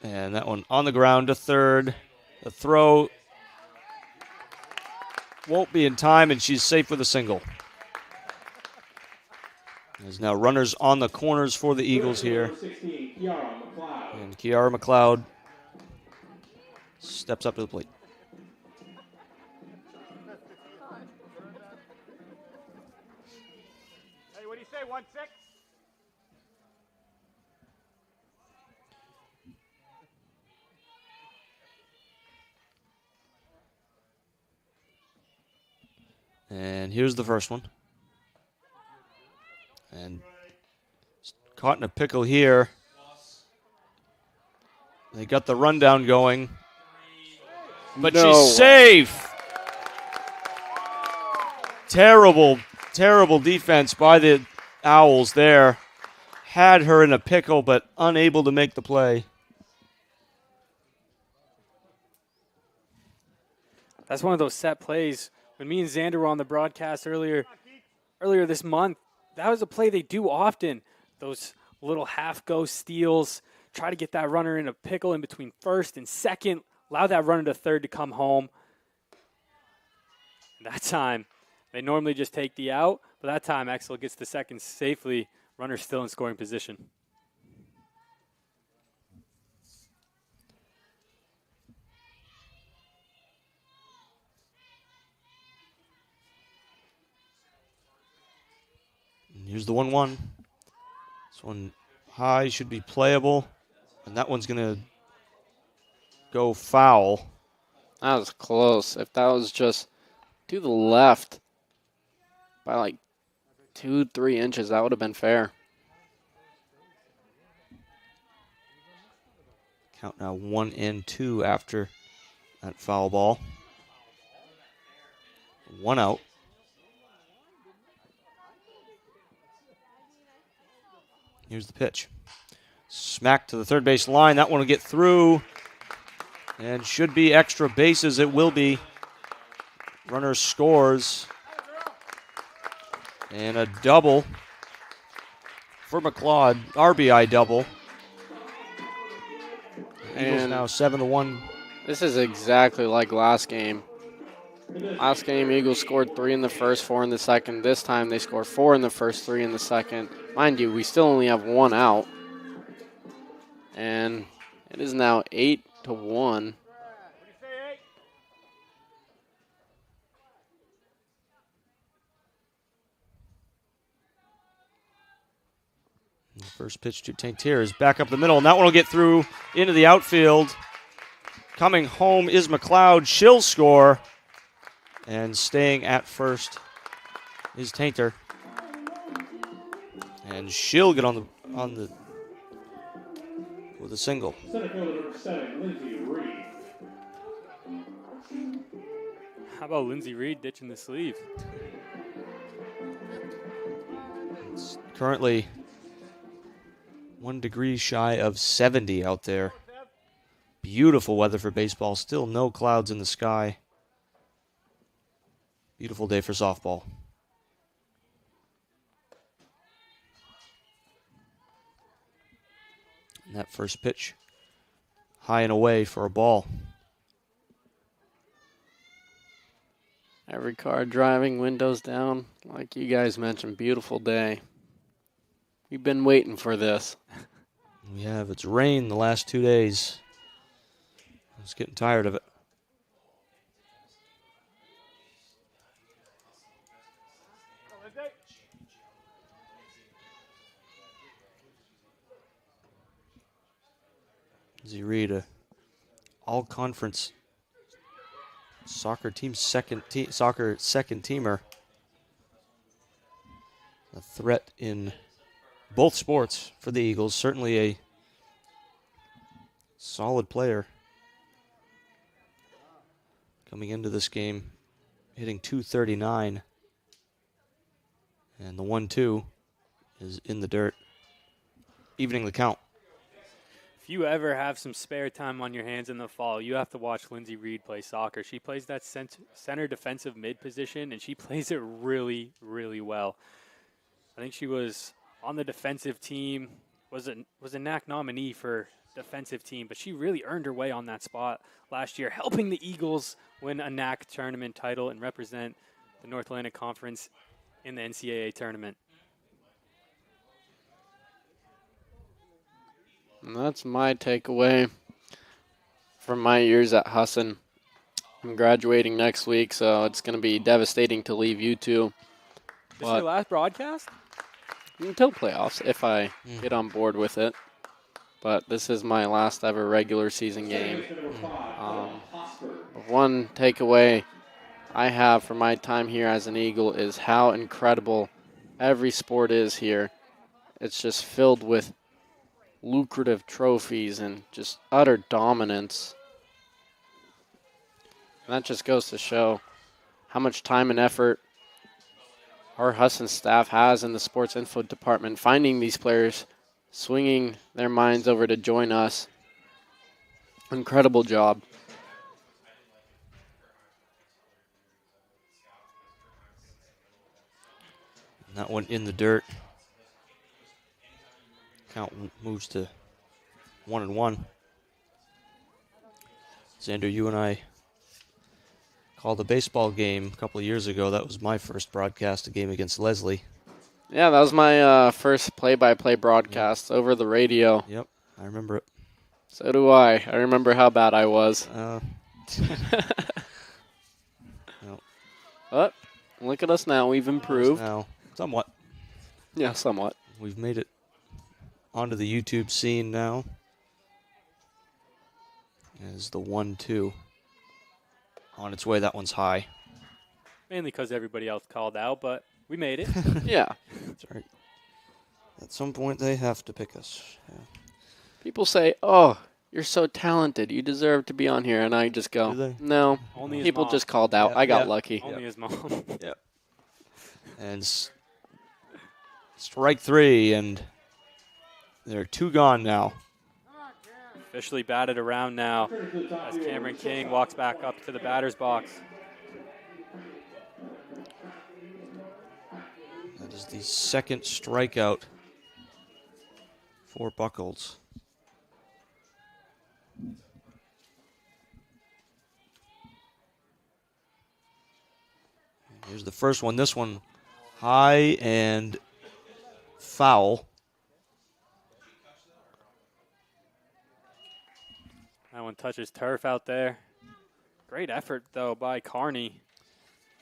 And that one on the ground to third. The throw won't be in time, and she's safe with a single. There's now runners on the corners for the Eagles here. 16, Kiara McLeod. And Kiara McLeod steps up to the plate. Hey, what do you say, 1-6? And here's the first one. And caught in a pickle here. They got the rundown going. But she's safe. Terrible, terrible defense by the Owls there. Had her in a pickle, but unable to make the play. That's one of those set plays. When me and Xander were on the broadcast earlier this month, that was a play they do often. Those little half-go steals, try to get that runner in a pickle in between first and second, allow that runner to third to come home. That time, they normally just take the out, but that time Axel gets the second safely. Runner still in scoring position. Here's the 1-1. This one high should be playable. And that one's going to go foul. That was close. If that was just to the left by like 2-3 inches. That would have been fair. Count now 1-2 after that foul ball. 1 out. Here's the pitch. Smack to the third base line. That one will get through and should be extra bases. It will be. Runner scores. And a double for McLeod. RBI double. Eagles And now 7-1. this is exactly like last game. Last game, Eagles scored 3 in the first, 4 in the second. This time they score 4 in the first, 3 in the second. Mind you, we still only have 1 out. And it is now 8-1. First pitch to Taintier is back up the middle, and that one will get through into the outfield. Coming home is McLeod. She'll score. And staying at first is Tainter. And she'll get on the with a single. Center fielder number 7, Lindsay Reed. How about Lindsay Reed ditching the sleeve? It's currently 1 degree shy of 70 out there. Beautiful weather for baseball. Still no clouds in the sky. Beautiful day for softball. And that first pitch, high and away for a ball. Every car driving, windows down. Like you guys mentioned, beautiful day. We've been waiting for this. We have. It's rained the last 2 days. I was getting tired of it. Lindsay Reed, a all-conference soccer second teamer. A threat in both sports for the Eagles. Certainly a solid player. Coming into this game, hitting .239. And the 1-2 is in the dirt, evening the count. If you ever have some spare time on your hands in the fall, you have to watch Lindsay Reed play soccer. She plays that center defensive mid position, and she plays it really, really well. I think she was on the defensive team, was a NAC nominee for defensive team, but she really earned her way on that spot last year, helping the Eagles win a NAC tournament title and represent the North Atlantic Conference in the NCAA tournament. And that's my takeaway from my years at Husson. I'm graduating next week, so it's going to be devastating to leave you two. This is your last broadcast? Until playoffs, if I get on board with it. But this is my last ever regular season game. One takeaway I have from my time here as an Eagle is how incredible every sport is here. It's just filled with lucrative trophies and just utter dominance. And that just goes to show how much time and effort our Husson staff has in the sports info department, finding these players, swinging their minds over to join us. Incredible job. And that one in the dirt. Count moves to 1-1. Xander, you and I called a baseball game a couple of years ago. That was my first broadcast, a game against Leslie. Yeah, that was my first play-by-play broadcast over the radio. Yep, I remember it. So do I. I remember how bad I was. No. But look at us now. We've improved. Now, somewhat. Yeah, somewhat. We've made it onto the YouTube scene now. As the 1-2 on its way. That one's high. Mainly because everybody else called out, but We made it. Yeah. That's right. At some point, they have to pick us. Yeah. People say, "Oh, you're so talented. You deserve to be on here," and I just Do go, they? "No." Only his People mom. just called out. Yeah, I got yeah. lucky. Only his mom. Yep. And strike 3, and there are 2 gone now. Officially batted around now as Cameron King walks back up to the batter's box. That is the second strikeout for Buckles. Here's the first one. This one high and foul. That one touches turf out there. Great effort, though, by Carney.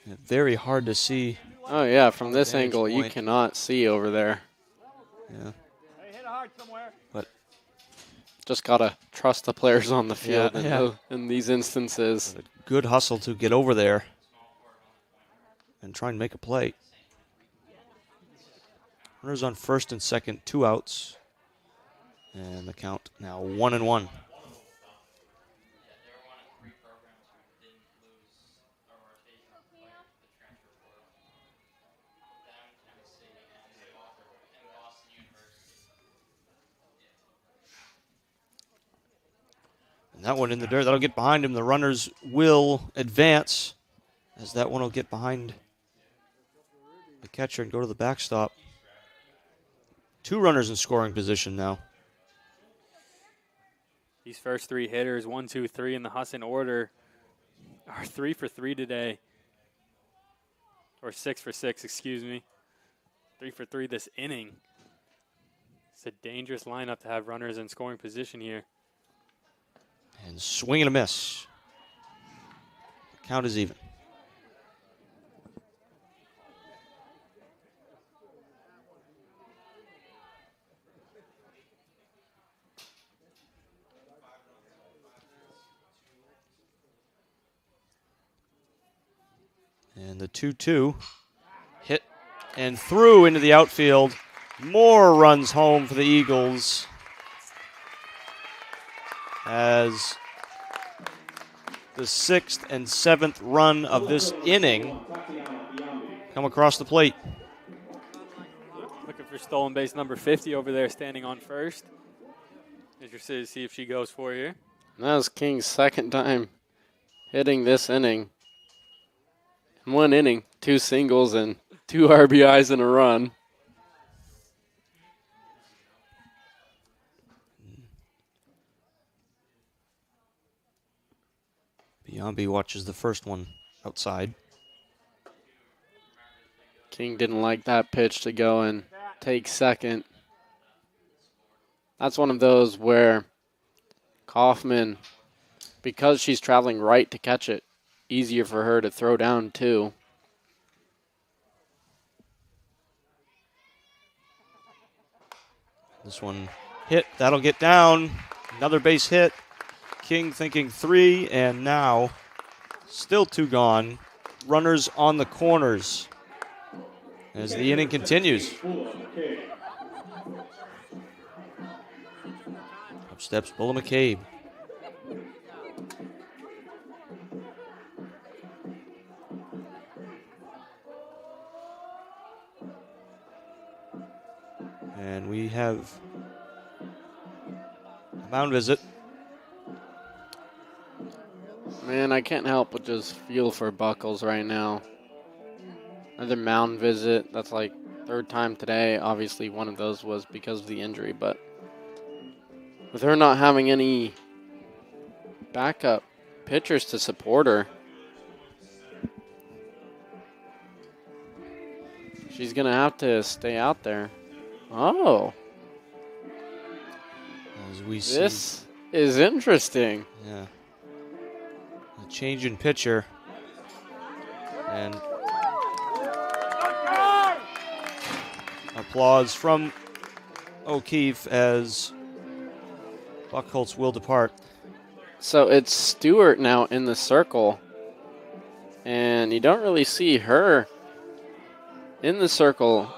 Yeah, very hard to see. Oh, yeah, from this Vantage angle, you point. cannot see over there. Yeah. But Just got to trust the players on the field Yeah. in these instances. a good hustle to get over there and try and make a play. Runners on first and second, 2 outs. And the count now 1-1. And that one in the dirt, that'll get behind him. The runners will advance as that one will get behind the catcher and go to the backstop. 2 runners in scoring position now. These first 3 hitters, 1, 2, 3 in the Husson order, are 3 for 3 today. Or 6 for 6, excuse me. 3 for 3 this inning. It's a dangerous lineup to have runners in scoring position here. And swing and a miss. The count is even. And the 2-2 hit and through into the outfield. More runs home for the Eagles as the 6th and 7th run of this inning come across the plate. Looking for stolen base number 50 over there standing on first. Interested to see if she goes for here. That was King's second time hitting this inning. In one inning, 2 singles and 2 RBIs and a run. Biombi watches the first one outside. King didn't like that pitch to go and take second. That's one of those where Kaufman, because she's traveling right to catch it, easier for her to throw down too. This one hit, that'll get down. Another base hit. King thinking 3, and now still 2 gone. Runners on the corners as the inning continues. Up steps Bulla McCabe. And we have a mound visit. Man, I can't help but just feel for Buckles right now. Another mound visit. That's like 3rd time today. Obviously, one of those was because of the injury, but with her not having any backup pitchers to support her, she's going to have to stay out there. Oh, As we see, this is interesting. yeah, a change in pitcher, and applause from O'Keefe as Buckholz will depart. So it's Stewart now in the circle, and you don't really see her in the circle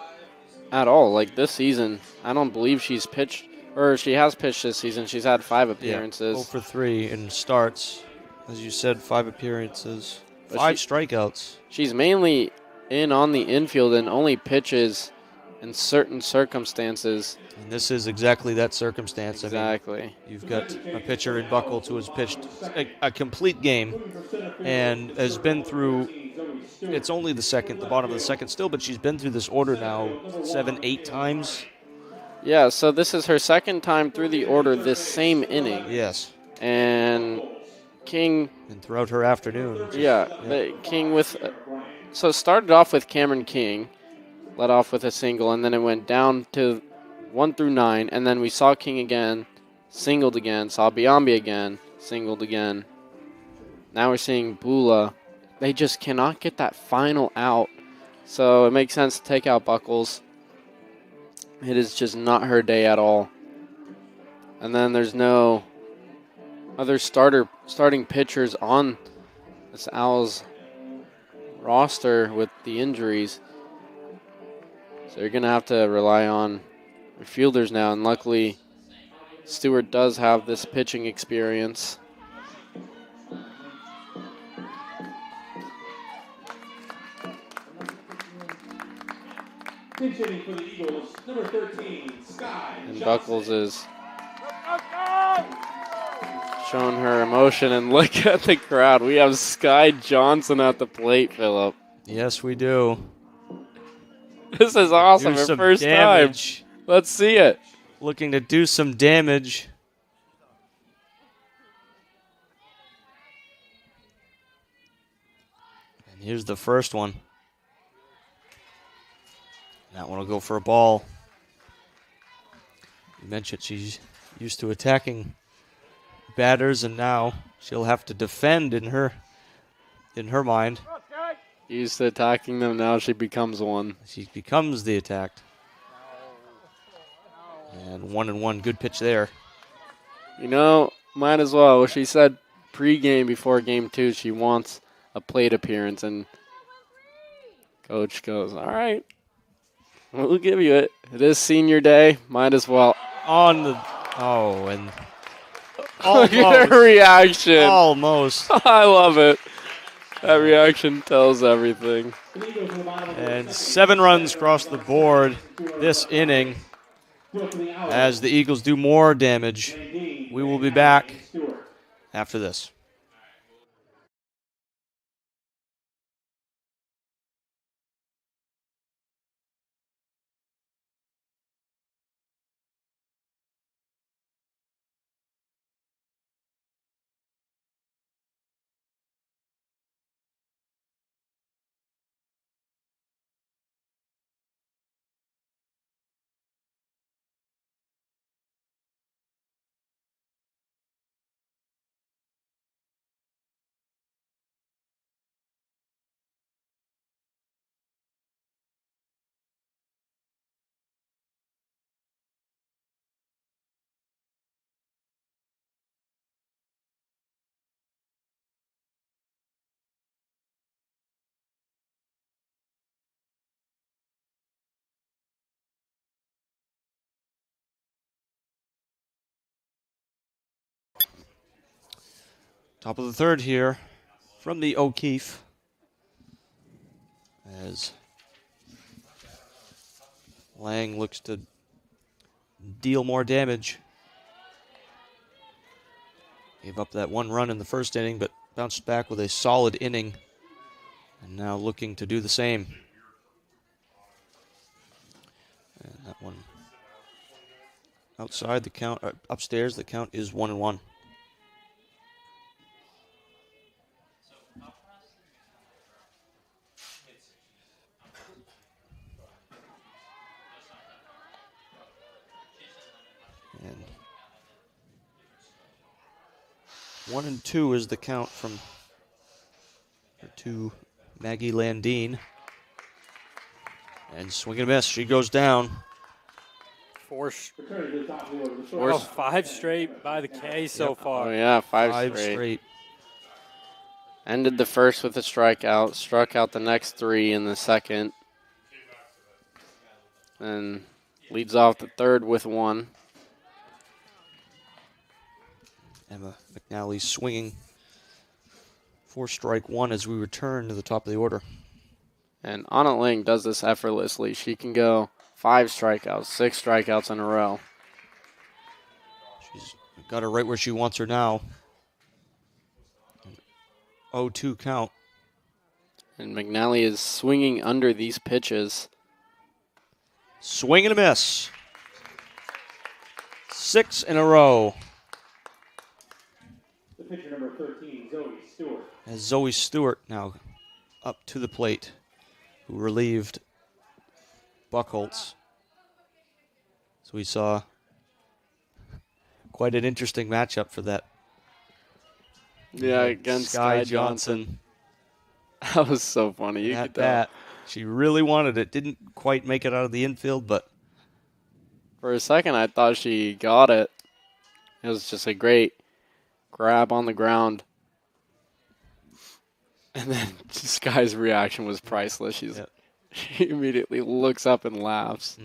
at all. Like this season, I don't believe she's pitched, or she has pitched this season. She's had 5 appearances. 0 for 3 in starts. As you said, 5 appearances, But 5 strikeouts. She's mainly in on the infield and only pitches in certain circumstances. And this is exactly that circumstance. Exactly. I mean, you've got a pitcher in Buckles who has pitched a complete game and has been through, it's only the bottom of the second still, but she's been through this order now 7, 8 times. Yeah, so this is her second time through the order this same inning. Yes. And King. And throughout her afternoon. King with. So it started off with Cameron King, led off with a single, and then it went down to 1 through 9, and then we saw King again, singled again, saw Biambi again, singled again. Now we're seeing Bula. They just cannot get that final out, so it makes sense to take out Buckles. It is just not her day at all. And then there's no other starting pitchers on this Owls roster with the injuries. So you're going to have to rely on your fielders now. And luckily, Stewart does have this pitching experience. Pinch hitting for the Eagles, number 13, Sky And Johnson. Buckles is showing her emotion. And look at the crowd. We have Sky Johnson at the plate, Phillip. Yes, we do. This is awesome. Her first damage. time. Let's see it. Looking to do some damage. And here's the first one. That one will go for a ball. You mentioned she's used to attacking batters, and now she'll have to defend in her mind. Used to attacking them, now she becomes one. She becomes the attacked. And 1-1, good pitch there. You know, might as well. She said pregame before game 2 she wants a plate appearance, and coach goes, all right, we'll give you it. It is senior day, might as well. And Look at her reaction. Almost. I love it. That reaction tells everything. And 7 runs across the board this inning as the Eagles do more damage. We will be back after this. Top of the third here from the O'Keefe as Lang looks to deal more damage. Gave up that 1 run in the first inning, but bounced back with a solid inning. And now looking to do the same. And that one outside the count, upstairs, the count is 1-1. And 1-2 is the count to Maggie Landine. And swing and a miss. She goes down. 5 straight by the K so far. Oh, yeah, 5 straight. Ended the first with a strikeout. Struck out the next 3 in the second. and leads off the third with 1. Emma McNally swinging for strike 1 as we return to the top of the order. And Anna Ling does this effortlessly. She can go 5 strikeouts, 6 strikeouts in a row. She's got her right where she wants her now. 0-2 count. And McNally is swinging under these pitches. Swing and a miss. 6 in a row. The pitcher number 13, Zoe Stewart. As Zoe Stewart now up to the plate, who relieved Buchholz. So we saw quite an interesting matchup for that. Yeah, against Sky Johnson. That was so funny. You could tell. Bat. She really wanted it. Didn't quite make it out of the infield, but For a second, I thought she got it. It was just a great grab on the ground. And then Sky's reaction was priceless. She immediately looks up and laughs.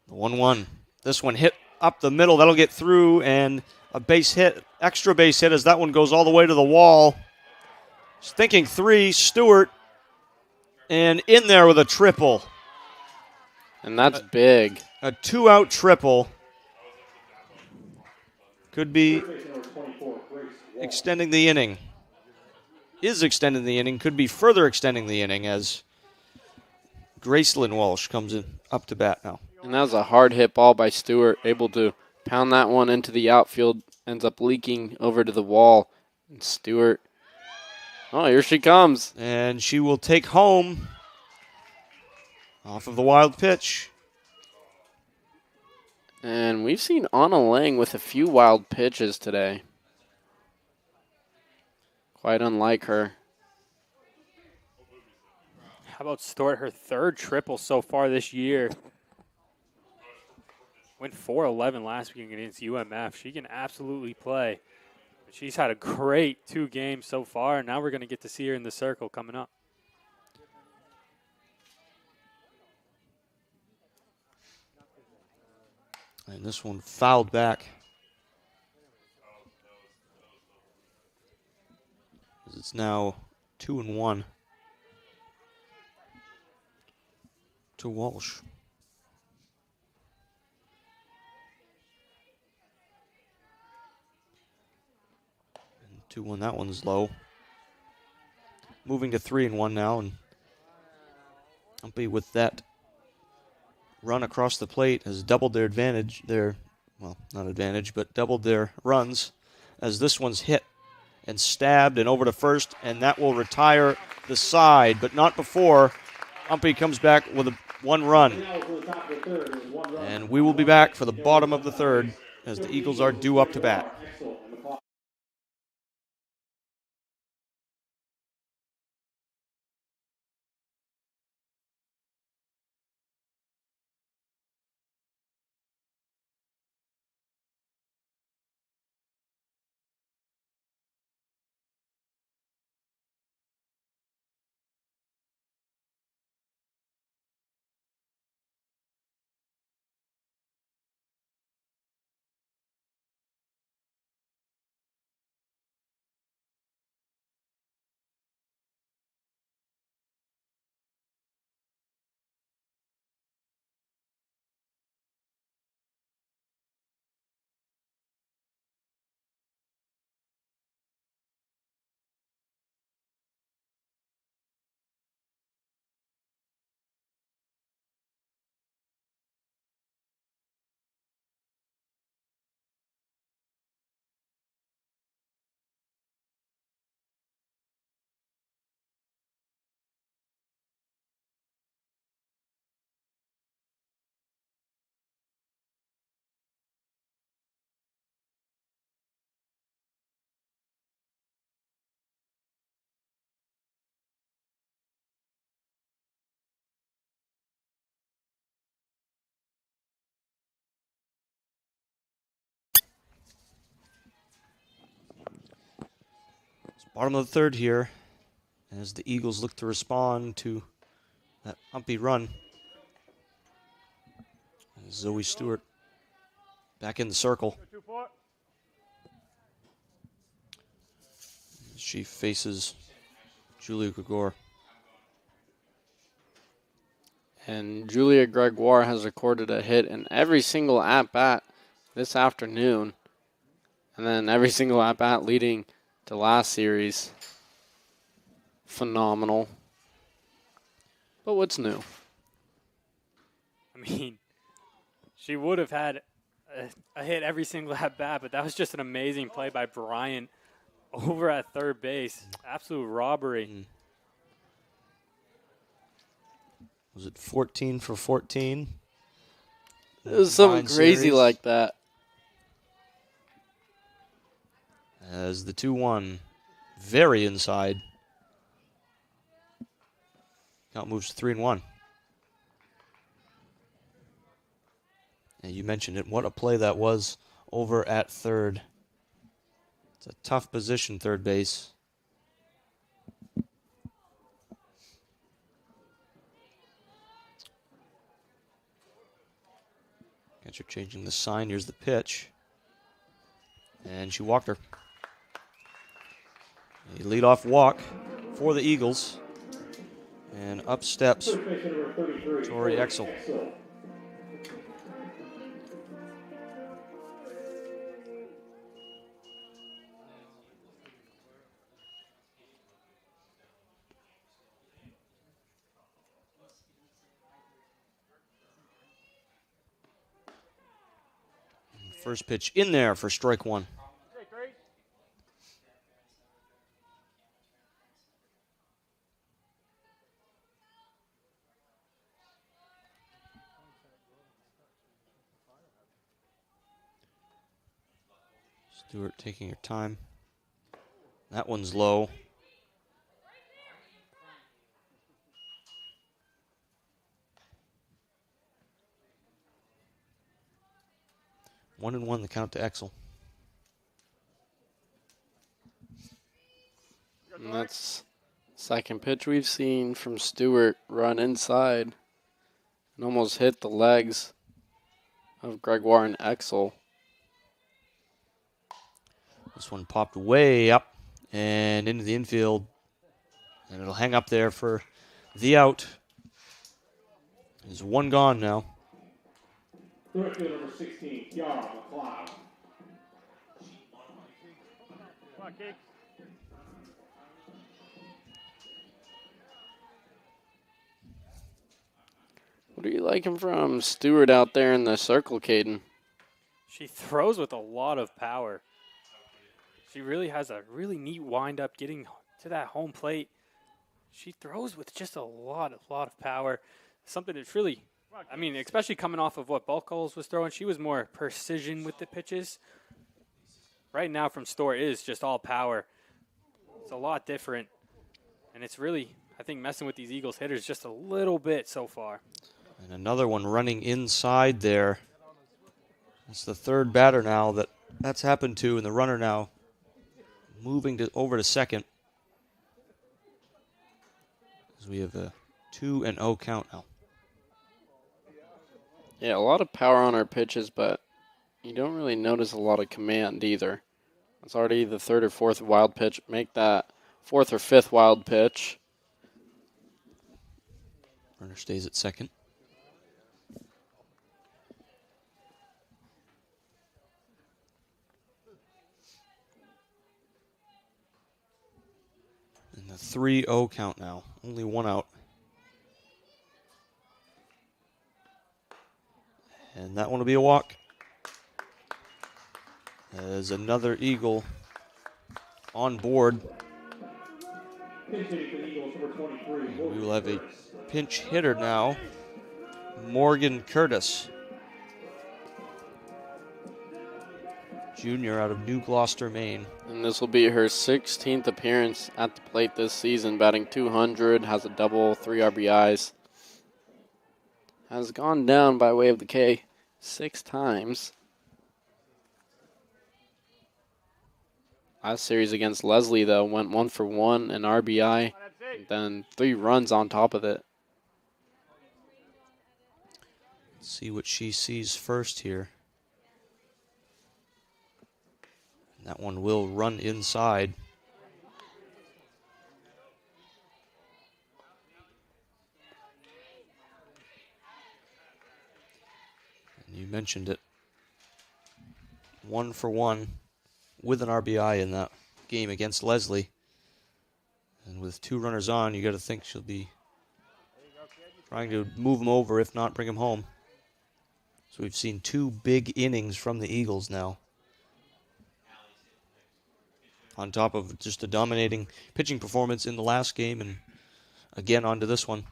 The 1-1. This one hit up the middle. That'll get through, and a base hit, extra base hit as that one goes all the way to the wall. She's thinking 3, Stewart, and in there with a triple. And that's big. A 2-out triple. Could be extending the inning. Is extending the inning. Could be further extending the inning as Gracelyn Walsh comes in up to bat now. And that was a hard hit ball by Stewart, able to pound that one into the outfield, ends up leaking over to the wall. And Stewart, oh, here she comes. And she will take home off of the wild pitch. And we've seen Anna Lang with a few wild pitches today. Quite unlike her. How about Stewart, her 3rd triple so far this year? Went 4-11 last week against UMF. She can absolutely play. She's had a great 2 games so far, and now we're going to get to see her in the circle coming up. And this one fouled back. It's now 2-1 to Walsh. 2-1, that one's low. Moving to 3-1 now, and Umpy with that run across the plate has doubled their advantage, well, not advantage, but doubled their runs as this one's hit and stabbed and over to first, and that will retire the side, but not before Umpy comes back with one run. And we will be back for the bottom of the 3rd as the Eagles are due up to bat. Bottom of the 3rd here as the Eagles look to respond to that umpy run. Zoe Stewart back in the circle. She faces Julia Gregor. And Julia Gregoire has recorded a hit in every single at-bat this afternoon. And then every single at-bat leading to last series. Phenomenal. But what's new? I mean, she would have had a hit every single at-bat, but that was just an amazing play by Bryant over at third base. Absolute robbery. Was it 14 for 14? It was something crazy series. like that. As the 2-1, very inside. Count moves to 3-1. And you mentioned it. What a play that was over at third. It's a tough position, third base. Catcher changing the sign. Here's the pitch. And she walked her. A leadoff walk for the Eagles. And up steps Tori Exel. First pitch in there for strike one. Stewart taking her time. That one's low. One and one, the count to Exel. And that's second pitch we've seen from Stewart run inside and almost hit the legs of Gregoire and Exel. This one popped way up and into the infield. And it'll hang up there for the out. There's one gone now. Third fielder number 16, Kiara McLeod. What are you liking from Stewart out there in the circle, Caden? She throws with a lot of power. She really has a really neat wind-up getting to that home plate. She throws with just a lot of power. Something that's really, I mean, especially coming off of what Buckles was throwing, she was more precision with the pitches. Right now from Store is just all power. It's a lot different. And it's really, I think, messing with these Eagles hitters just a little bit so far. And another one running inside there. It's the third batter now that's happened to, and the runner now moving over to second. As we have a 2-0 count now. Yeah, a lot of power on her pitches, but you don't really notice a lot of command either. It's already the third or fourth wild pitch. Make that fourth or fifth wild pitch. Runner stays at second. And the 3-0 count now. Only one out. And that one will be a walk. As another Eagle on board. Pinch hitting for the Eagles, number 23. We will have a pinch hitter now, Morgan Curtis, junior out of New Gloucester, Maine. And this will be her 16th appearance at the plate this season, batting 200, has a double, 3 RBIs. Has gone down by way of the K 6 times. Last series against Leslie, though, went 1 for 1, an RBI, and then 3 runs on top of it. See what she sees first here. And that one will run inside. And you mentioned it. 1 for 1 with an RBI in that game against Leslie. And with 2 runners on, you got to think she'll be trying to move him over, if not bring him home. So we've seen 2 big innings from the Eagles now, on top of just a dominating pitching performance in the last game, and again onto this one.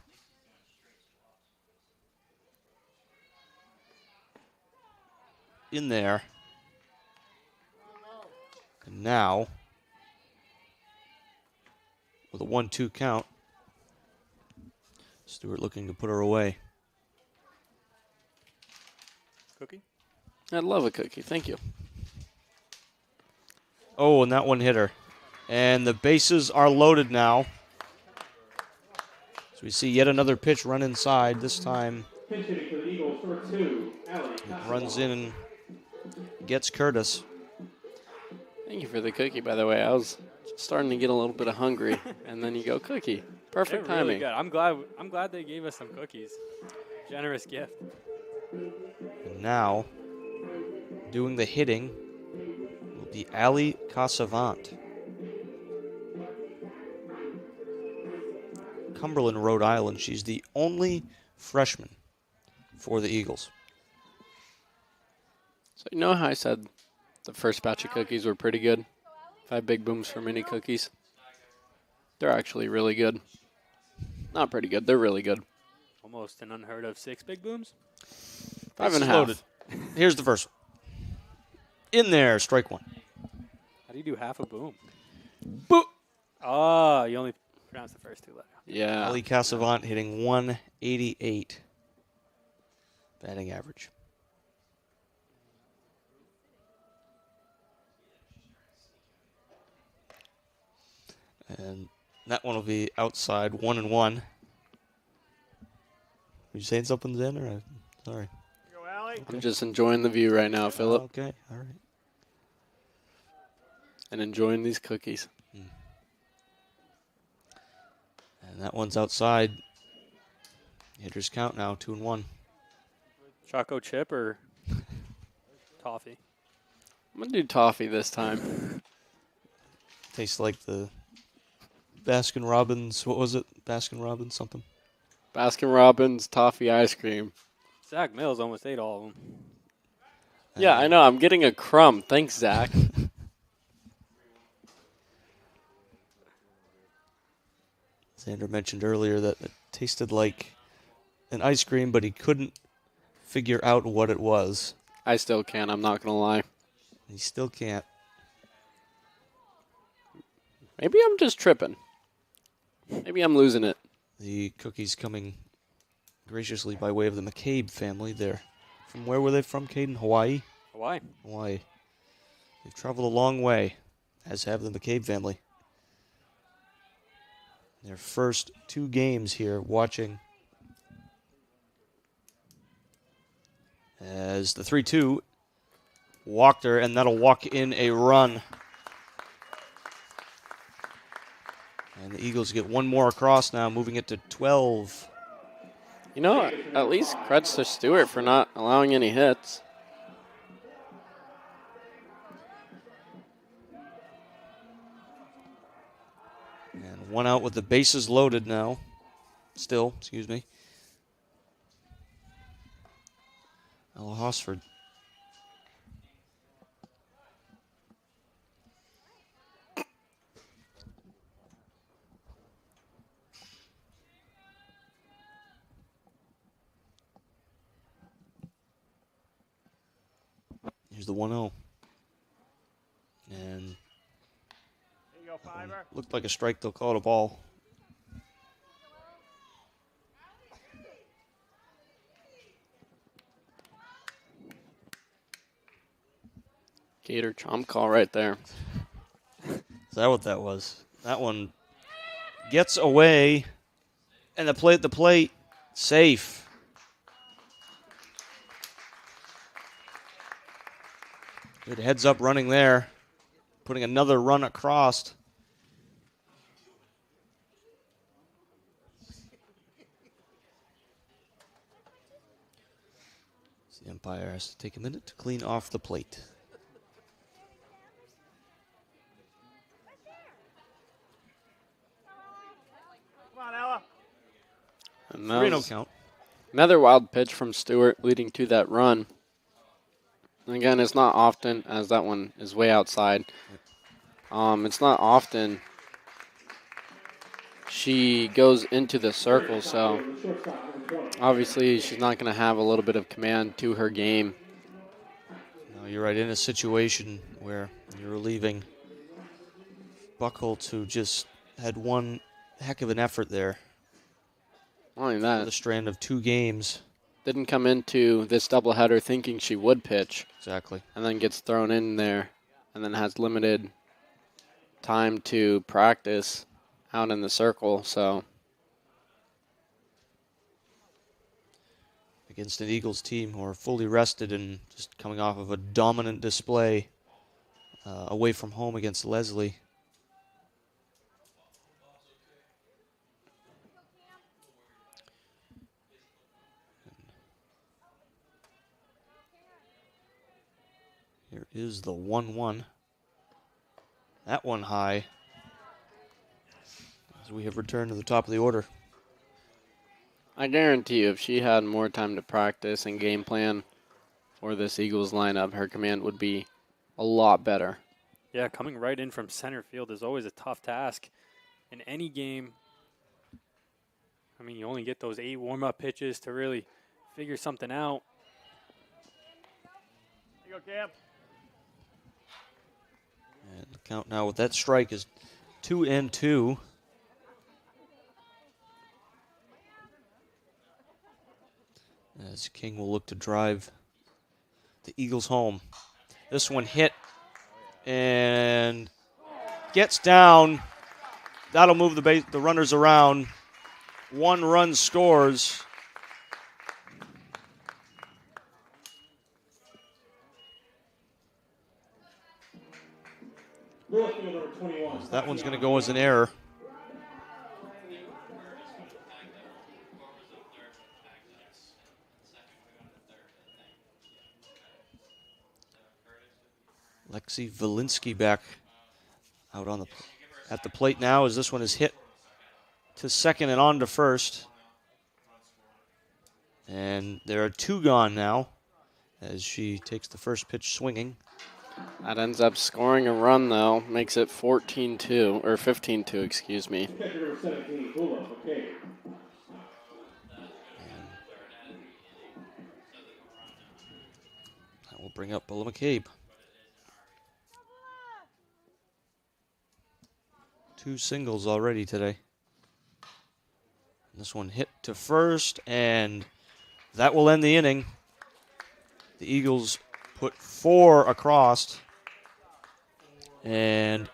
In there. And now, with a 1-2 count, Stewart looking to put her away. Cookie? I'd love a cookie. Thank you. Oh, and that one hit her. And the bases are loaded now. So we see yet another pitch run inside. This time Pitch hitting for the Eagles for 2, Allie. it runs in and gets Curtis. Thank you for the cookie, by the way. I was starting to get a little bit of hungry, and then you go cookie. Perfect They're really timing. good. I'm glad they gave us some cookies. Generous gift. And now, doing the hitting will be Ali Casavant. Cumberland, Rhode Island. She's the only freshman for the Eagles. So you know how I said the first batch of cookies were pretty good? 5 big booms for mini cookies. They're actually really good. Not pretty good. They're really good. Almost an unheard of 6 big booms. 5.5. Loaded. Here's the first one. In there, strike 1. How do you do half a boom? Boop. Oh, you only pronounced the first 2 letters. Yeah. Ali Casavant hitting 188 batting average. And that one will be outside, 1-1. Were you saying something, Zen? Or sorry. I'm just enjoying the view right now, Philip, Okay, all right. and enjoying these cookies. And that one's outside. Hitters count now, 2-1. Choco chip or toffee? I'm going to do toffee this time. Tastes like the Baskin Robbins. What was it? Baskin Robbins something. Baskin Robbins toffee ice cream. Zach Mills almost ate all of them. Yeah, I know. I'm getting a crumb. Thanks, Zach. Xander mentioned earlier that it tasted like an ice cream, but he couldn't figure out what it was. I still can. I'm not going to lie. He still can't. Maybe I'm just tripping. Maybe I'm losing it. The cookies coming graciously by way of the McCabe family. They're from where were they from, Caden? Hawaii? Hawaii. Hawaii. They've traveled a long way, as have the McCabe family. Their first 2 games here watching as the 3-2 walked her, and that'll walk in a run. And the Eagles get 1 more across now, moving it to 12. You know, at least credits to Stewart for not allowing any hits. And 1 out with the bases loaded now. Still, excuse me. Ella Hosford. Here's the 1-0. And looked like a strike. They'll call it a ball. Gator chomp call right there. Is that what that was? That one gets away, and the plate, safe. Good heads-up running there. Putting another run across. The umpire has to take a minute to clean off the plate. Come on, Ella. And 3-0 count. another wild pitch from Stewart leading to that run. Again, it's not often, as that one is way outside. It's not often she goes into the circle, so obviously she's not going to have a little bit of command to her game. No, you're right. In a situation where you're relieving Buckholtz, who just had one heck of an effort there. Not only that, The strand of 2 games. didn't come into this doubleheader thinking she would pitch. Exactly. And then gets thrown in there and then has limited time to practice out in the circle. So Against an Eagles team who are fully rested and just coming off of a dominant display away from home against Leslie. Here is the 1-1. That one high. As we have returned to the top of the order. I guarantee you, if she had more time to practice and game plan for this Eagles lineup, her command would be a lot better. Yeah, coming right in from center field is always a tough task in any game. I mean, you only get those 8 warm-up pitches to really figure something out. Here you go, Cam. And the count now with that strike is 2-2. As King will look to drive the Eagles home. This one hit and gets down. That'll move the runners around. 1 run scores. That one's going to go as an error. Lexi Valinsky back out on at the plate now as this one is hit to second and on to first. And there are 2 gone now as she takes the first pitch swinging. That ends up scoring a run, though. Makes it 14-2, or 15-2, excuse me. That will bring up Bulla McCabe. 2 singles already today. This one hit to first, and that will end the inning. The Eagles put 4 across, and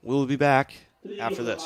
we'll be back after this.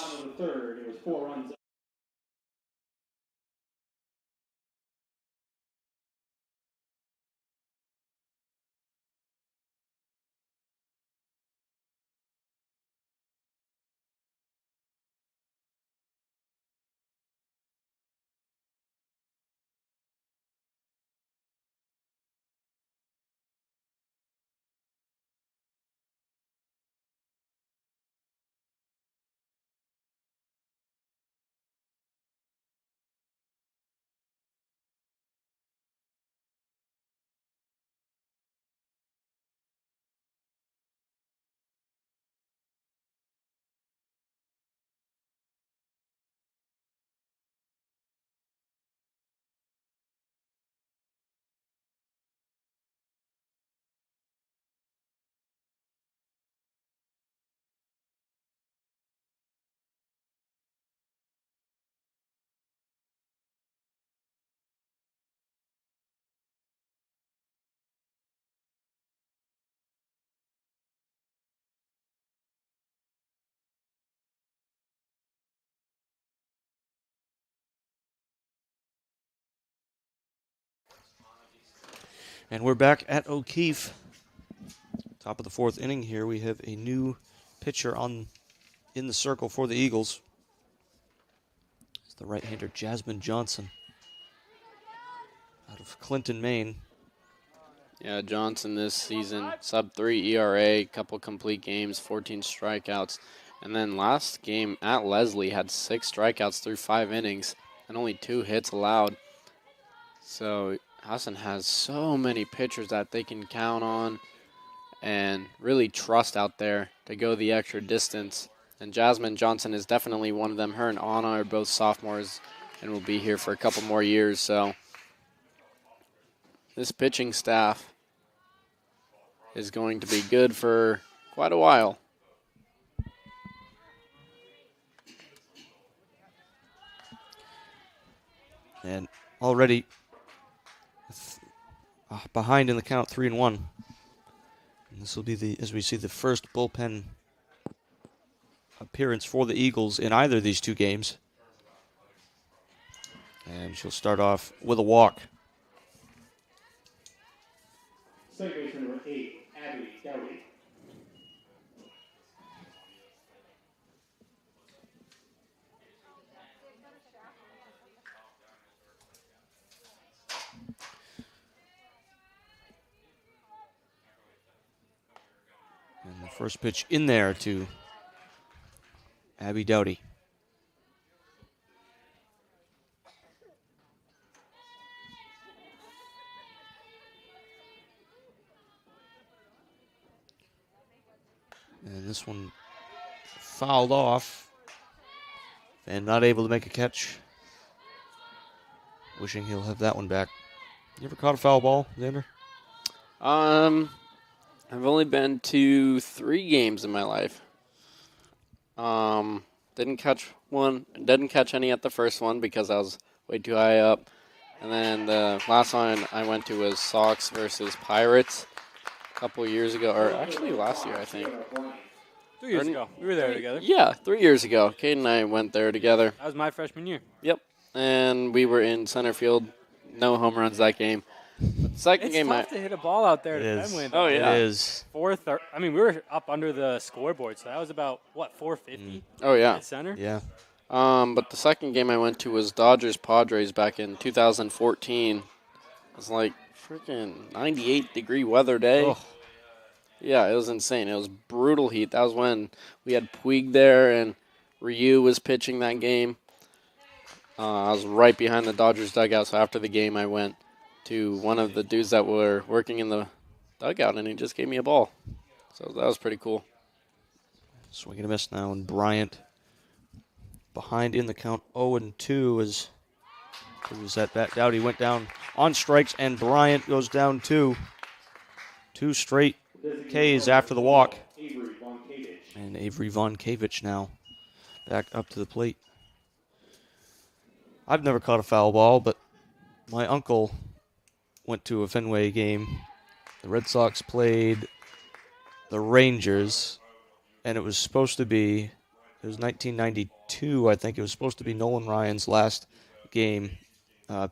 And we're back at O'Keefe Top of the 4th inning here. We have a new pitcher in the circle for the Eagles. It's the right-hander Jasmine Johnson out of Clinton, Maine. Yeah, Johnson this season, sub-3 ERA, couple complete games, 14 strikeouts. And then last game at Leslie had 6 strikeouts through 5 innings and only 2 hits allowed. So Husson has so many pitchers that they can count on and really trust out there to go the extra distance. And Jasmine Johnson is definitely one of them. Her and Anna are both sophomores and will be here for a couple more years. So this pitching staff is going to be good for quite a while. And already behind in the count, 3-1. And this will be as we see, the first bullpen appearance for the Eagles in either of these 2 games. And she'll start off with a walk. Second baseman number 8, Abby Dowdy. And the first pitch in there to Abby Dowdy. And this one fouled off and not able to make a catch. Wishing he'll have that one back. You ever caught a foul ball, Xander? I've only been to 3 games in my life. Didn't catch one, didn't catch any at the first one because I was way too high up. And then the last one I went to was Sox versus Pirates a couple years ago, or actually last year, I think. 3 years ago. We were there together. Yeah, 3 years ago. Kate and I went there together. That was my freshman year. Yep. And we were in center field. No home runs that game. But the second game, tough to hit a ball out there to Fenway. Oh, yeah. It is. We were up under the scoreboard, so that was about, 450? Oh, yeah. At center? Yeah. But the second game I went to was Dodgers-Padres back in 2014. It was like freaking 98-degree weather day. Oh. Yeah, it was insane. It was brutal heat. That was when we had Puig there and Ryu was pitching that game. I was right behind the Dodgers dugout, so after the game I went to one of the dudes that were working in the dugout, and he just gave me a ball. So that was pretty cool. Swing and a miss now, and Bryant behind in the count 0-2 as it was that bat. Dowdy went down on strikes, and Bryant goes down 2 straight Ks after the walk. And Avery Von Kavich now back up to the plate. I've never caught a foul ball, but my uncle went to a Fenway game. The Red Sox played the Rangers, and it was 1992, I think. It was supposed to be Nolan Ryan's last game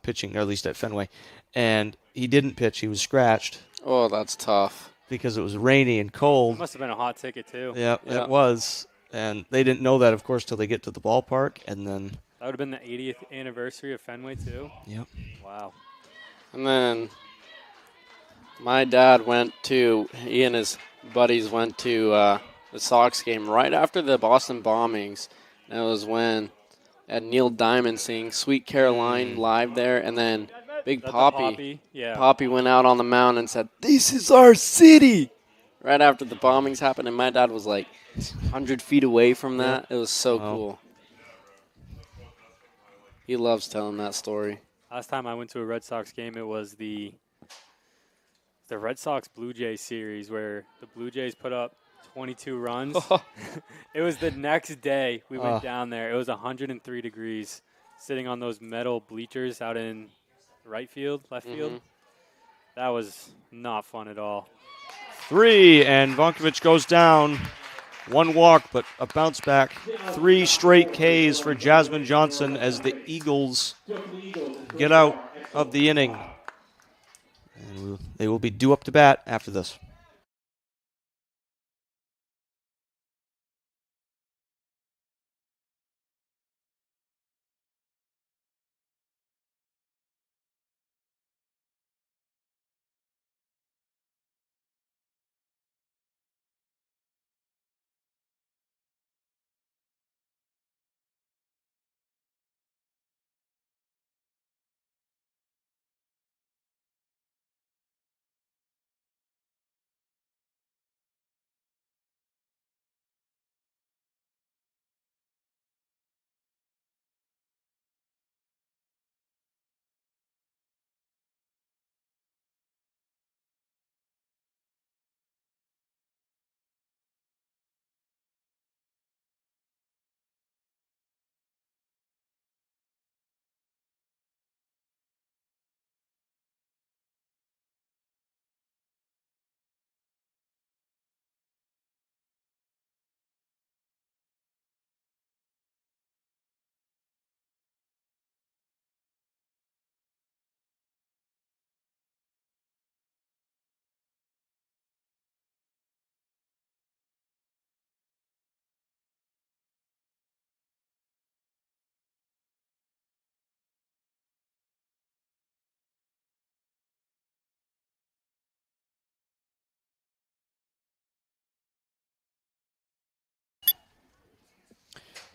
pitching, or at least at Fenway. And he didn't pitch. He was scratched. Oh, that's tough. Because it was rainy and cold. It must have been a hot ticket, too. Yeah, it was. And they didn't know that, of course, till they get to the ballpark. And then that would have been the 80th anniversary of Fenway, too? Yep. Wow. And then my dad he and his buddies went to the Sox game right after the Boston bombings. And it was when Neil Diamond singing Sweet Caroline live there. And then Big Poppy. Yeah. Poppy went out on the mound and said, "This is our city!" Right after the bombings happened. And my dad was like 100 feet away from that. It was so cool. He loves telling that story. Last time I went to a Red Sox game, it was the Red Sox Blue Jays series where the Blue Jays put up 22 runs. It was the next day we went down there. It was 103 degrees, sitting on those metal bleachers out in left field. That was not fun at all. 3, and Vonkovich goes down. 1 walk, but a bounce back. 3 straight Ks for Jasmine Johnson as the Eagles get out of the inning. And they will be due up to bat after this.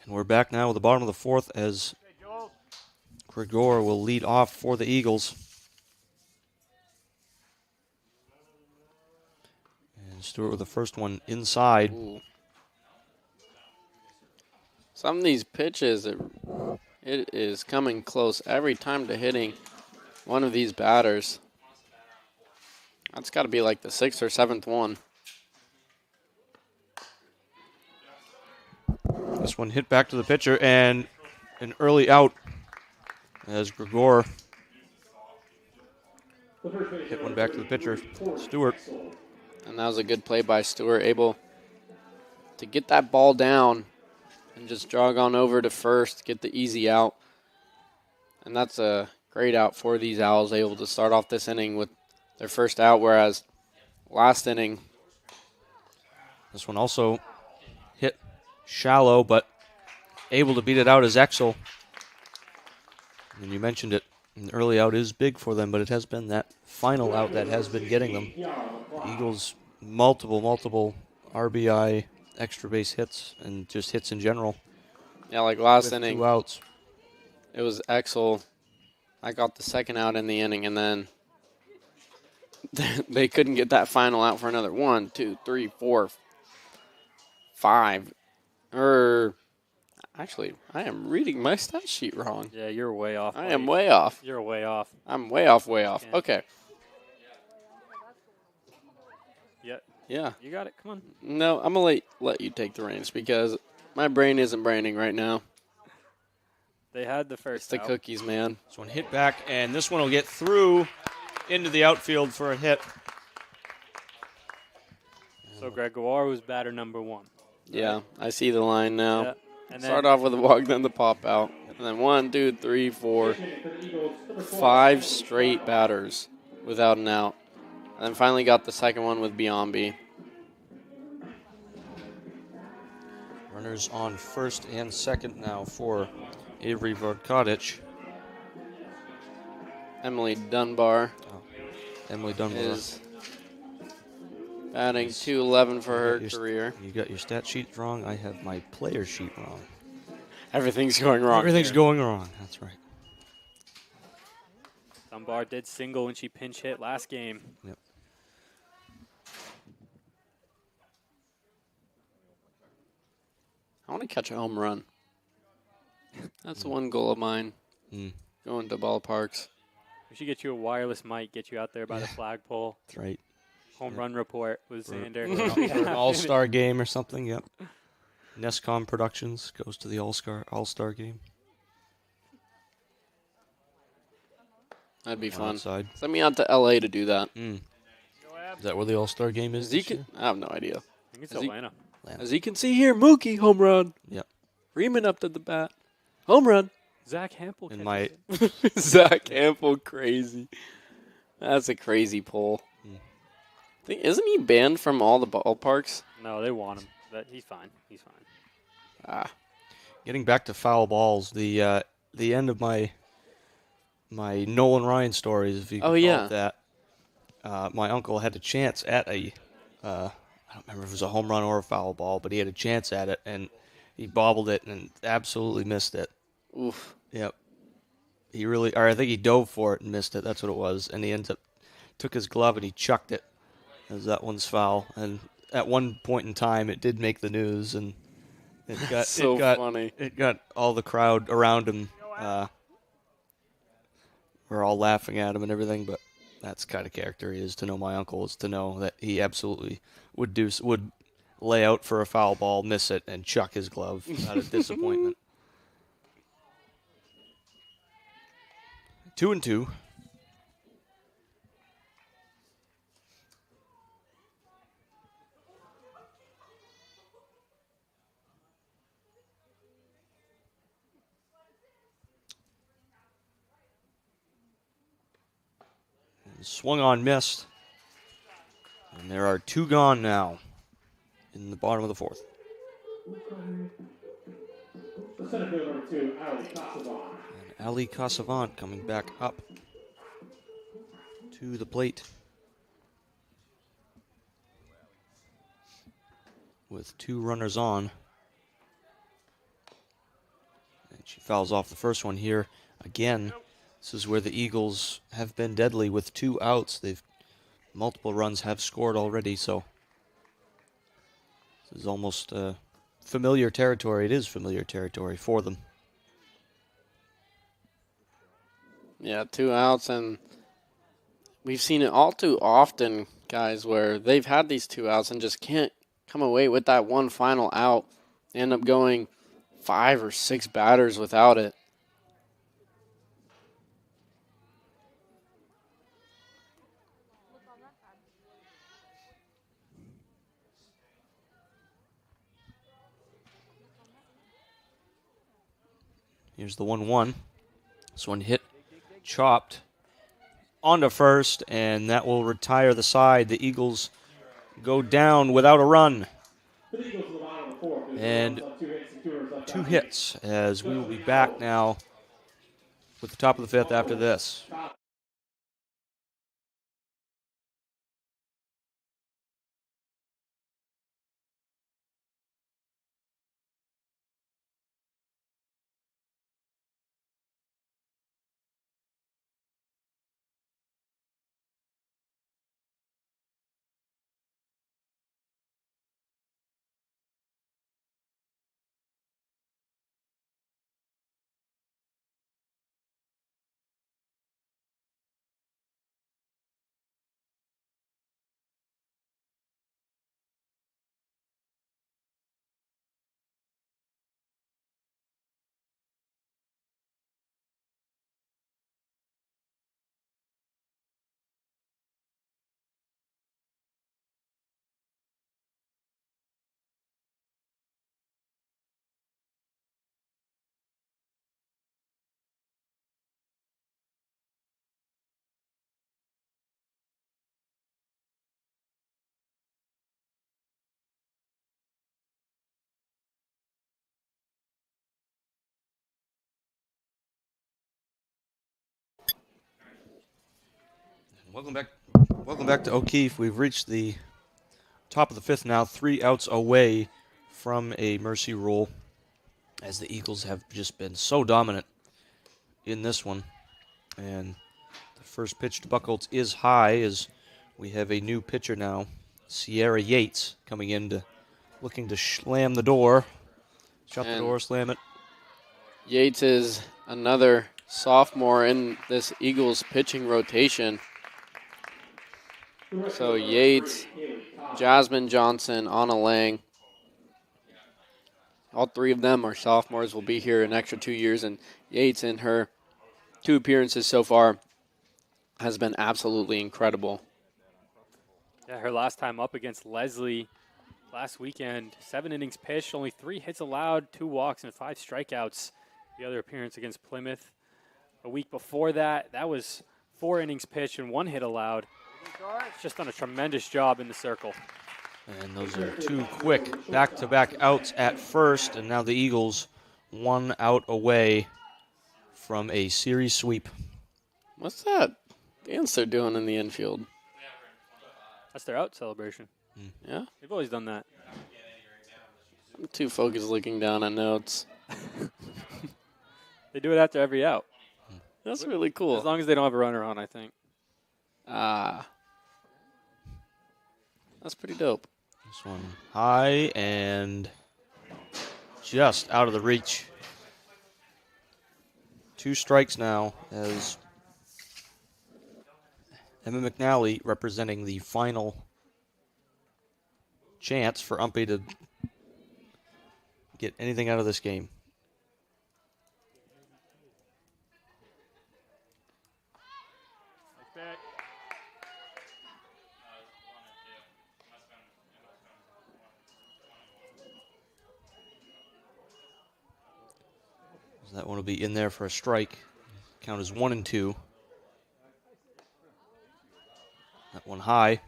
We're back now with the bottom of the fourth as Gregor will lead off for the Eagles. And Stewart with the first one inside. Ooh. Some of these pitches, it is coming close every time to hitting one of these batters. That's got to be like the 6th or 7th one. This one hit back to the pitcher and an early out as Gregor hit one back to the pitcher, Stewart. And that was a good play by Stewart, able to get that ball down and just jog on over to first, get the easy out. And that's a great out for these Owls, able to start off this inning with their first out, whereas last inning, this one also hit shallow, but able to beat it out as Exel. And you mentioned it, an early out is big for them, but it has been that final out that has been getting them. The Eagles, multiple RBI, extra base hits, and just hits in general. yeah, like last With inning, 2 outs. it was Exel. I got the second out in the inning, and then they couldn't get that final out for another 1, 2, 3, 4, 5. Actually, I am reading my stat sheet wrong. Yeah, you're way off. I am way off. You're way off. I'm way off. Yeah. Okay. Yeah. You got it. Come on. No, I'm going to let you take the reins because my brain isn't braining right now. They had the It's first the out. cookies, man. This one hit back, and this one will get through into the outfield for a hit. So Gregor was batter number 1. Yeah, I see the line now. Yeah. And then Start off with a walk, then the pop out. And then 1, 2, 3, 4, 5 straight batters without an out. And then finally got the second one with Biombi. Runners on first and second now for Avery Vodkotich. Emily Dunbar Emily Dunbar. is batting .211 for her Your- career. You got your stat sheet wrong. I have my player sheet wrong. Everything's going wrong. Everything's here. going wrong. That's right. Dunbar did single when she pinch hit last game. Yep. I want to catch a home run. That's one goal of mine. Mm. going to ballparks. We should get you a wireless mic, get you out there by the flagpole. That's right. Home run report with Xander. For an all-star game or something, yep. Nescom Productions goes to the all-star game. That'd be fun. Outside. Send me out to LA to do that. Mm. Is that where the all-star game is? As you this year? I have no idea. I think it's Is he- Atlanta. As you can see here, Mookie home run. Yep. Freeman up to the bat. Home run. Zach Hampel. In catches my- it. Zach Hampel, crazy. That's a crazy pull. Isn't he banned from all the ballparks? No, they want him. He's fine. He's fine. Ah, Getting back to foul balls, the end of my Nolan Ryan stories, if you can Oh, call yeah. it that. My uncle had a chance at I don't remember if it was a home run or a foul ball, but he had a chance at it, and he bobbled it and absolutely missed it. oof. Yep. I think he dove for it and missed it. That's what it was. And he took his glove and he chucked it as that one's foul. And at one point in time, it did make the news, and it got funny. It got all the crowd around him. We're all laughing at him and everything, but that's the kind of character he is. To know my uncle is to know that he absolutely would lay out for a foul ball, miss it, and chuck his glove out of disappointment. 2-2. Swung on, missed. And there are 2 gone now in the bottom of the fourth. The center fielder number 2, Ali Casavant. And Ali Casavant coming back up to the plate with 2 runners on. She fouls off the first one here. Again, this is where the Eagles have been deadly with 2 outs. Multiple runs have scored already, so this is almost familiar territory. It is familiar territory for them. Yeah, 2 outs, and we've seen it all too often, guys, where they've had these 2 outs and just can't come away with that one final out. They end up going 5 or 6 batters without it. Here's the 1-1. This one hit, chopped onto first, and that will retire the side. The Eagles go down without a run. And 2 hits, as we will be back now with the top of the 5th after this. Welcome back to O'Keefe. We've reached the top of the 5th now, 3 outs away from a mercy rule, as the Eagles have just been so dominant in this one. And the first pitch to Buchholz is high, as we have a new pitcher now, Sierra Yates, coming in looking to slam the door. Shut the door, slam it. Yates is another sophomore in this Eagles pitching rotation. So Yates, Jasmine Johnson, Anna Lang, all 3 of them are sophomores, will be here an extra 2 years, and Yates in her 2 appearances so far has been absolutely incredible. Yeah, her last time up against Leslie last weekend, 7 innings pitched, only 3 hits allowed, 2 walks, and 5 strikeouts. The other appearance against Plymouth. A week before that, that was 4 innings pitched and 1 hit allowed. She's just done a tremendous job in the circle. And those are 2 quick back-to-back outs at first, and now the Eagles 1 out away from a series sweep. What's that dance they're doing in the infield? That's their out celebration. Yeah? They've always done that. I'm too focused looking down at notes. They do it after every out. That's really cool. As long as they don't have a runner on, I think. That's pretty dope. This one high and just out of the reach. 2 strikes now, as Emma McNally representing the final chance for Umpy to get anything out of this game. That one will be in there for a strike. Count is 1-2. That one high.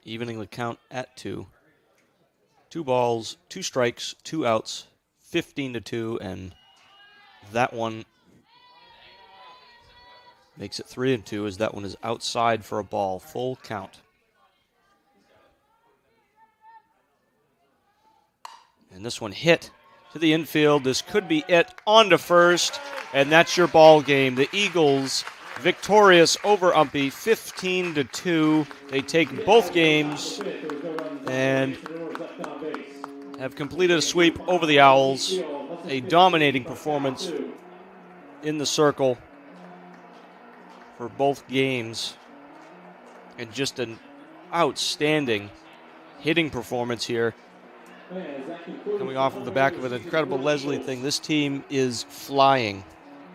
Evening the count at 2. 2 balls, 2 strikes, 2 outs, 15-2, and that one makes it 3-2, as that one is outside for a ball. Full count. And this one hit to the infield. This could be it. On to first, and that's your ball game. The Eagles victorious over Umpy, 15-2. They take both games and have completed a sweep over the Owls. A dominating performance in the circle for both games, and just an outstanding hitting performance here. Coming off of the back of an incredible Leslie thing, this team is flying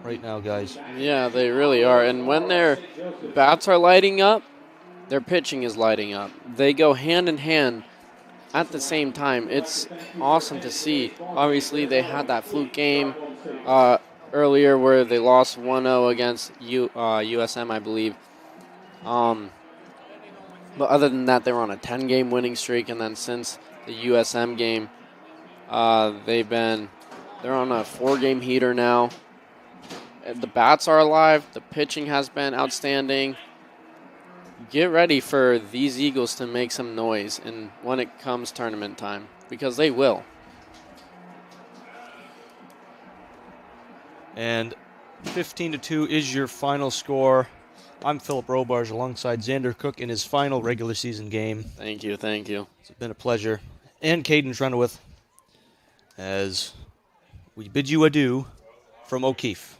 right now, guys. Yeah, they really are. And when their bats are lighting up, their pitching is lighting up. They go hand in hand at the same time. It's awesome to see. Obviously, they had that fluke game earlier where they lost 1-0 against USM, I believe. But other than that, they were on a 10-game winning streak, and then since the USM game, they're on a 4-game heater now. The bats are alive. The pitching has been outstanding. Get ready for these Eagles to make some noise and when it comes tournament time, because they will. And 15-2 is your final score. I'm Philip Robarge alongside Xander Cook in his final regular season game. Thank you, thank you. It's been a pleasure. And Caden Trenowith, as we bid you adieu from O'Keefe.